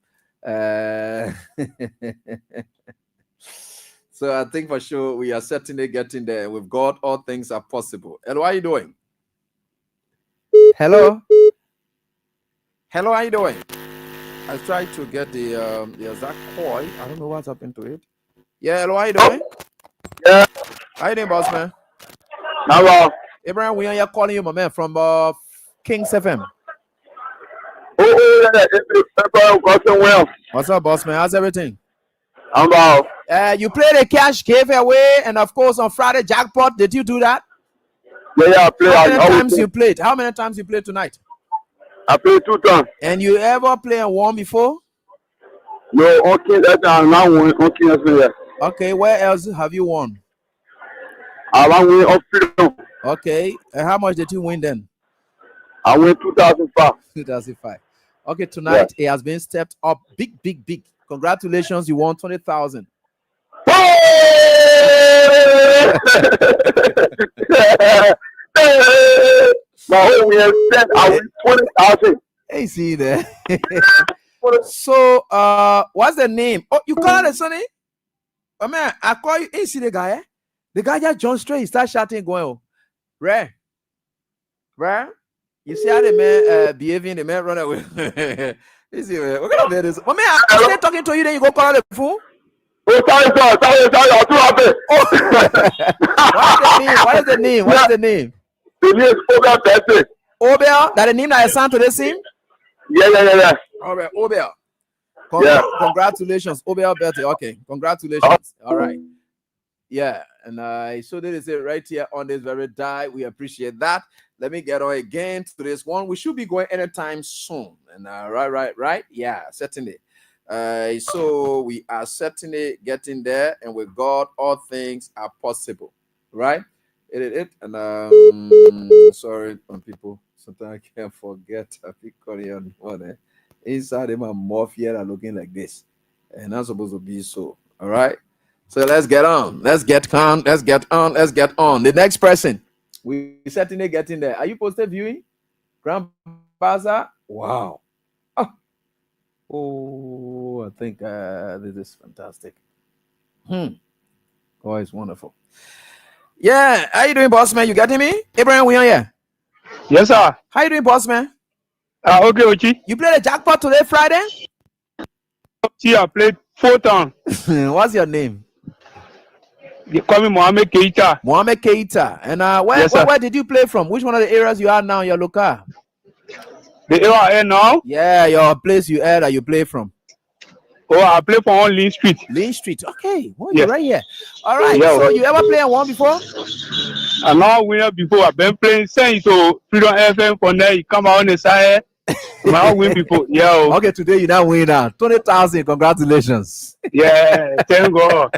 So I think for sure we are certainly getting there. With God, all things are possible. And what are you doing? Hello? Hello, how are you doing? I tried to get the exact call. I don't know what's happened to it. Yeah, hello, how are you doing? Yeah. How you doing, boss man? Hello. Abraham, we are calling you, my man, from Kings FM. What's up, boss man? How's everything? I'm out. You played a cash giveaway, and of course on Friday Jackpot. Did you do that? Yeah, I played. How many times you played? How many times you played tonight? I played 2 times. And you ever play and won before? No, okay, that time now won. Okay, okay, where else have you won? I won up freedom. Okay, and how much did you win then? I won 2005. 2005. Okay, tonight it has been stepped up big. Congratulations, you won 20,000. Hey! I win 20,000. Hey, see there. So, what's the name? Oh, you call it Sonny? Oh man, I call you. Hey, see the guy? The guy just jumped straight. He start shouting, going, "Oh, Rare. You see how the man behaving? The man run away." You see, man. We're gonna do this. Oh man, I stay talking to you. Then you go call the phone. Oh, sorry. I'm too happy. What is the name? The name is Obel Betsy. Obel? That the name that I signed to this team? Yeah. All right, Obel. Congratulations, Obel Betty. Okay, congratulations. All right. Yeah, and so this is it right here on this very die. We appreciate that. Let me get on again to this one. We should be going anytime soon. And right. Yeah, certainly. So we are certainly getting there, and with God, all things are possible. Right? And sorry, people. Sometimes I can't forget. I think Korean one. Inside them are more fear and looking like this, and not supposed to be so. All right. So let's get on. Let's get on. The next person. We certainly getting there. Are you posted viewing? Grand Basa? Wow. Oh, I think this is fantastic. Oh, it's wonderful. Yeah. How you doing, boss man? You getting me? Abraham, we on here. Yes, sir. How you doing, boss man? Okay, Ochi. You played the jackpot today, Friday? I played 4 times. What's your name? They call me Mohammed Keita. Mohammed Keita. And where did you play from? Which one of the areas you are now in your local? The area I am now? Yeah, your place you are that you play from. Oh, I play for on Lynn Street. Lynn Street. Okay. Well, you're right here. All right. Yeah, so you ever play on one before? I'm not winner before. I've been playing since so Freedom FM from there. You come out on the side. I'm not win before. Yeah. Okay, today you now win now. 20,000. Congratulations. Yeah. Thank God.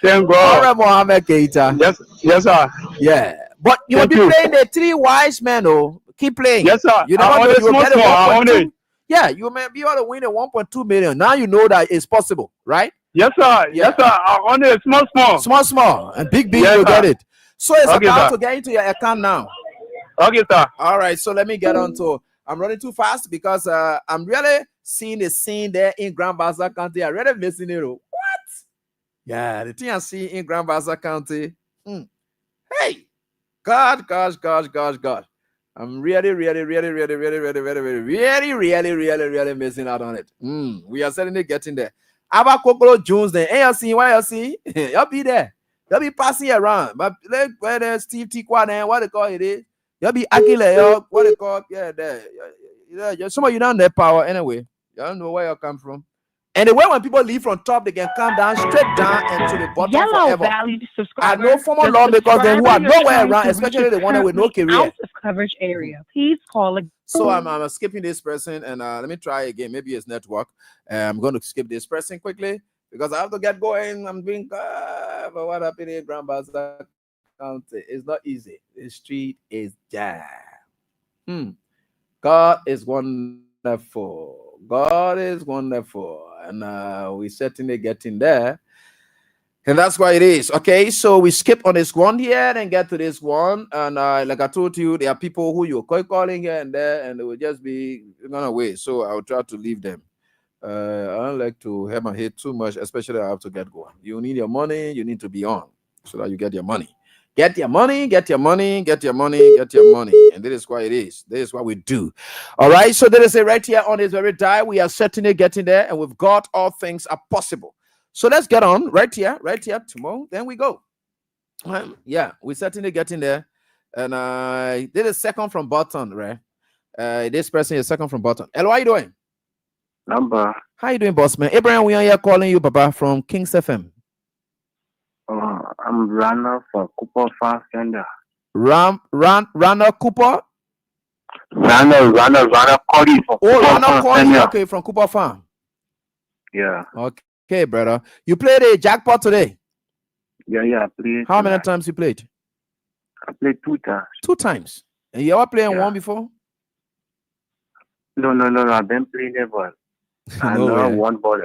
Thank God. All right, Mohammed Keita. Yes, sir. Yeah. But you will be playing the 3 wise men, oh. Keep playing. Yes, sir. You never know you will get a 1.2. Yeah, you may be able to win a 1.2 million. Now you know that it's possible, right? Yes, sir. Yeah. Yes, sir. I want it small, and big yes, you'll get it. So it's about sir. to get into your account now. Okay, sir. All right, so let me get on to. I'm running too fast because I'm really seeing the scene there in Grand Basa County. I'm really missing it. What? Yeah, the thing I see in Grand Basa County. Hey, God. I'm really missing out on it. We are certainly getting there. Abakokoro Jones, then ALC, you'll be there. You'll be passing around. But where there's Steve Tikwa, then what they call it is, you'll be Akile, what they call, there. Yeah, some of you don't have power anyway. You don't know where you come from. And the way when people leave from top, they can come down straight down and to the bottom forever. I know former lawmakers then who are nowhere around, especially the one with no career. Out of coverage area. Please call again. So I'm skipping this person and let me try again. Maybe it's network. I'm going to skip this person quickly because I have to get going. I'm doing but what happened in Grand Basa County? It's not easy. The street is jammed. God is wonderful. God is wonderful. And we certainly getting there. And that's why it is. Okay, so we skip on this one here and get to this one. And like I told you, there are people who you're calling here and there, and they will just be gone away. So I'll try to leave them. I don't like to have my head too much, especially I have to get going. You need your money, you need to be on so that you get your money. Get your money. And this is why it is. This is what we do. All right. So there is a right here on this very die. We are certainly getting there, and with God, all things are possible. So let's get on right here. Tomorrow, then we go. Yeah, we're certainly getting there. And this is second from bottom, right? This person is second from bottom. Hello, how you doing? Number. How you doing, boss man? Abraham, we are here calling you, Papa, from Kings FM. I'm runner for Cooper Farm Center. Runner Cooper? Runner Cody for Runner Cody, okay, from Cooper Farm. Yeah. Okay, brother. You played a jackpot today? Yeah, I played. How many times you played? I played 2 times. 2 times? And you ever played one before? No, I've been playing it, but I know one ball.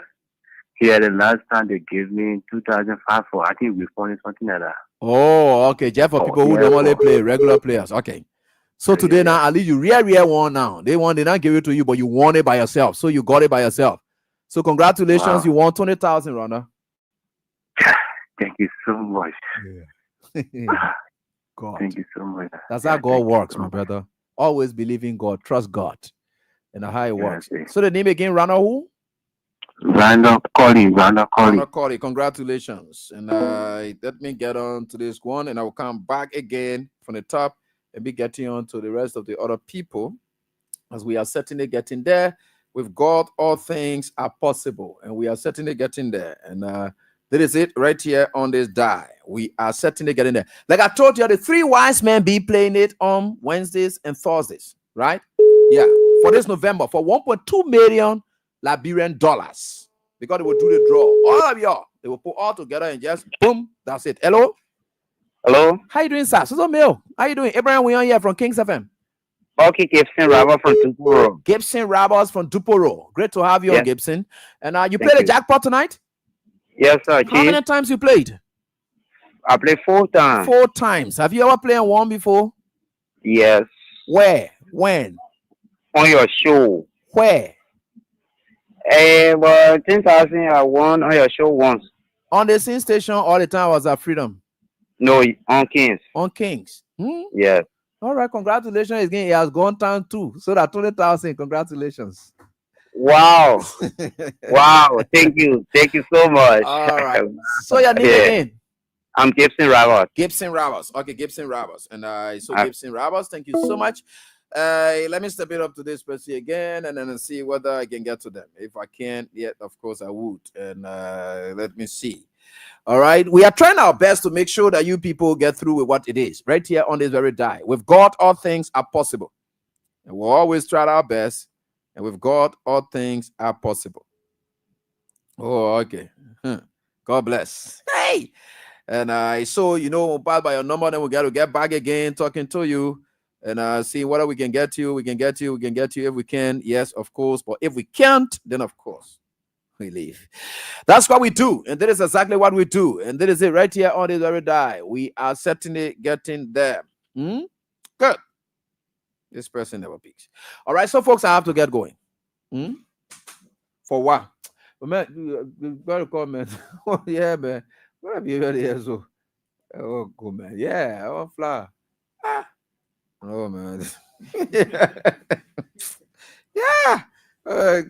Here, the last time they gave me 2005 for, I think we funded something like that. Oh, okay. Just for people who normally play, regular players. Okay. So today now, at least you real one now. They not give it to you, but you won it by yourself. So you got it by yourself. So congratulations, Wow. you won 20,000, Rhonda. Thank you so much. God. Thank you so much. That's Yeah, how God thank you works, so my much. brother. Always believe in God, trust God, and how it works. Yeah. So the name again, Rhonda who? Rhonda Colley. Rhonda Colley. Congratulations. And let me get on to this one, and I will come back again from the top and be getting on to the rest of the other people, as we are certainly getting there. With God, all things are possible, and we are certainly getting there. And that is it right here on this die. We are certainly getting there. Like I told you, the three wise men be playing it on Wednesdays and Thursdays, right? Yeah, for this November, for 1.2 million Liberian dollars, because they will do the draw. All of y'all, they will put all together and just boom, that's it. Hello? Hello? How you doing, sir? Susan Mill. How you doing? Abraham, we on here from Kings FM. Okay, Gibson Robert from Duporo. Gibson Roberts from Duporo. Great to have you on, Yes. Gibson. And you Thank played the you. jackpot tonight? Yes, sir, How many Chief. times you played? I played 4 times. 4 times. Have you ever played and won before? Yes. Where? When? On your show. Where? Well, 10,000 I won on your show once. On the same station all the time was at Freedom? No, on Kings. On Kings. Yes. All right, congratulations again. It has gone down too. So that 20,000. Congratulations. Wow. Wow. Thank you. Thank you so much. All right. So your name Yeah. again? I'm Gibson Robert. Gibson Roberts. Okay, Gibson Roberts. And Gibson Roberts, thank you so much. Let me step it up to this person again and then see whether I can get to them. If I can't yet, of course I would. And let me see. All right. We are trying our best to make sure that you people get through with what it is right here on this very die. With God, all things are possible. And we'll always try our best. And with God, all things are possible. Oh, okay. God bless. Hey. And so, pass by your number, then we got to get back again talking to you and see whether we can get you. We can get you if we can. Yes, of course. But if we can't, then of course we leave. That's what we do. And that is exactly what we do. And that is it right here on this very die. We are certainly getting there. Good. This person never peaks. All right. So, folks, I have to get going. For what? But man, you gotta call, man. Oh, yeah, man. What have you heard here? So, oh, good, man. Yeah, I want flower. Oh, man. Yeah.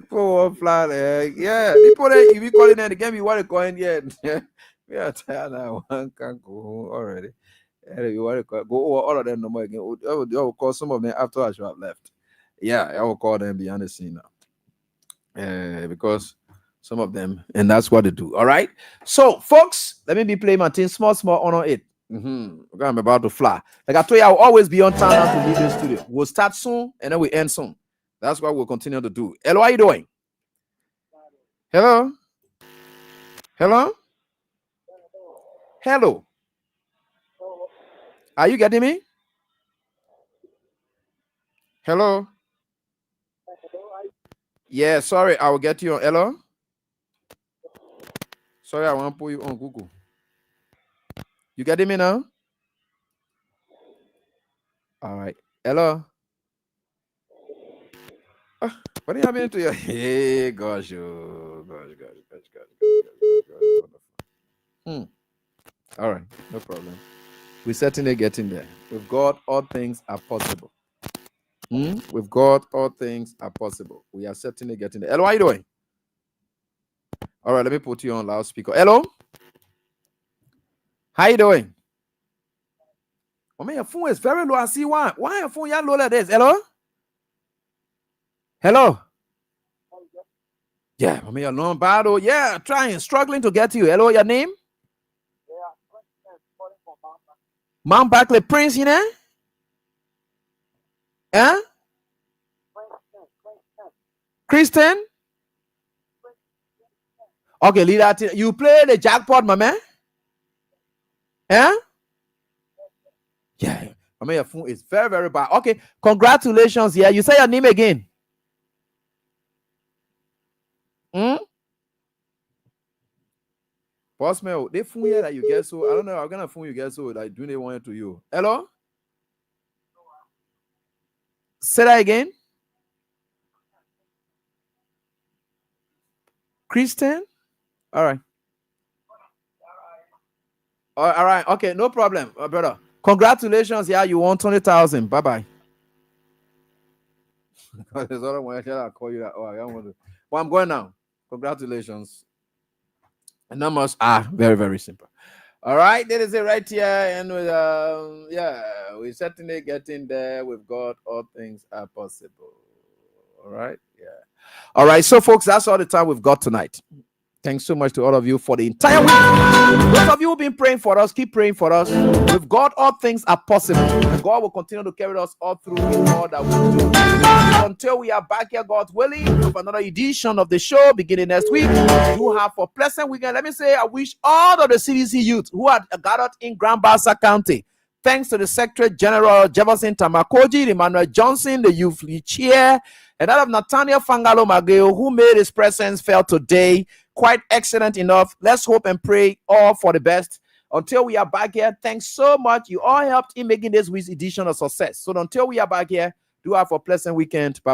Poor flower. Yeah. People that if you call it, they give me what they call it yet. We are tired now. One can't go home already. You want to go over all of them no more again. I will call some of them after I should have left. Yeah, I will call them behind the scene now. Because some of them, and that's what they do. All right. So, folks, let me be playing my team small on it. I'm about to fly. Like I told you, I'll always be on time now to leave the studio. We'll start soon and then we end soon. That's what we'll continue to do. Hello, how are you doing? Hello? Hello? Hello? Are you getting me? Hello? Yeah, sorry, I will get you on. Hello? Sorry, I want to put you on Google. You getting me now? All right. Hello? What are you happening to you? Hey, gosh, gosh. All right, no problem. We're certainly getting there. With God, all things are possible. With God, all things are possible. We are certainly getting there. Hello, how are you doing? All right, let me put you on loudspeaker. Hello? How you doing? Oh, man, your phone is very low. I see why. Why your phone is low like this? Hello? Hello? Yeah, I mean, you're long battle. Yeah, struggling to get you. Hello, your name? Mount Barkley Prince, you know? Huh? Kristen? Okay, lead that. You play the jackpot, my man? Huh? Yeah. I mean, your phone is very, very bad. Okay, congratulations. Yeah, you say your name again. Boss man, they phone here that you get so. I don't know. I'm gonna phone you get so like do they want it to you. Hello? Say that again. Kristen? All right. All right. Okay, no problem, brother. Congratulations. Yeah, you won 20,000. Bye-bye. There's other one. I'll call you that. Oh, I don't want to. Well, I'm going now. Congratulations. The numbers are very, very simple. All right, that is it right here. And with, we're certainly getting there. With God, all things are possible. All right. Yeah. All right. So, folks, that's all the time we've got tonight. Thanks so much to all of you for the entire week. Those of you who've been praying for us, keep praying for us. With God, all things are possible. And God will continue to carry us all through in all that we do. Until we are back here, God willing, with another edition of the show beginning next week. You have a pleasant weekend. Let me say, I wish all of the CDC youth who are gathered in Grand Basa County, thanks to the Secretary General Jefferson Tamakoji, Emmanuel Johnson, the youth chair, and that of Nathaniel Fangalo Mageo, who made his presence felt today. Quite excellent enough. Let's hope and pray all for the best. Until we are back here, thanks so much. You all helped in making this week's edition a success. So until we are back here, do have a pleasant weekend. Bye.